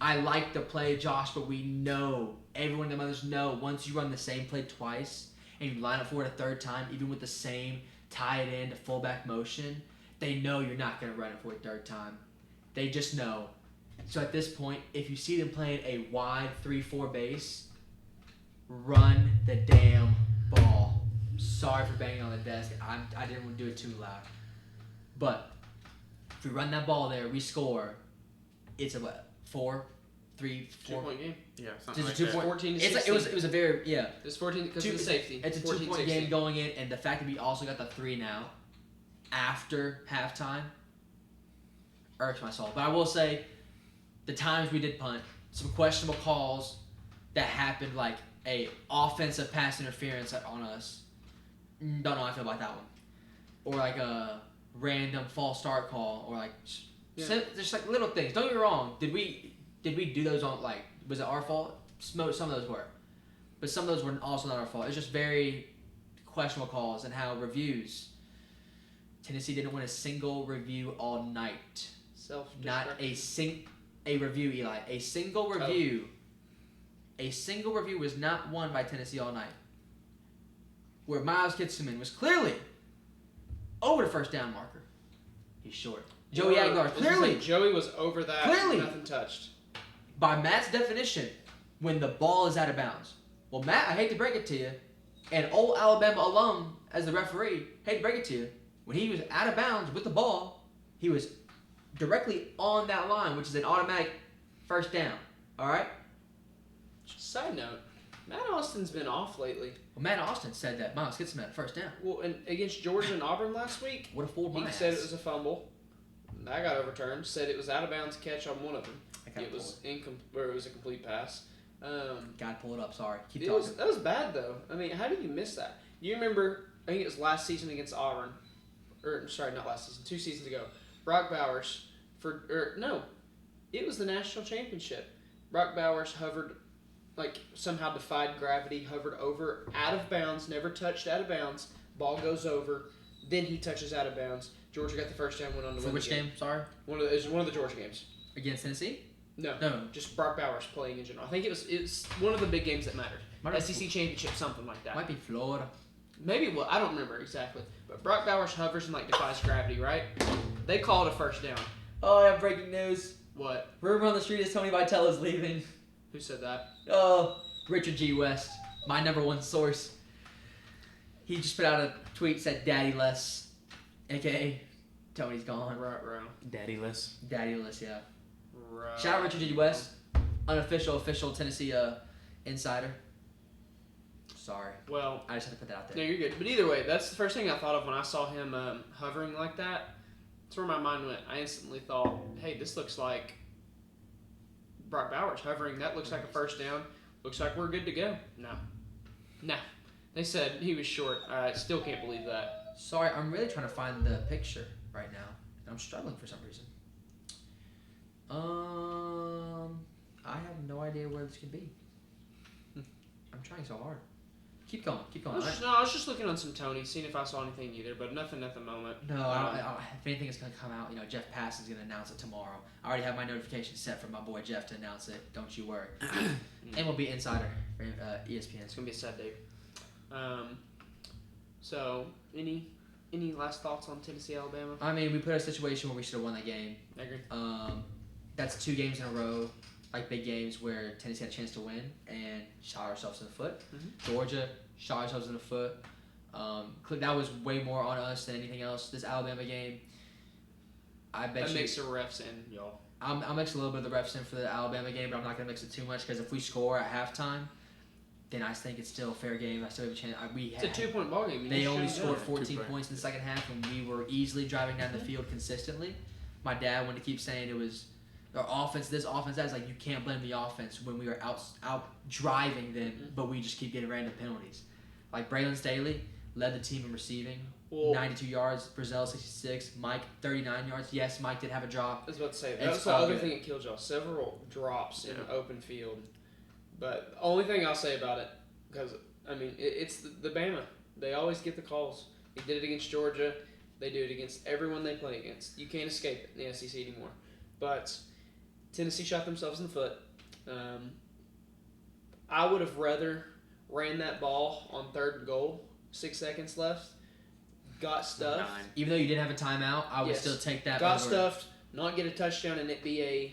Speaker 3: I like the play, Josh, but we know, everyone in the mothers know, once you run the same play twice and you line up for it a third time, even with the same tight end to fullback motion, they know you're not going to run it for a third time. They just know. So at this point, if you see them playing a wide 3-4 base, run the damn ball. Sorry for banging on the desk. I didn't want to do it too loud. But if we run that ball there, we score. It's a what?
Speaker 1: 2-point game.
Speaker 2: Yeah, something like
Speaker 1: 14 to 16.
Speaker 3: It was a very
Speaker 1: It's 14 because of the safety.
Speaker 3: It's a 2-point game going in, and the fact that we also got the 3 now after halftime irks my soul. But I will say, the times we did punt, some questionable calls that happened, like a offensive pass interference on us. Don't know how I feel about that one. Or like a random false start call, or like just like little things. Don't get me wrong. Did we do those on, like, was it our fault? Some of those were, but some of those were also not our fault. It's just very questionable calls and how reviews. Tennessee didn't win a single review all night. Not a review, Eli. A single review. A single review was not won by Tennessee all night. Where Miles Kitselman was clearly over the first down marker. He's short. Joey Aguilar, clearly.
Speaker 1: Joey was over that.
Speaker 3: Clearly.
Speaker 1: Nothing touched.
Speaker 3: By Matt's definition, when the ball is out of bounds. Well, Matt, I hate to break it to you, and old Alabama alum as the referee, hate to break it to you, when he was out of bounds with the ball, he was directly on that line, which is an automatic first down. All right?
Speaker 1: Side note, Matt Austin's been off lately.
Speaker 3: Well, Matt Austin said that Miles gets him at first down.
Speaker 1: Well, and against Georgia and Auburn last week,
Speaker 3: what a fool my
Speaker 1: he
Speaker 3: ass.
Speaker 1: said it was a fumble. That got overturned. Said it was out of bounds catch on one of them. It was it was a complete pass.
Speaker 3: Gotta pull it up. Sorry. Keep talking.
Speaker 1: That was bad though. I mean, how do you miss that? You remember? I think it was last season against Auburn, or sorry, not last season. 2 seasons ago. Brock Bowers it was the national championship. Brock Bowers hovered, like somehow defied gravity, hovered over out of bounds, never touched out of bounds. Ball goes over, then he touches out of bounds. Georgia got the first down, went on to win.
Speaker 3: For which game? Sorry.
Speaker 1: It was one of the Georgia games.
Speaker 3: Against Tennessee?
Speaker 1: No,
Speaker 3: No.
Speaker 1: just Brock Bowers playing in general. I think it was one of the big games that mattered. SEC championship, something like that.
Speaker 3: Might be Florida.
Speaker 1: Maybe, well, I don't remember exactly. But Brock Bowers hovers and defies gravity, right? They call it a first down.
Speaker 3: Oh, I have breaking news.
Speaker 1: What?
Speaker 3: Rumor on the street is Tony Vitello is leaving.
Speaker 1: Who said that?
Speaker 3: Oh, Richard G. West, my #1 source. He just put out a tweet, said "Daddy less." AKA Tony's gone.
Speaker 1: Right.
Speaker 2: Daddyless.
Speaker 3: Daddyless, yeah.
Speaker 1: Right.
Speaker 3: Shout out Richard G. West, unofficial Tennessee insider. Sorry,
Speaker 1: Well,
Speaker 3: I just had to put that out
Speaker 1: no,
Speaker 3: there.
Speaker 1: you're good. But either way, that's the first thing I thought of when I saw him hovering like that. That's where my mind went. I instantly thought, hey, this looks like Brock Bowers hovering. That looks like a first down. Looks like we're good to go. No. They said he was short. I still can't believe that.
Speaker 3: Sorry, I'm really trying to find the picture right now, and I'm struggling for some reason. I have no idea where this could be. I'm trying so hard. Keep going.
Speaker 1: I was just looking on some Tony, seeing if I saw anything either, but nothing at the moment.
Speaker 3: No, if anything is going to come out, Jeff Pass is going to announce it tomorrow. I already have my notification set for my boy Jeff to announce it. Don't you worry. MLB Insider for ESPN.
Speaker 1: It's gonna be a sad day. So any last thoughts on Tennessee, Alabama?
Speaker 3: I mean, we put a situation where we should have won that game.
Speaker 1: I agree.
Speaker 3: That's 2 games in a row, like big games where Tennessee had a chance to win and shot ourselves in the foot.
Speaker 1: Mm-hmm.
Speaker 3: Georgia shot ourselves in the foot. That was way more on us than anything else. This Alabama game, I bet
Speaker 1: that makes the refs in, y'all.
Speaker 3: I'll mix a little bit of the refs in for the Alabama game, but I'm not going to mix it too much because if we score at halftime, then I think it's still a fair game. I still have a chance.
Speaker 1: It's a 2-point ball game.
Speaker 3: They only scored 14 points in the second half, and we were easily driving down the field consistently. My dad wanted to keep saying it was our offense, this offense, that. It's like you can't blame the offense when we were out driving them, but we just keep getting random penalties. Like Braylon Staley led the team in receiving. 92 yards, Brazil 66, Mike 39 yards. Yes, Mike did have a drop.
Speaker 1: I was about to say, that's the other thing that killed y'all. Several drops in the open field. But the only thing I'll say about it, because, I mean, it's the Bama. They always get the calls. They did it against Georgia. They do it against everyone they play against. You can't escape it in the SEC anymore. But Tennessee shot themselves in the foot. I would have rather ran that ball on 3rd and goal, 6 seconds left, got stuffed.
Speaker 2: 9.
Speaker 3: Even though you didn't have a timeout, I would still take that.
Speaker 1: Got stuffed, not get a touchdown, and it be a,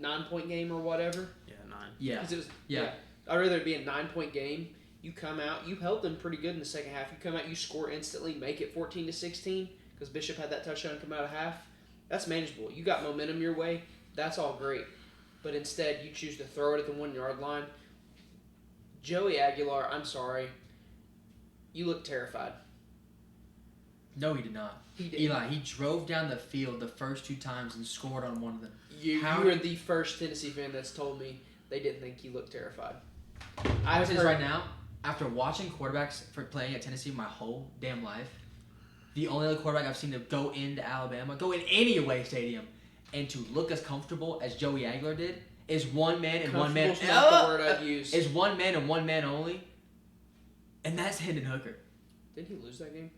Speaker 1: 9-point game or whatever?
Speaker 2: Yeah, 9.
Speaker 3: Yeah.
Speaker 1: Yeah. I'd rather it be a 9-point game. You come out, you held them pretty good in the second half. You come out, you score instantly, make it 14-16 because Bishop had that touchdown come out of half. That's manageable. You got momentum your way. That's all great. But instead, you choose to throw it at the 1-yard line. Joey Aguilar, I'm sorry. You look terrified.
Speaker 3: No, he did not.
Speaker 1: He did.
Speaker 3: Eli, he drove down the field the first 2 times and scored on one of them.
Speaker 1: You are the first Tennessee fan that's told me they didn't think he looked terrified.
Speaker 3: I was right now, after watching quarterbacks for playing at Tennessee my whole damn life, the only other quarterback I've seen to go into Alabama, go in any away stadium, and to look as comfortable as Joey Aguilar did is one man and one man.
Speaker 1: Comfortable's not the word I'd use.
Speaker 3: Is one man and one man only, and that's Hendon Hooker.
Speaker 1: Didn't he lose that game?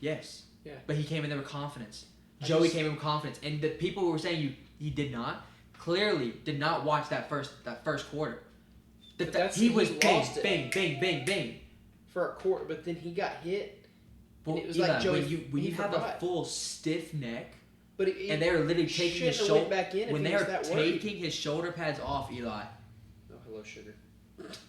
Speaker 3: Yes.
Speaker 1: Yeah.
Speaker 3: But he came in there with confidence. Joey came in with confidence, and the people who were saying he did not clearly did not watch that first quarter. He was bang, bang, bang, bang
Speaker 1: for a quarter, but then he got hit.
Speaker 3: Well,
Speaker 1: it was like Joey.
Speaker 3: When you have a full stiff neck,
Speaker 1: but
Speaker 3: and they were literally taking his shoulder
Speaker 1: back in
Speaker 3: when they are taking his shoulder pads off, Eli.
Speaker 1: Oh, hello, sugar.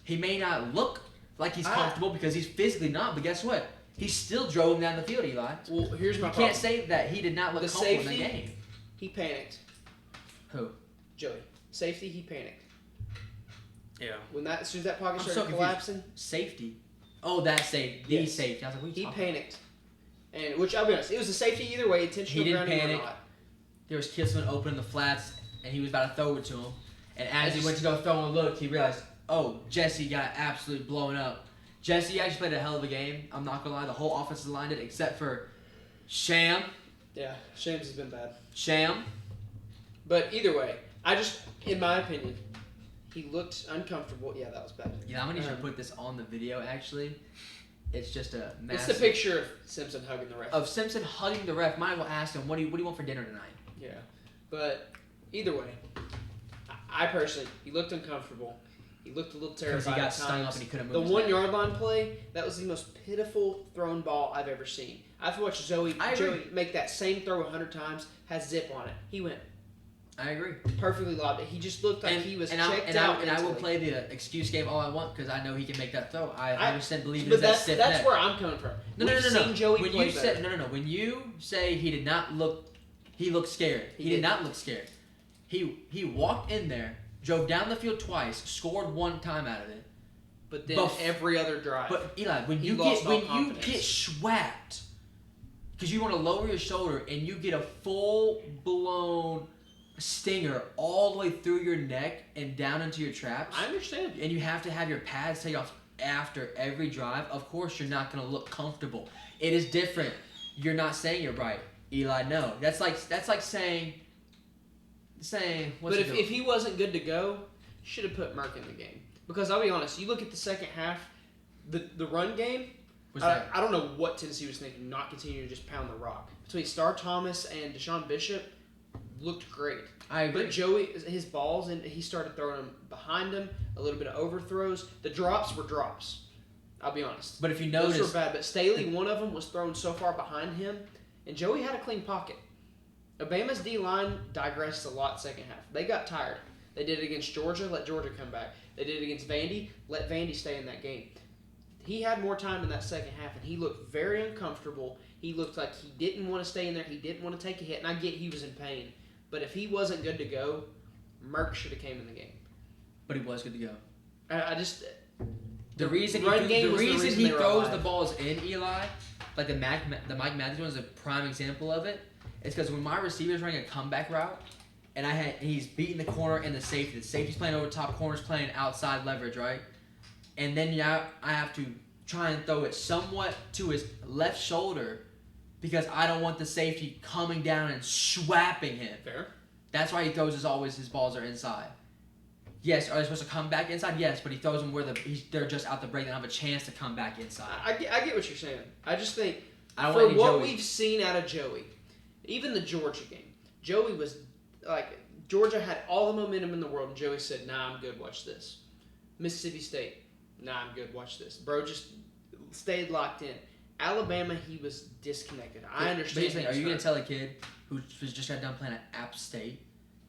Speaker 3: He may not look like he's comfortable because he's physically not, but guess what? He still drove him down the field, Eli.
Speaker 1: Well, here's my problem.
Speaker 3: You can't say that he did not look comfortable in the game.
Speaker 1: He panicked.
Speaker 3: Who?
Speaker 1: Joey. Safety, he panicked.
Speaker 2: Yeah.
Speaker 1: As soon as that pocket started collapsing.
Speaker 3: Safety? Oh, that safety. The safety. I was like, what are you talking
Speaker 1: panicked. And, which, I'll be honest, it was a safety either way, intentional grounding or not.
Speaker 3: There was Kissman open in the flats, and he was about to throw it to him. And as he went to go throw and look, he realized, oh, Jesse got absolutely blown up. Jesse actually played a hell of a game. I'm not going to lie. The whole offensive line did, except for Sham.
Speaker 1: Yeah, Shams has been bad.
Speaker 3: Sham.
Speaker 1: But either way, in my opinion, he looked uncomfortable. Yeah, that was bad.
Speaker 3: Yeah, I'm going to need you to put this on the video, actually. It's just a massive...
Speaker 1: It's the picture of Simpson hugging the ref.
Speaker 3: Of Simpson hugging the ref. Might as well ask him, what do you want for dinner tonight?
Speaker 1: Yeah. But either way, I personally, he looked uncomfortable. He looked a little terrified.
Speaker 3: Because he got stung up and he couldn't move
Speaker 1: the 1-yard line play, that was the most pitiful thrown ball I've ever seen. I've watched Joey make that same throw 100 times, has zip on it. He went.
Speaker 3: I agree.
Speaker 1: Perfectly lobbed it. He just looked like he was checked out.
Speaker 3: And I will play the excuse game all I want because I know he can make that throw. I 100% believe it
Speaker 1: But
Speaker 3: is that stiff neck.
Speaker 1: that's where I'm coming from.
Speaker 3: No.
Speaker 1: Seen Joey
Speaker 3: when
Speaker 1: play
Speaker 3: you
Speaker 1: better.
Speaker 3: say when you say he did not look, he looked scared. He did not look scared. He walked in there, drove down the field twice, scored one time out of it.
Speaker 1: But then every other drive.
Speaker 3: But Eli, when you get swapped, because you want to lower your shoulder and you get a full blown stinger all the way through your neck and down into your traps.
Speaker 1: I understand.
Speaker 3: And you have to have your pads take off after every drive. Of course, you're not going to look comfortable. It is different. You're not saying you're right, Eli. No, that's like saying. What's
Speaker 1: But if he wasn't good to go, should have put Merck in the game. Because I'll be honest, you look at the second half, the run game. I don't know what Tennessee was thinking, not continuing to just pound the rock. Between Star Thomas and Deshaun Bishop, looked great.
Speaker 3: I agree.
Speaker 1: But Joey, his balls, and he started throwing them behind him, a little bit of overthrows. The drops were drops. I'll be honest.
Speaker 3: But if you notice,
Speaker 1: those were bad. But Staley, one of them was thrown so far behind him, and Joey had a clean pocket. Alabama's D-line digressed a lot second half. They got tired. They did it against Georgia, let Georgia come back. They did it against Vandy, let Vandy stay in that game. He had more time in that second half, and he looked very uncomfortable. He looked like he didn't want to stay in there. He didn't want to take a hit, and I get he was in pain. But if he wasn't good to go, Merck should have came in the game.
Speaker 3: But he was good to go.
Speaker 1: I just...
Speaker 3: The reason he throws the balls in, Eli, like the Mike Matthews one is a prime example of it. It's because when my receiver's running a comeback route, and he's beating the corner and the safety's playing over top, corner's playing outside leverage, right? And then I have to try and throw it somewhat to his left shoulder because I don't want the safety coming down and swapping him.
Speaker 1: Fair.
Speaker 3: That's why he throws his balls are inside. Yes, are they supposed to come back inside? Yes, but he throws them where they're just out the break and have a chance to come back inside.
Speaker 1: I get what you're saying. I just think
Speaker 3: for
Speaker 1: what we've seen out of Joey, even the Georgia game, Joey was like, Georgia had all the momentum in the world, and Joey said, "Nah, I'm good, watch this." Mississippi State, "Nah, I'm good, watch this." Bro just stayed locked in. Alabama, he was disconnected. I understand.
Speaker 3: Are you going to tell a kid who just got done playing at App State,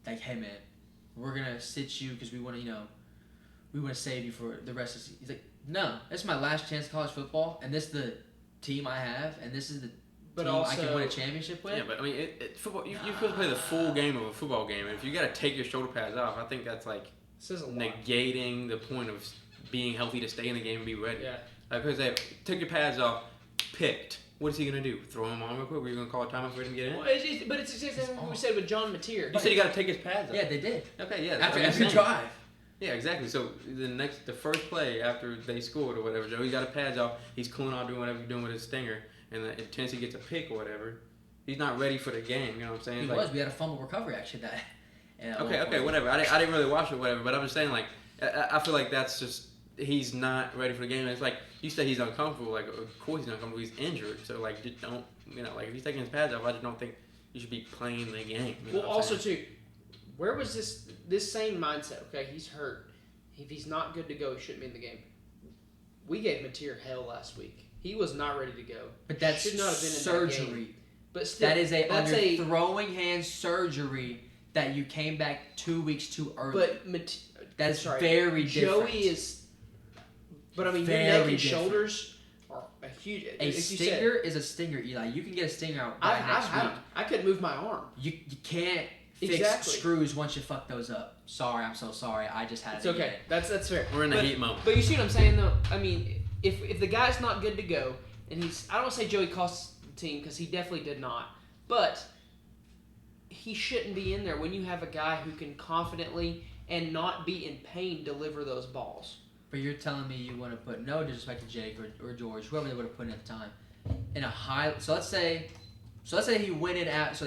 Speaker 3: like, hey, man, we're going to sit you because we want to save you for the rest of the season? He's like, no, this is my last chance at college football, and this is the team I have, and this is the team I can win a championship with.
Speaker 2: Yeah, but I mean, football. You're supposed to play the full game of a football game, and if you got to take your shoulder pads off, I think that's like negating the point of being healthy to stay in the game and be ready.
Speaker 1: Yeah.
Speaker 2: Like, because they took your pads off, picked. What is he gonna do? Throw him on real quick? Were you gonna call a timeout for him to get in?
Speaker 1: Well, but it's exactly what we said with John Mateer.
Speaker 2: You said you got to take his pads off.
Speaker 3: Yeah, they did.
Speaker 2: Okay, yeah.
Speaker 3: After every drive.
Speaker 2: Yeah, exactly. So the first play after they scored or whatever, Joey got his pads off. He's cooling off, doing whatever he's doing with his stinger, and if Tennessee gets a pick or whatever, he's not ready for the game. You know what I'm saying?
Speaker 3: We had a fumble recovery actually that.
Speaker 2: Okay, whatever. I didn't really watch it, whatever. But I'm just saying, like, I feel like that's just he's not ready for the game. It's like you said, he's uncomfortable. Like, of course he's uncomfortable. He's injured. So like, just don't like if he's taking his pads off, I just don't think you should be playing the game.
Speaker 1: Well, also too, where was this same mindset? Okay, he's hurt. If he's not good to go, he shouldn't be in the game. We gave Mateer hell last week. He was not ready to go.
Speaker 3: But that's
Speaker 1: should not have been in
Speaker 3: surgery.
Speaker 1: That game. But still,
Speaker 3: that's a throwing hand surgery that you came back 2 weeks too early.
Speaker 1: But
Speaker 3: that's very different.
Speaker 1: Joey is. But I mean, your neck and shoulders are a huge.
Speaker 3: A stinger is a stinger, Eli. You can get a stinger out by next week.
Speaker 1: I couldn't move my arm.
Speaker 3: You can't fix screws once you fuck those up. Sorry, I'm so sorry. I just had it.
Speaker 1: It's okay. That's fair.
Speaker 2: We're in the heat moment.
Speaker 1: But you see what I'm saying, though? I mean, if the guy's not good to go, and I don't want to say Joey cost the team because he definitely did not, but he shouldn't be in there when you have a guy who can confidently and not be in pain deliver those balls.
Speaker 3: But you're telling me you want to put no disrespect to Jake or George, whoever they would have put in at the time, in a high. So let's say he went in after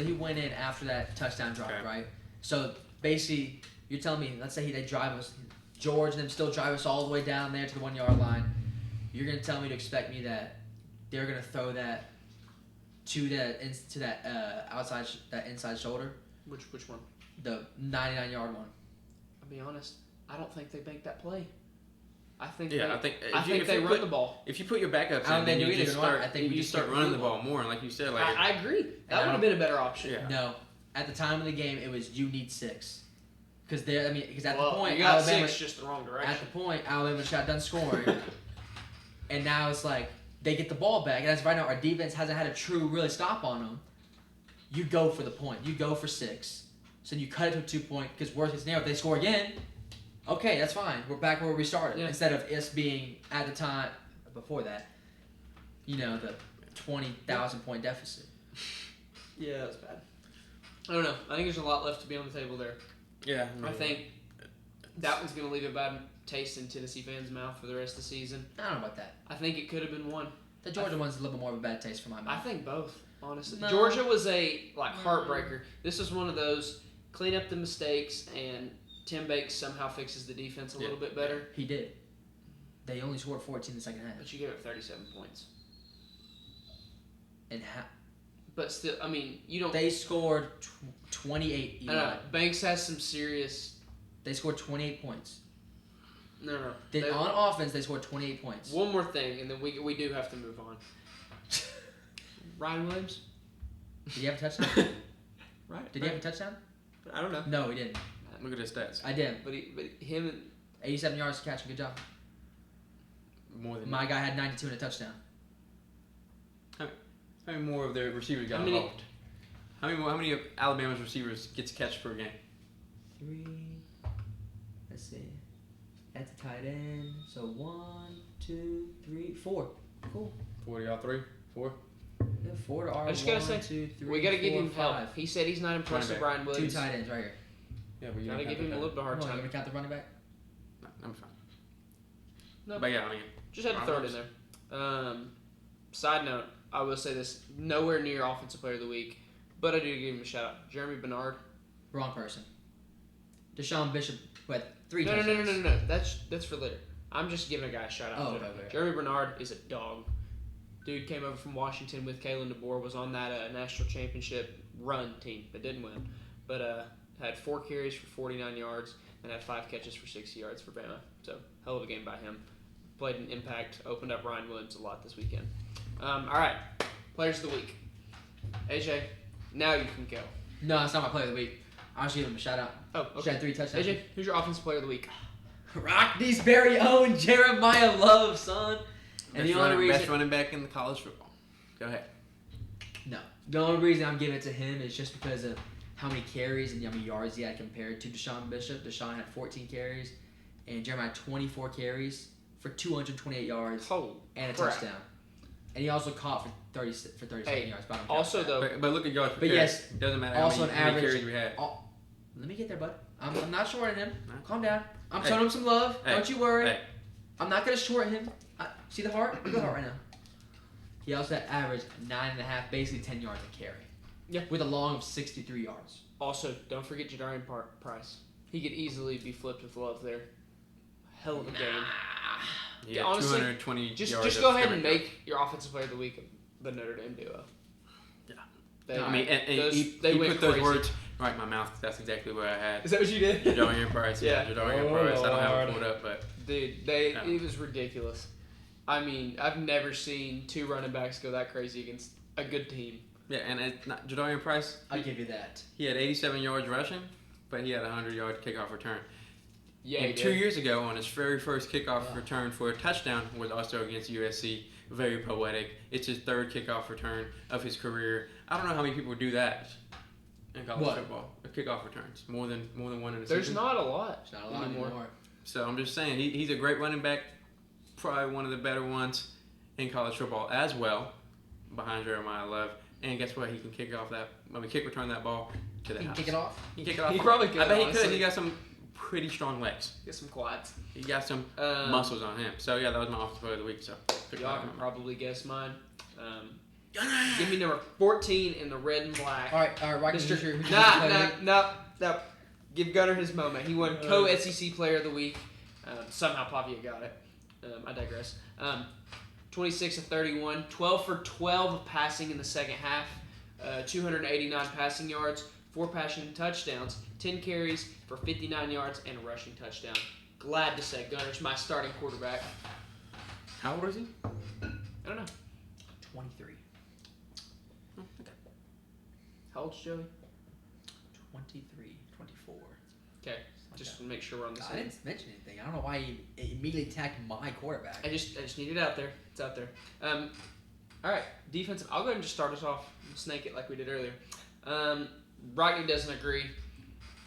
Speaker 3: that touchdown drop,
Speaker 2: okay.
Speaker 3: Right? So basically, you're telling me, let's say they drive us, George and them still drive us all the way down there to the 1 yard line. You're gonna tell me to expect me that they're gonna throw that to that outside that inside shoulder.
Speaker 1: Which one?
Speaker 3: The 99-yard one.
Speaker 1: I'll be honest. I don't think they make that play. I think they run the ball.
Speaker 2: If you put your backups in, then you start running the ball more. And like you said, like
Speaker 1: I agree. That would have been a better option.
Speaker 2: Yeah.
Speaker 3: No, At the time of the game, it was you need 6. Because at
Speaker 1: Well,
Speaker 3: the point,
Speaker 1: you got
Speaker 3: Alabama
Speaker 1: 6 just the wrong direction.
Speaker 3: At the point, Alabama shot done scoring, and now it's like they get the ball back. And as right now, our defense hasn't had a true really stop on them. You go for the point. You go for 6. So you cut it to a 2-point. Because worst case scenario, if they score again, okay, that's fine. We're back where we started.
Speaker 1: Yeah.
Speaker 3: Instead of us being at the time before that, the 20,000 point deficit.
Speaker 1: Yeah, that's bad. I don't know. I think there's a lot left to be on the table there.
Speaker 2: Yeah.
Speaker 1: I think that one's going to leave a bad taste in Tennessee fans' mouth for the rest of the season.
Speaker 3: I don't know about that.
Speaker 1: I think it could have been one.
Speaker 3: The Georgia one's a little bit more of a bad taste for my mouth.
Speaker 1: I think both, honestly.
Speaker 3: No.
Speaker 1: Georgia was a heartbreaker. This was one of those clean up the mistakes, and Tim Bakes somehow fixes the defense a little bit better.
Speaker 3: He did. They only scored 14 in the second half.
Speaker 1: But you gave up 37 points.
Speaker 3: And
Speaker 1: But still, I mean, you don't.
Speaker 3: they scored 28.
Speaker 1: I don't know. Banks has some serious.
Speaker 3: They scored 28 points.
Speaker 1: No.
Speaker 3: On offense, they scored 28 points.
Speaker 1: One more thing, and then we do have to move on. Ryan Williams?
Speaker 3: Did he have a touchdown?
Speaker 1: Right.
Speaker 3: Did he have a touchdown?
Speaker 1: I don't know.
Speaker 3: No, he didn't.
Speaker 2: Look at his stats.
Speaker 3: I did.
Speaker 1: But him and
Speaker 3: 87 yards to catch. Good job.
Speaker 2: More than
Speaker 3: My guy had 92 and a touchdown.
Speaker 2: How many more of their receivers got
Speaker 1: How many-
Speaker 2: involved? How many of Alabama's receivers gets catch per game?
Speaker 3: 3. Let's see. That's a tight end. So 1, 2, 3, 4. Cool.
Speaker 2: 40 all 3? 4?
Speaker 3: Yeah, 4 to R.
Speaker 1: I just gotta say,
Speaker 3: 2, 3,
Speaker 1: we gotta give
Speaker 3: 4,
Speaker 1: him help.
Speaker 3: 5.
Speaker 1: He said he's not impressed with Ryan
Speaker 3: 2
Speaker 1: Williams.
Speaker 3: tight ends right here.
Speaker 2: Yeah, but you
Speaker 1: Gotta
Speaker 2: don't
Speaker 1: give
Speaker 2: have
Speaker 1: him a
Speaker 2: to-
Speaker 1: little bit of a hard
Speaker 3: Hold on, you
Speaker 1: time.
Speaker 3: want to count the running back?
Speaker 2: No, I'm fine.
Speaker 1: No.
Speaker 2: But yeah, I mean,
Speaker 1: Just had to throw it in there. Side note, I will say this: nowhere near Offensive Player of the Week, but I do give him a shout out. Jeremy Bernard.
Speaker 3: Wrong person. Deshaun Bishop who had 3
Speaker 1: No.
Speaker 3: touchdowns.
Speaker 1: That's for later. I'm just giving a guy a shout out.
Speaker 3: Oh, okay.
Speaker 1: Jeremy Bernard is a dog. Dude came over from Washington with Kalen DeBoer, was on that national championship run team, but didn't win. But had 4 carries for 49 yards and had 5 catches for 60 yards for Bama. So, hell of a game by him. Played an impact, opened up Ryan Williams a lot this weekend. All right, Players of the Week. AJ, now you can go.
Speaker 3: No, that's not my player of the week. I'll just give him a shout out.
Speaker 1: Oh,
Speaker 3: She
Speaker 1: okay.
Speaker 3: had 3 touchdowns.
Speaker 1: AJ, who's your Offensive Player of the Week?
Speaker 3: Rockne's very own Jeremiah Love, son. And the only
Speaker 2: best
Speaker 3: reason
Speaker 2: running back in the college football. Go ahead.
Speaker 3: the only reason I'm giving it to him is just because of how many carries and how many yards he had compared to Deshaun Bishop. Deshaun had 14 carries, and Jeremiah had 24 carries for 228 yards
Speaker 1: Holy
Speaker 3: and a
Speaker 1: crap.
Speaker 3: touchdown. And he also caught for 37
Speaker 1: Hey,
Speaker 3: yards. But I don't count
Speaker 1: Also,
Speaker 3: that.
Speaker 1: though,
Speaker 2: But look at yards per
Speaker 3: But
Speaker 2: carry.
Speaker 3: yes,
Speaker 2: It doesn't matter
Speaker 3: also
Speaker 2: how
Speaker 3: an
Speaker 2: many
Speaker 3: average-
Speaker 2: carries we had.
Speaker 3: Let me get there, bud. I'm not shorting him.
Speaker 2: No.
Speaker 3: Calm down. I'm
Speaker 2: Hey.
Speaker 3: showing him some love.
Speaker 2: Hey.
Speaker 3: Don't you worry.
Speaker 2: Hey.
Speaker 3: I'm not gonna short him. See the heart? Look at the heart right now. He also had averaged 9.5, basically 10 yards a carry.
Speaker 1: Yeah.
Speaker 3: With a long of 63 yards.
Speaker 1: also, don't forget Jadarian Price. He could easily be flipped with Love there. Hell of a game.
Speaker 2: Yeah,
Speaker 1: honestly,
Speaker 2: 220
Speaker 1: Just
Speaker 2: yards
Speaker 1: go
Speaker 2: of
Speaker 1: ahead and
Speaker 2: scrimmage.
Speaker 1: make your Offensive Player of the Week the Notre Dame duo.
Speaker 2: Yeah.
Speaker 1: They,
Speaker 2: I mean, and
Speaker 1: those-
Speaker 2: he
Speaker 1: they went
Speaker 2: put those
Speaker 1: crazy.
Speaker 2: words right in my mouth. That's exactly what I had.
Speaker 1: Is that what you did?
Speaker 2: Jadarian Price.
Speaker 1: Yeah.
Speaker 2: Jadarian
Speaker 1: Oh,
Speaker 2: Price. I don't have
Speaker 1: Lord.
Speaker 2: it pulled up, but
Speaker 1: Dude,
Speaker 2: Yeah.
Speaker 1: it was ridiculous. I mean, I've never seen 2 running backs go that crazy against a good team.
Speaker 2: yeah, and it's not, Jadarian Price,
Speaker 3: I'll give you that.
Speaker 2: he had 87 yards rushing, but he had a 100-yard kickoff return.
Speaker 1: Yeah,
Speaker 2: And
Speaker 1: he
Speaker 2: 2
Speaker 1: did.
Speaker 2: years ago, on his very first kickoff
Speaker 3: Yeah.
Speaker 2: return for a touchdown, was also against USC. Very poetic. It's his 3rd kickoff return of his career. I don't know how many people do that in college
Speaker 3: What?
Speaker 2: football. Kickoff returns, more than one in a
Speaker 1: There's
Speaker 2: season.
Speaker 1: not a lot
Speaker 3: It's not a lot
Speaker 1: anymore.
Speaker 3: anymore.
Speaker 2: So I'm just saying, he's a great running back, probably one of the better ones in college football as well, behind Jeremiah Love. And guess what? He can kick return that ball to the
Speaker 3: He can
Speaker 2: house.
Speaker 3: kick it off.
Speaker 2: He can kick it off.
Speaker 1: He probably could,
Speaker 2: I bet he
Speaker 1: honestly.
Speaker 2: could. He got some pretty strong legs.
Speaker 1: Get some quads.
Speaker 2: He got some
Speaker 1: Um,
Speaker 2: muscles on him. So yeah, that was my offensive player of the week. So pick
Speaker 1: Y'all
Speaker 2: that
Speaker 1: can
Speaker 2: one.
Speaker 1: probably guess mine. Give me number 14 in the red and black.
Speaker 3: All right, Rocky.
Speaker 1: Mr.
Speaker 3: Who's your player of the week?
Speaker 1: No. Give Gunner his moment. He won co-SEC Player of the Week. Somehow Pavia got it. I digress. 26 of 31, 12 for 12 of passing in the second half, 289 passing yards, 4 passing touchdowns, 10 carries for 59 yards, and a rushing touchdown. Glad to say Gunner's my starting quarterback.
Speaker 2: How old is he?
Speaker 1: I don't know.
Speaker 3: 23.
Speaker 1: How old's Joey?
Speaker 3: 23, 24.
Speaker 1: Okay, just to make sure we're on the
Speaker 3: I
Speaker 1: same.
Speaker 3: didn't mention anything. I don't know why he immediately attacked my quarterback.
Speaker 1: I just need it out there. It's out there. All right, defensive. I'll go ahead and just start us off. Snake it like we did earlier. Rodney doesn't agree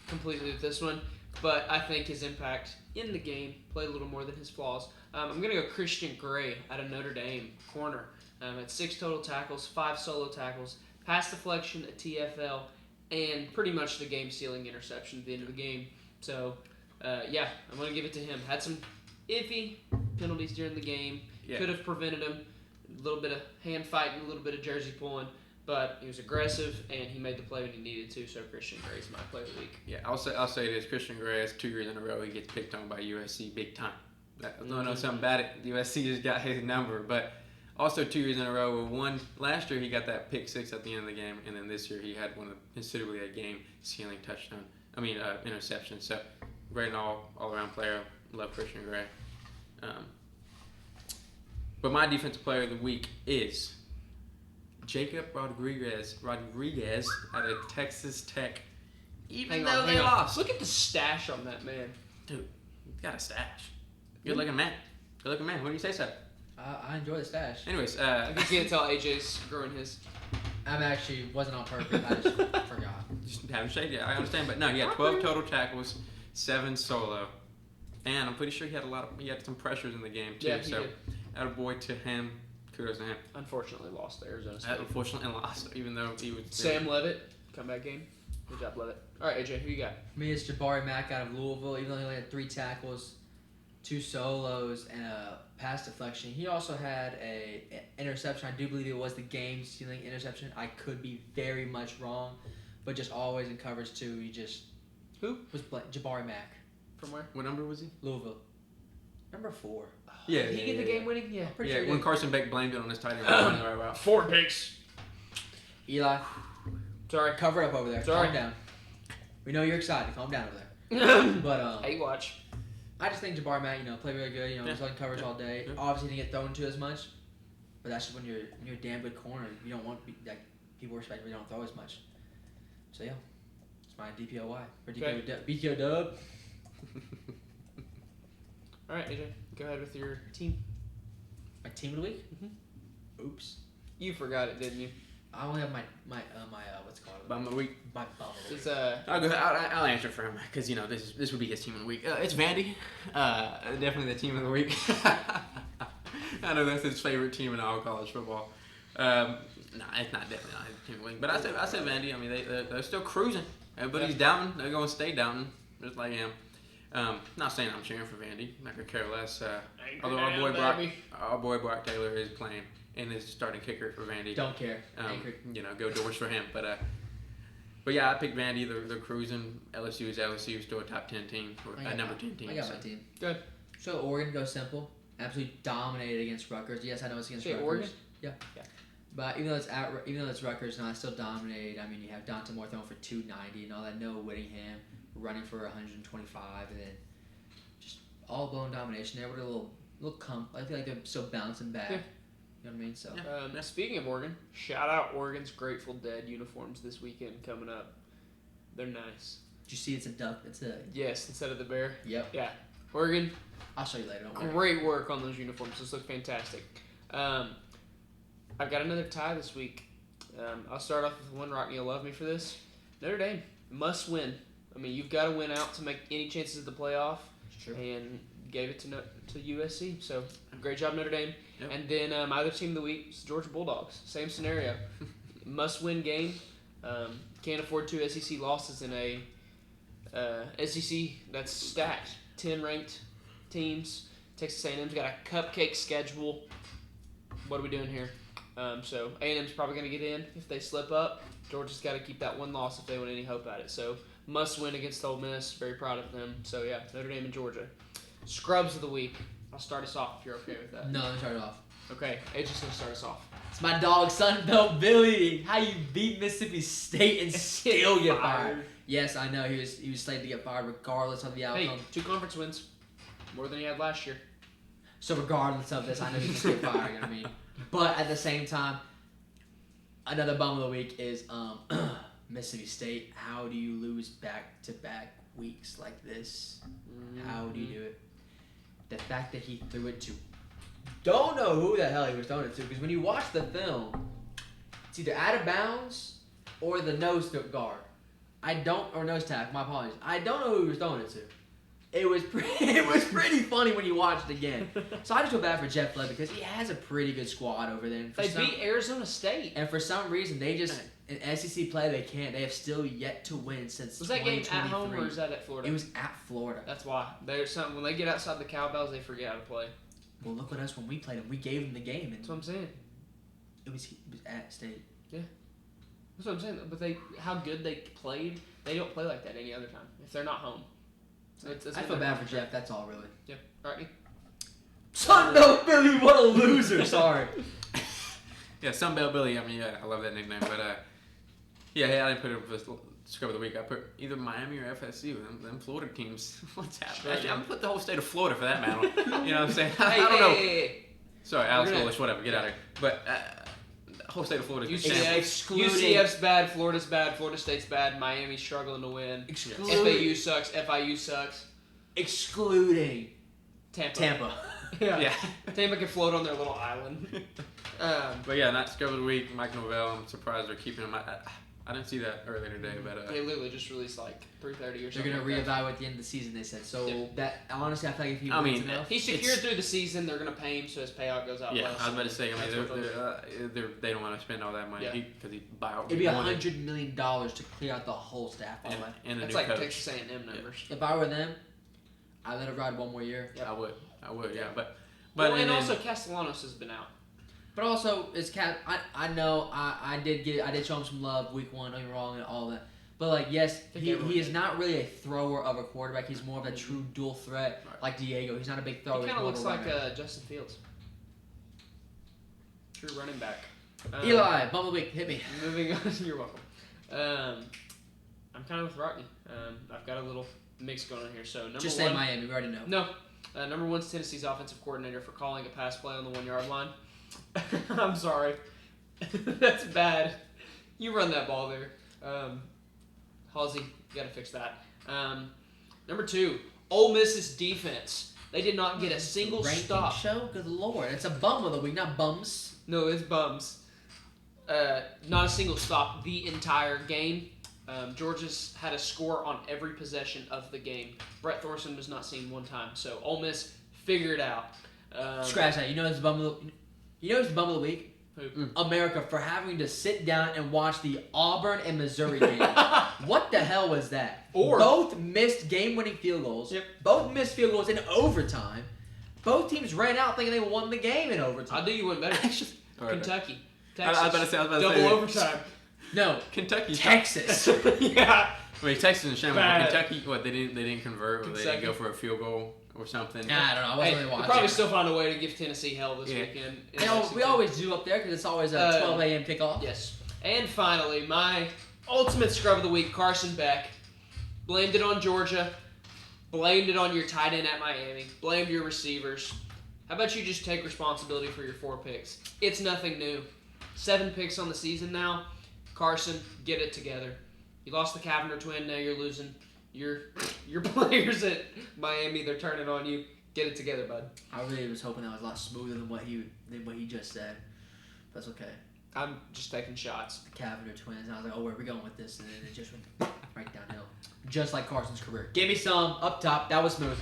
Speaker 1: completely with this one, but I think his impact in the game played a little more than his flaws. I'm going to go Christian Gray out of Notre Dame, corner. Had 6 total tackles, 5 solo tackles, pass deflection, a TFL, and pretty much the game-sealing interception at the end of the game. So, yeah, I'm going to give it to him. Had some iffy penalties during the game.
Speaker 2: Yeah.
Speaker 1: Could have prevented him. A little bit of hand fighting, a little bit of jersey pulling. But he was aggressive, and he made the play when he needed to, so Christian Gray's my play of the week.
Speaker 2: Yeah, I'll say this. Christian Gray has 2 years in a row he gets picked on by USC big time. I don't know something about it. USC just got his number, but also 2 years in a row. One last year he got that pick 6 at the end of the game, and then this year he had one of considerably a game-sealing touchdown. Interception. So great and all-around player. Love Christian Gray. But my defensive player of the week is Jacob Rodriguez out of Texas Tech. Even though they lost.
Speaker 1: Look at the stash on that man.
Speaker 2: Dude, he's got a stash. Good looking man. What do you say, so?
Speaker 3: I enjoy the stash.
Speaker 2: Anyways,
Speaker 1: I can't tell AJ's growing his.
Speaker 3: I actually wasn't on purpose. I just forgot.
Speaker 2: Just haven't shade yet. I understand, but no, he had 12 total tackles, 7 solo, and I'm pretty sure he had some pressures in the game too.
Speaker 1: Yeah, he
Speaker 2: so,
Speaker 1: did.
Speaker 2: attaboy to him. Kudos to him.
Speaker 1: Unfortunately lost to Arizona State.
Speaker 2: Unfortunately lost, even though he was.
Speaker 1: Sam Levitt, comeback game. Good job, Levitt. All right, AJ, who you got?
Speaker 3: For me, it's Jabari Mack out of Louisville. Even though he only had 3 tackles, 2 solos, and a pass deflection, he also had an interception. I do believe it was the game-sealing interception. I could be very much wrong, but just always in coverage too. He just was Jabari Mack
Speaker 1: From where?
Speaker 2: What number was he?
Speaker 3: Louisville, number 4.
Speaker 2: Yeah,
Speaker 1: Did he get the game winning? Yeah.
Speaker 3: Pretty sure he
Speaker 2: when
Speaker 3: did.
Speaker 2: Carson Beck blamed it on his tight end running the right route.
Speaker 1: 4 picks.
Speaker 3: Eli,
Speaker 1: Sorry.
Speaker 3: cover up over there.
Speaker 1: Sorry.
Speaker 3: Calm down. We know you're excited. Calm down over there. But
Speaker 1: Hey, watch.
Speaker 3: I just think Jabari Mack, played really good. He's on coverage all day.
Speaker 2: Yeah.
Speaker 3: Obviously, didn't get thrown to as much, but that's just when you're a damn good corner. You don't want people respect when you don't throw as much. So yeah, it's my DPOY or BTO dub.
Speaker 1: All right, AJ, go ahead with your team.
Speaker 3: My team of the week.
Speaker 1: Mm-hmm.
Speaker 3: Oops,
Speaker 1: You forgot it, didn't you?
Speaker 3: I only have my what's it called?
Speaker 2: Bum of the week.
Speaker 3: My bum of the week.
Speaker 1: It's
Speaker 2: I'll go. I'll answer for him because this would be his team of the week. It's Vandy. Definitely the team of the week. I know that's his favorite team in all college football. No, it's not definitely not his team of the week. But I said Vandy. I mean they're still cruising. Everybody's doubting. They're going to stay doubting, just like him. Not saying I'm cheering for Vandy. I could care less. Although our boy Brock Taylor is playing and is starting kicker for Vandy.
Speaker 3: Don't care.
Speaker 2: Go doors for him. But yeah, I picked Vandy. They're cruising. LSU is LSU, still a top 10 team, or a number 10 team.
Speaker 3: I got my team.
Speaker 1: Good.
Speaker 3: So Oregon goes simple. Absolutely dominated against Rutgers. Yes, I know it's against Rutgers.
Speaker 1: Oregon?
Speaker 3: Yeah. But even though it's Rutgers, I still dominated. I mean, you have Dante Moore throwing for 290 and all that. Noah Whittingham running for 125, and then just all blown domination there with a little I feel like they're still bouncing back.
Speaker 1: Yeah.
Speaker 3: You know what I mean? So
Speaker 1: Speaking of Oregon, shout out Oregon's Grateful Dead uniforms this weekend coming up. They're nice.
Speaker 3: did you see it's a duck? It's a
Speaker 1: Yes, instead of the bear.
Speaker 3: yep.
Speaker 1: Yeah. Oregon,
Speaker 3: I'll show you later. Don't worry.
Speaker 1: great work on those uniforms. Those look fantastic. I've got another tie this week. I'll start off with one. Rockney will love me for this. Notre Dame must win. I mean, you've got to win out to make any chances at the playoff.
Speaker 3: Sure.
Speaker 1: And gave it to USC. So great job, Notre Dame.
Speaker 2: Yep.
Speaker 1: And then my other team of the week is the Georgia Bulldogs. Same scenario. Must win game. Can't afford 2 SEC losses in a SEC that's stacked. 10 ranked teams. Texas A&M's got a cupcake schedule. What are we doing here? So A&M's probably going to get in if they slip up. Georgia's got to keep that one loss if they want any hope at it. So must win against Ole Miss. Very proud of them. So yeah, Notre Dame and Georgia. Scrubs of the week. I'll start us off if you're okay with that.
Speaker 3: No, let me start it off.
Speaker 1: Okay, AJ's going to start us off.
Speaker 3: It's my dog, Sunbelt Billy. How you beat Mississippi State and still get fired? Yes, I know he was slated to get fired regardless of the outcome.
Speaker 1: Hey, 2 conference wins. More than he had last year.
Speaker 3: So regardless of this, I know he's gonna get fired. But at the same time, another bum of the week is Mississippi State. How do you lose back-to-back weeks like this? How do you do it? The fact that he threw it to, don't know who the hell he was throwing it to, because when you watch the film, it's either out of bounds or the nose guard. Or nose tackle. My apologies. I don't know who he was throwing it to. It was pretty funny when you watch it again. So I just feel bad for Jeff Flood because he has a pretty good squad over there.
Speaker 1: They beat Arizona State.
Speaker 3: And for some reason, they just, in SEC play, they can't. They have still yet to win since 2023.
Speaker 1: Was that game at home or was that at Florida?
Speaker 3: It was at Florida.
Speaker 1: That's why. There's something, when they get outside the cowbells, they forget how to play.
Speaker 3: Well, look at us when we played them. We gave them the game. And
Speaker 1: That's what I'm saying.
Speaker 3: it was at State.
Speaker 1: That's what I'm saying. But how good they played, they don't play like that any other time if they're not home. So
Speaker 3: I feel bad for Jeff. That's all, really.
Speaker 1: Yep. All right.
Speaker 3: Sunbelt Billy, what a loser. Sorry.
Speaker 2: Yeah, Sunbelt Billy. I mean, yeah, I love that nickname. But yeah, I didn't put it for scrub of the week. I put either Miami or FSU. Them Florida teams. What's happening?
Speaker 1: Sure,
Speaker 2: Actually,
Speaker 1: yeah.
Speaker 2: I'm gonna put the whole state of Florida for that matter. You know what I'm saying? I don't know.
Speaker 1: Hey.
Speaker 2: Sorry, Alex Polish, whatever. Get out of here. But the whole state of Florida is
Speaker 1: UCF's bad, Florida's bad, Florida State's bad, Miami's struggling to win. FAU sucks, FIU sucks.
Speaker 3: Excluding
Speaker 1: Tampa. Yeah. Tampa can float on their little island.
Speaker 2: But yeah, not scrub of the week. Mike Novell. I'm surprised they're keeping him. I didn't see that earlier today, but
Speaker 1: they literally just released like 3:30 or something.
Speaker 3: They're gonna reevaluate at the end of the season. They said so. That honestly, I feel like if he wins enough,
Speaker 1: he's secured through the season. They're gonna pay him so his payout goes out.
Speaker 2: Yeah,
Speaker 1: less.
Speaker 2: I was about to say. I mean, they don't want to spend all that money because he buy out.
Speaker 3: It'd be $100 million to clear out the whole staff. By the way,
Speaker 2: and
Speaker 1: that's
Speaker 2: new
Speaker 1: like
Speaker 2: coach.
Speaker 1: Texas A&M numbers.
Speaker 3: If I were them, I'd let it ride one more year.
Speaker 2: I would. Yeah, but
Speaker 1: and also Castellanos has been out.
Speaker 3: But also, it's Cat. I know I did show him some love week 1. Don't get me wrong and all that. But like, yes, he is not really a thrower of a quarterback. He's more of a true dual threat, like Diego. He's not a big thrower.
Speaker 1: He kind of looks like Justin Fields. True running back.
Speaker 3: Eli, bumble week, hit me.
Speaker 1: Moving on, you're welcome. I'm kind of with Rockney. I've got a little mix going on here. So
Speaker 3: Just say Miami. We already know.
Speaker 1: No. Number 1's Tennessee's offensive coordinator for calling a pass play on the 1-yard line. I'm sorry. That's bad. You run that ball there. Halsey, you got to fix that. Number 2, Ole Miss's defense. They did not get a single stop.
Speaker 3: Show? Good Lord. It's a bum of the week, not bums.
Speaker 1: No, it's bums. Not a single stop the entire game. Georgia's had a score on every possession of the game. Brett Thorson was not seen one time. So Ole Miss figured it out.
Speaker 3: Scratch that. You know who's the bum of the week?
Speaker 1: Who?
Speaker 3: America for having to sit down and watch the Auburn and Missouri game. What the hell was that? Both missed game-winning field goals.
Speaker 1: Yep.
Speaker 3: Both missed field goals in overtime. Both teams ran out thinking they won the game in overtime.
Speaker 1: I'll do you one better.
Speaker 3: I
Speaker 1: Kentucky. Texas.
Speaker 2: I was about to say.
Speaker 1: Double overtime.
Speaker 3: No.
Speaker 2: Kentucky.
Speaker 3: Texas.
Speaker 1: Yeah.
Speaker 2: I mean, Texas and Shamrock.
Speaker 1: Bad.
Speaker 2: Kentucky, what they didn't convert, or they didn't go for a field goal or something.
Speaker 3: I don't know. I wasn't really
Speaker 1: We'll
Speaker 3: watching.
Speaker 1: probably still find a way to give Tennessee hell this weekend.
Speaker 3: We always do up there because it's always a 12 a.m. kickoff.
Speaker 1: Yes. And finally, my ultimate scrub of the week, Carson Beck. Blamed it on Georgia. Blamed it on your tight end at Miami. Blamed your receivers. How about you just take responsibility for your 4 picks? It's nothing new. 7 picks on the season now. Carson, get it together. You lost the Cavender twin, now you're losing your players at Miami. They're turning on you. Get it together, bud.
Speaker 3: I really was hoping that was a lot smoother than what he just said. That's okay.
Speaker 1: I'm just taking shots.
Speaker 3: The Cavender twins. I was like, oh, where are we going with this? And then it just went right downhill. Just like Carson's career. Give me some up top. That was smooth.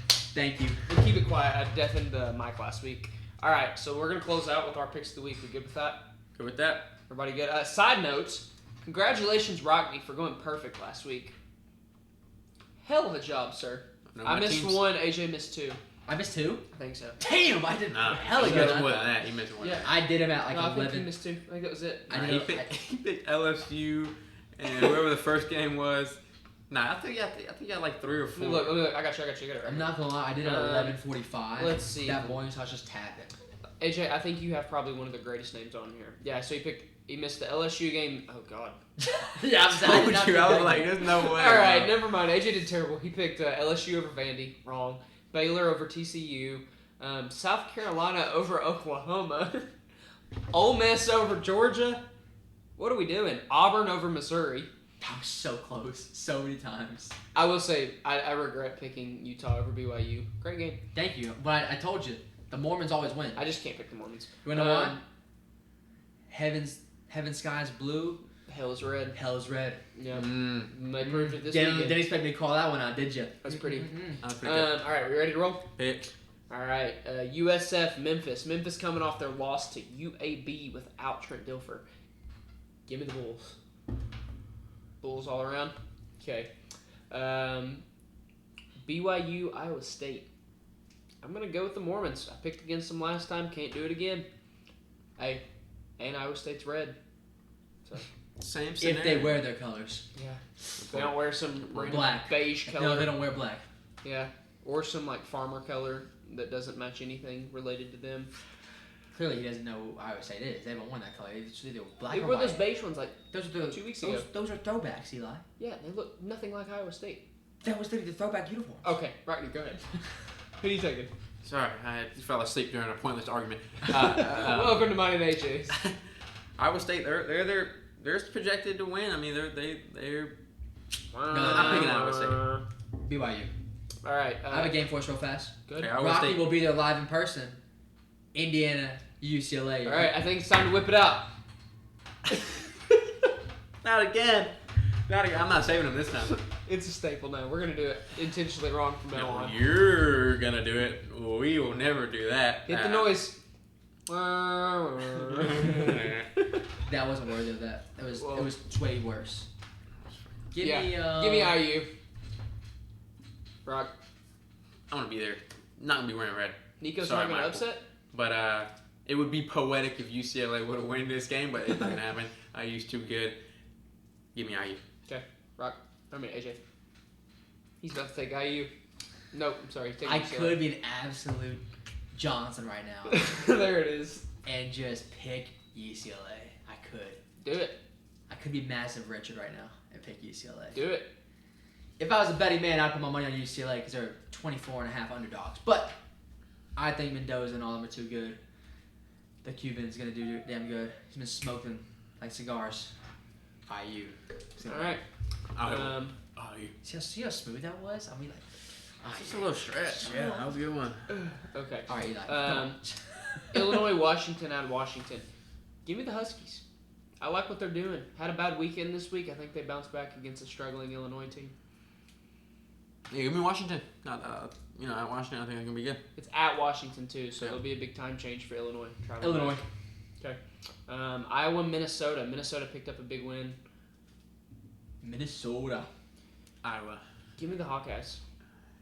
Speaker 3: Thank you.
Speaker 1: We'll keep it quiet. I deafened the mic last week. All right, so we're going to close out with our picks of the week. We good with that?
Speaker 2: Good with that.
Speaker 1: Everybody good? Side notes, congratulations, Rockney, for going perfect last week. Hell of a job, sir.
Speaker 2: No,
Speaker 1: I missed 1, AJ missed 2.
Speaker 3: I missed 2?
Speaker 1: I think so.
Speaker 3: Damn, I did hella
Speaker 2: he
Speaker 3: good.
Speaker 2: missed more than that. He missed more.
Speaker 1: Yeah.
Speaker 2: Than that.
Speaker 3: I did him at like
Speaker 1: I think
Speaker 3: 11.
Speaker 1: he missed 2. I think that was it.
Speaker 2: He picked LSU and whoever the first game was. Nah, I think you got like 3 or 4.
Speaker 1: Look. I got you.
Speaker 3: I'm not gonna lie, I did it at 11:45.
Speaker 1: Let's see.
Speaker 3: That morning, so I was just tapping.
Speaker 1: AJ, I think you have probably one of the greatest names on here. Yeah, so he missed the LSU game. Oh, God.
Speaker 3: Yeah,
Speaker 2: I was like, there's no way.
Speaker 1: All right, never mind. AJ did terrible. He picked LSU over Vandy. Wrong. Baylor over TCU. South Carolina over Oklahoma. Ole Miss over Georgia. What are we doing? Auburn over Missouri.
Speaker 3: That was so close, so many times.
Speaker 1: I will say, I regret picking Utah over BYU. Great game.
Speaker 3: Thank you, but I told you, the Mormons always win.
Speaker 1: I just can't pick the Mormons.
Speaker 3: You wanna know why? Heaven sky's blue.
Speaker 1: Hell is red.
Speaker 3: Hell is red.
Speaker 1: Yeah. They proved it this
Speaker 3: Didn't
Speaker 1: weekend.
Speaker 3: expect me to call that one out, did you?
Speaker 1: That's pretty.
Speaker 2: That's pretty good.
Speaker 1: All right, we ready to roll?
Speaker 2: Pick.
Speaker 1: All right, USF Memphis. Memphis coming off their loss to UAB without Trent Dilfer. Give me the Bulls. Bulls all around. Okay. BYU Iowa State. I'm gonna go with the Mormons. I picked against them last time. Can't do it again. Hey, and Iowa State's red. So
Speaker 2: Same scenario.
Speaker 3: If they wear their colors.
Speaker 1: yeah, they don't wear some random
Speaker 3: Black.
Speaker 1: beige color.
Speaker 3: No, they don't wear black.
Speaker 1: Yeah, or some like farmer color that doesn't match anything related to them.
Speaker 3: Clearly, he doesn't know who Iowa State is. They haven't worn that color. It's either black
Speaker 1: They
Speaker 3: or
Speaker 1: wore
Speaker 3: white.
Speaker 1: those beige ones like
Speaker 3: Those are
Speaker 1: 2 weeks ago.
Speaker 3: Those are throwbacks, Eli.
Speaker 1: Yeah, they look nothing like Iowa State.
Speaker 3: That was literally the throwback uniform.
Speaker 1: Okay, Rodney, go ahead. Who are you taking?
Speaker 2: Sorry, I fell asleep during a pointless argument.
Speaker 1: Welcome to mine and AJ's.
Speaker 2: Iowa State, they're projected to win. I mean, they're. I'm picking Iowa State.
Speaker 3: BYU.
Speaker 1: All right.
Speaker 3: I have a game for us real fast.
Speaker 1: Good.
Speaker 2: Okay, Iowa
Speaker 3: Rocky
Speaker 2: State.
Speaker 3: will be there live in person. Indiana, UCLA.
Speaker 1: All right, I think it's time to whip it out.
Speaker 2: Not again. Not again. I'm not saving them this time.
Speaker 1: It's a staple now. We're gonna do it intentionally wrong from now
Speaker 2: No,
Speaker 1: on.
Speaker 2: you're gonna do it. We will never do that.
Speaker 1: Hit the noise.
Speaker 3: That wasn't worthy of that. It was way worse. Give me
Speaker 1: IU. Rock.
Speaker 2: I'm gonna be there. Not gonna be wearing red.
Speaker 1: Nico's
Speaker 2: Sorry,
Speaker 1: not gonna
Speaker 2: Michael.
Speaker 1: upset.
Speaker 2: But it would be poetic if UCLA would have won this game, but it's not gonna happen. IU's too good. Give me IU.
Speaker 1: Rock. I mean AJ. He's about to take IU. Nope. I'm sorry. Take
Speaker 3: I
Speaker 1: UCLA.
Speaker 3: could be an absolute Johnson right now
Speaker 1: There it is.
Speaker 3: and just pick UCLA. I could.
Speaker 1: Do it.
Speaker 3: I could be massive Richard right now and pick UCLA.
Speaker 1: Do it.
Speaker 3: If I was a betting man, I'd put my money on UCLA because they're 24.5 underdogs. But I think Mendoza and all of them are too good. The Cuban's going to do damn good. He's been smoking like cigars. IU.
Speaker 1: All right.
Speaker 2: IU.
Speaker 3: See how smooth that was? I mean, like,
Speaker 2: Just a little stretch. Yeah, that was a good one.
Speaker 1: Okay.
Speaker 3: All right, Eli.
Speaker 1: Illinois, Washington out of Washington. Give me the Huskies. I like what they're doing. Had a bad weekend this week. I think they bounced back against a struggling Illinois team.
Speaker 2: Yeah, give me Washington. Not at Washington, I think they're gonna be good.
Speaker 1: It's at Washington too, so
Speaker 2: Yeah.
Speaker 1: it'll be a big time change for Illinois.
Speaker 3: Illinois.
Speaker 1: Okay. Iowa, Minnesota. Minnesota picked up a big win.
Speaker 3: Minnesota.
Speaker 2: Iowa.
Speaker 1: Give me the Hawkeyes.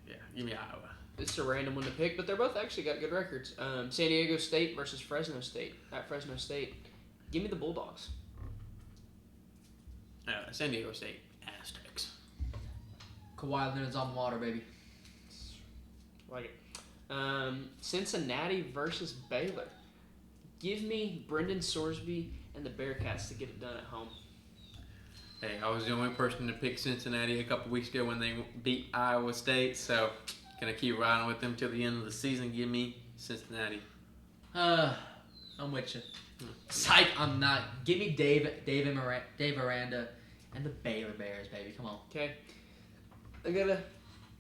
Speaker 2: Yeah, give me Iowa.
Speaker 1: This is a random one to pick, but they're both actually got good records. San Diego State versus Fresno State. At Fresno State. Give me the Bulldogs.
Speaker 2: San Diego State. Aztecs.
Speaker 3: Kawhi Leonard's on water, baby.
Speaker 1: Like it. Cincinnati versus Baylor. Give me Brendan Sorsby and the Bearcats to get it done at home.
Speaker 2: Hey, I was the only person to pick Cincinnati a couple weeks ago when they beat Iowa State, so gonna keep riding with them till the end of the season. Give me Cincinnati.
Speaker 3: I'm with you. Psych, I'm not. Give me Dave Aranda and the Baylor Bears, baby. Come on.
Speaker 1: Okay. I gotta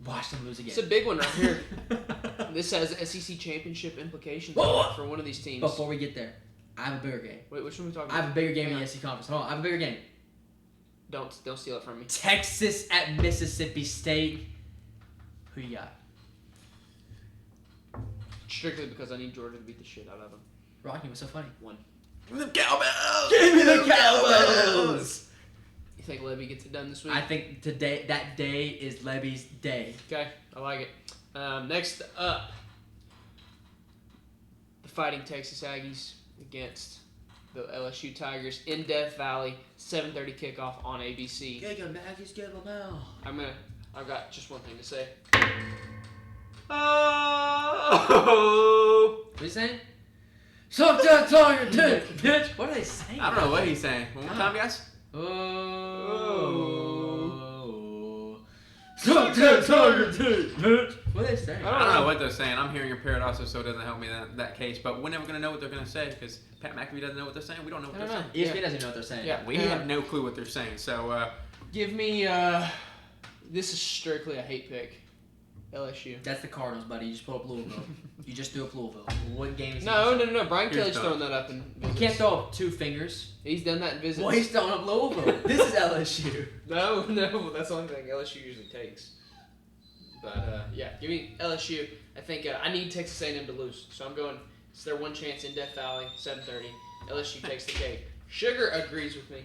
Speaker 3: Watch them lose again.
Speaker 1: It's a big one right here. This has SEC championship implications
Speaker 3: Whoa.
Speaker 1: for one of these teams.
Speaker 3: Before we get there, I have a bigger game.
Speaker 1: Wait, which one are we talking
Speaker 3: I
Speaker 1: about?
Speaker 3: have a bigger game
Speaker 1: Hang
Speaker 3: in the
Speaker 1: on.
Speaker 3: SEC conference. Hold on, I have a bigger game.
Speaker 1: Don't steal it from me.
Speaker 3: Texas at Mississippi State. Who you got?
Speaker 1: Strictly because I need Georgia to beat the shit out of them.
Speaker 3: Rocky, what's so funny?
Speaker 1: One.
Speaker 2: Give me the Cowbells!
Speaker 3: Give me the Cowbells!
Speaker 1: You think Levy gets it done this week?
Speaker 3: I think that day is Levy's day.
Speaker 1: Okay, I like it. Next up, the Fighting Texas Aggies against the LSU Tigers in Death Valley, 7:30 kickoff on ABC.
Speaker 3: Get them, Aggies, get them now.
Speaker 1: I've got just one thing to say. Oh!
Speaker 3: What are you saying? Suck that Tiger dick, bitch. What are they saying?
Speaker 2: I don't know what he's saying. One more time, guys.
Speaker 3: Oh. Suck that Tiger team, bitch. What are they saying?
Speaker 2: I don't know what they're saying. I'm hearing a parrot also, so it doesn't help me in that case. But we're never going to know what they're going to say because Pat McAfee doesn't know what they're saying. We don't know what they're saying.
Speaker 3: ESPN doesn't know what they're saying.
Speaker 1: Yeah.
Speaker 2: We have no clue what they're saying. So
Speaker 1: Give me. This is strictly a hate pick. LSU.
Speaker 3: That's the Cardinals, buddy. You just put up Louisville. You just threw up Louisville. What game is
Speaker 1: No. Brian
Speaker 2: Here's
Speaker 1: Kelly's
Speaker 2: done.
Speaker 1: throwing that up in visits.
Speaker 3: You can't throw up 2 fingers.
Speaker 1: He's done that in visits.
Speaker 3: Well, he's throwing up Louisville. This is LSU.
Speaker 1: No, that's the only thing LSU usually takes. But yeah, give me LSU. I think I need Texas A&M to lose, so I'm going. It's their one chance in Death Valley, 7:30. LSU takes the cake. Sugar agrees with me.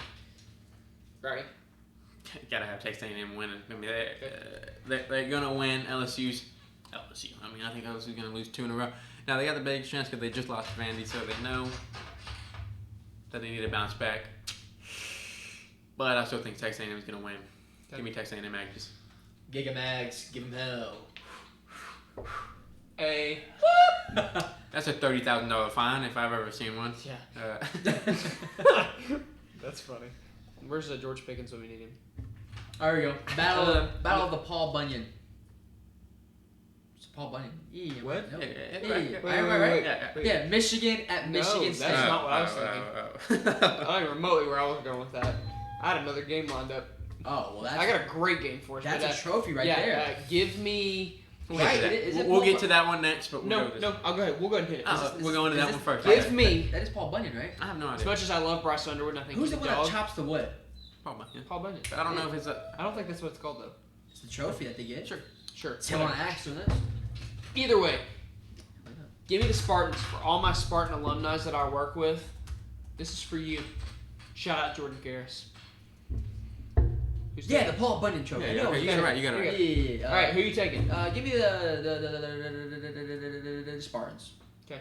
Speaker 1: Right?
Speaker 2: gotta have Texas A&M winning. I mean, they're gonna win. LSU. I mean, I think LSU's gonna lose 2 in a row. Now they got the biggest chance because they just lost to Vandy, so they know that they need to bounce back. But I still think Texas A&M is gonna win. Give me Texas A&M Aggies.
Speaker 3: Giga Mags, give him hell.
Speaker 2: That's a $30,000 fine if I've ever seen one.
Speaker 1: Yeah. That's funny. Where's George Pickens when we need him?
Speaker 3: There we go. Battle of the Paul Bunyan. It's Paul Bunyan. Yeah,
Speaker 1: What?
Speaker 3: No.
Speaker 1: Wait.
Speaker 3: Yeah, Michigan at Michigan State.
Speaker 1: That's not what I was thinking. I don't even remotely where I was going with that. I had another game lined up.
Speaker 3: Oh, well, that's...
Speaker 1: I got a great game for us.
Speaker 3: That's a trophy right there.
Speaker 1: Give me...
Speaker 2: We'll get to that one next, but
Speaker 1: No, I'll go ahead. We'll go ahead and hit it.
Speaker 2: We're going to that one first.
Speaker 1: Give me...
Speaker 3: That is Paul Bunyan, right?
Speaker 2: I have no idea.
Speaker 1: As much as I love Bryce Underwood, and I think
Speaker 3: Who's
Speaker 1: he's
Speaker 3: the
Speaker 1: a
Speaker 3: one
Speaker 1: dog.
Speaker 3: that chops the wood?
Speaker 2: Paul Bunyan.
Speaker 1: Paul Bunyan.
Speaker 2: But I don't know if it's a...
Speaker 1: I don't think that's what it's called, though.
Speaker 3: It's the trophy that they get.
Speaker 1: Sure.
Speaker 3: It's him on axe doing this.
Speaker 1: Either way, give me the Spartans. For all my Spartan alumni that I work with, this is for you. Shout out Jordan Garris. Who's
Speaker 3: the Paul Bunyan trophy.
Speaker 2: Yeah, okay, you got it right.
Speaker 3: Yeah.
Speaker 1: All right, who are you taking?
Speaker 3: Give me the Spartans.
Speaker 1: Okay.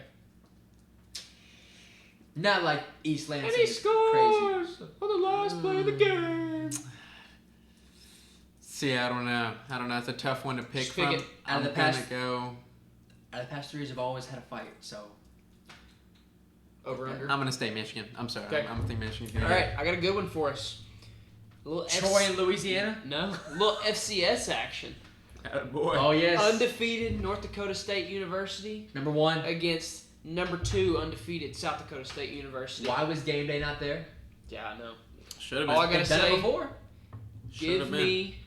Speaker 3: Not like East Lansing.
Speaker 1: And he
Speaker 3: is
Speaker 1: scores
Speaker 3: crazy.
Speaker 1: on the last play of the game.
Speaker 2: See, I don't know. It's a tough one to pick
Speaker 1: Just pick
Speaker 2: from.
Speaker 1: it.
Speaker 3: Out of the
Speaker 2: I'm
Speaker 3: past-
Speaker 2: gonna go.
Speaker 3: Out of the past 3 years, I've always had a fight, so...
Speaker 1: Over under.
Speaker 2: I'm gonna stay Michigan. I'm sorry.
Speaker 1: Okay.
Speaker 2: I'm gonna think Michigan.
Speaker 1: All right, I got a good one for us. A little
Speaker 3: Troy in Louisiana?
Speaker 1: No, a little FCS action.
Speaker 2: Boy.
Speaker 3: Oh, yes.
Speaker 1: Undefeated North Dakota State University
Speaker 3: Number 1.
Speaker 1: against number 2 undefeated South Dakota State University.
Speaker 3: Why was game day not there?
Speaker 1: Yeah, I know.
Speaker 2: Should have
Speaker 1: All I
Speaker 2: been.
Speaker 1: gotta
Speaker 3: They've done it
Speaker 1: say,
Speaker 3: before.
Speaker 1: give me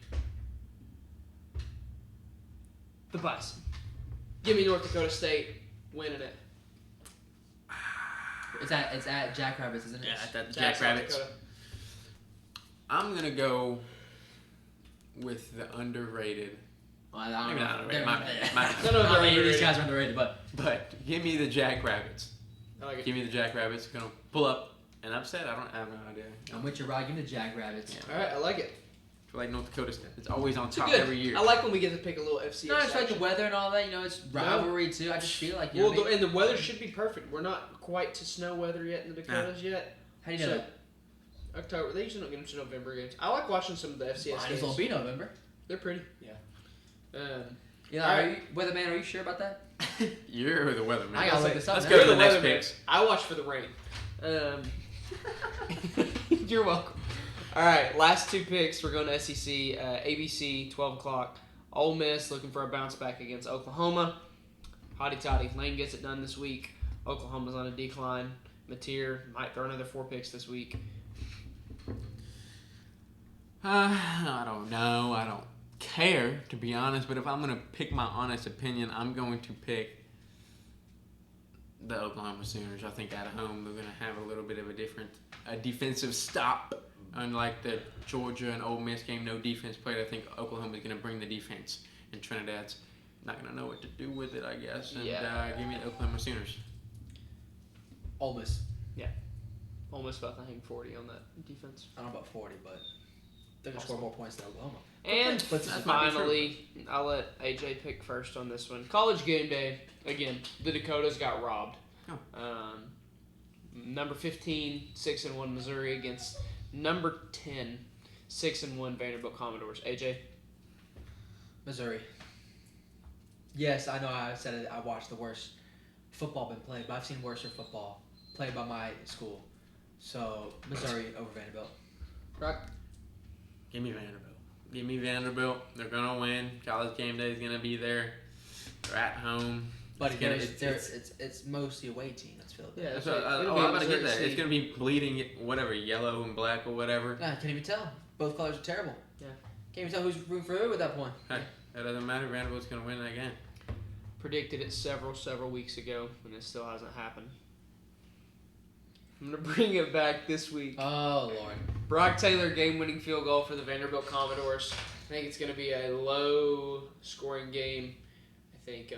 Speaker 1: the Bison. Give me North Dakota State winning it.
Speaker 3: It's at Jackrabbits, isn't it?
Speaker 2: Yeah, that's
Speaker 1: South
Speaker 2: Jackrabbits.
Speaker 1: Dakota.
Speaker 2: I'm gonna go with the underrated.
Speaker 3: Well, I don't
Speaker 2: Maybe
Speaker 3: know.
Speaker 2: not underrated.
Speaker 3: They're-
Speaker 2: My bad. My bad.
Speaker 1: No, no,
Speaker 3: I
Speaker 1: they're
Speaker 3: mean, these
Speaker 1: underrated.
Speaker 3: guys are underrated, but...
Speaker 2: But give me the Jackrabbits.
Speaker 1: I like it.
Speaker 2: Give me the Jackrabbits. Gonna pull up an upset. I have no idea.
Speaker 3: I'm with you, Rod. Give me the Jackrabbits.
Speaker 2: Yeah.
Speaker 1: All right, I like it.
Speaker 2: I feel like North Dakota State. It's always on
Speaker 1: It's
Speaker 2: top
Speaker 1: good.
Speaker 2: every year.
Speaker 1: I like when we get to pick a little FCS.
Speaker 3: No, it's like the
Speaker 1: action.
Speaker 3: weather and all that. You know, it's rivalry, too. I just feel like... You know
Speaker 1: Well,
Speaker 3: what I mean?
Speaker 1: and the weather should be perfect. We're not quite to snow weather yet in the Dakotas yet.
Speaker 3: How do you know that?
Speaker 1: October. They usually don't get into November games. I like watching some of the FCS
Speaker 3: Might as
Speaker 1: games.
Speaker 3: well be November.
Speaker 1: They're pretty.
Speaker 3: Yeah.
Speaker 1: All
Speaker 3: Are
Speaker 1: right.
Speaker 3: you, Weatherman, are you sure about that?
Speaker 2: You're the weatherman.
Speaker 3: I gotta look this up
Speaker 2: Let's
Speaker 3: now.
Speaker 2: go to
Speaker 1: You're
Speaker 2: the next
Speaker 1: weatherman.
Speaker 2: picks.
Speaker 1: I watch for the rain. You're welcome. All right, last 2 picks. We're going to SEC, ABC, 12 o'clock. Ole Miss looking for a bounce back against Oklahoma. Hotty toddy. Lane gets it done this week. Oklahoma's on a decline. Mateer might throw another 4 picks this week.
Speaker 2: I don't know. I don't care, to be honest. But if I'm going to pick my honest opinion, I'm going to pick the Oklahoma Sooners. I think at home they're going to have a little bit of a defensive stop. Unlike the Georgia and Ole Miss game, no defense played. I think Oklahoma is going to bring the defense, and Trinidad's not going to know what to do with it, I guess. And give me the Oklahoma Sooners.
Speaker 3: Ole Miss.
Speaker 1: Almost about to hang 40 on that defense.
Speaker 3: I don't know about 40, but they're going to score more points than Oklahoma.
Speaker 1: And
Speaker 3: But this
Speaker 2: might be
Speaker 1: finally, I'll let AJ pick first on this one. College game day. Again, the Dakotas got robbed. Number 15, 6-1 Missouri against number 10, 6-1 Vanderbilt Commodores. AJ?
Speaker 3: Missouri. Yes, I know I said it. I watched the worst football been played, but I've seen worse football played by my school. So, Missouri over Vanderbilt.
Speaker 1: Rock?
Speaker 2: Give me Vanderbilt. Give me Vanderbilt. They're gonna win. College game day is gonna be there. They're at home.
Speaker 3: But
Speaker 2: It's
Speaker 3: it's mostly away team. Let's feel it.
Speaker 1: Yeah,
Speaker 2: That's what, I'm about to get that. It's gonna be bleeding, whatever, yellow and black or whatever.
Speaker 3: I can't even tell. Both colors are terrible.
Speaker 1: Yeah.
Speaker 3: Can't even tell who's rooting for who at that point.
Speaker 2: Hey, that doesn't matter. Vanderbilt's gonna win again.
Speaker 1: Predicted it several weeks ago, and it still hasn't happened. I'm going to bring it back this week.
Speaker 3: Oh, Lord.
Speaker 1: Brock Taylor game-winning field goal for the Vanderbilt Commodores. I think it's going to be a low-scoring game. I think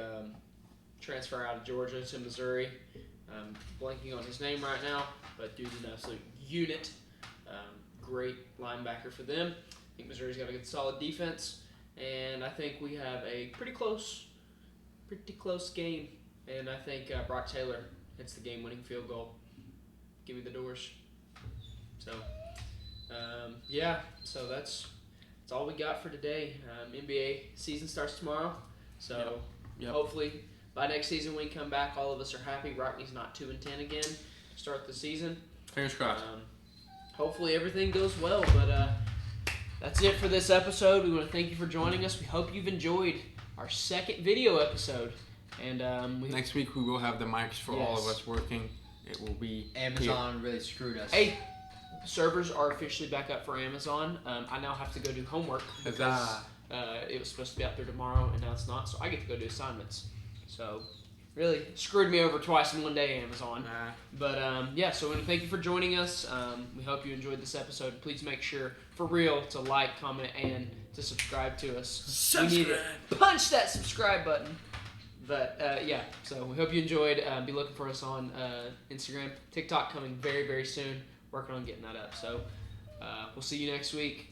Speaker 1: transfer out of Georgia to Missouri. I'm blanking on his name right now, but dude's an absolute unit. Great linebacker for them. I think Missouri's got a good solid defense, and I think we have a pretty close game. And I think Brock Taylor hits the game-winning field goal. Give me the doors. So, so that's all we got for today. NBA season starts tomorrow, so
Speaker 2: Yep.
Speaker 1: hopefully by next season when we come back, all of us are happy. Rockney's not 2-10 again. Start the season.
Speaker 2: Fingers crossed.
Speaker 1: Hopefully everything goes well, but that's it for this episode. We want to thank you for joining us. We hope you've enjoyed our second video episode, and
Speaker 2: Next week we will have the mics for all of us working. It will be
Speaker 3: Amazon really screwed us.
Speaker 1: Hey, servers are officially back up for Amazon. I now have to go do homework because it was supposed to be out there tomorrow, and now it's not. So I get to go do assignments. So really screwed me over twice in one day, Amazon. But so we want to thank you for joining us. We hope you enjoyed this episode. Please make sure, for real, to like, comment, and to subscribe to us. We need it. Punch that subscribe button. But, so we hope you enjoyed. Be looking for us on Instagram. TikTok coming very, very soon. Working on getting that up. So we'll see you next week.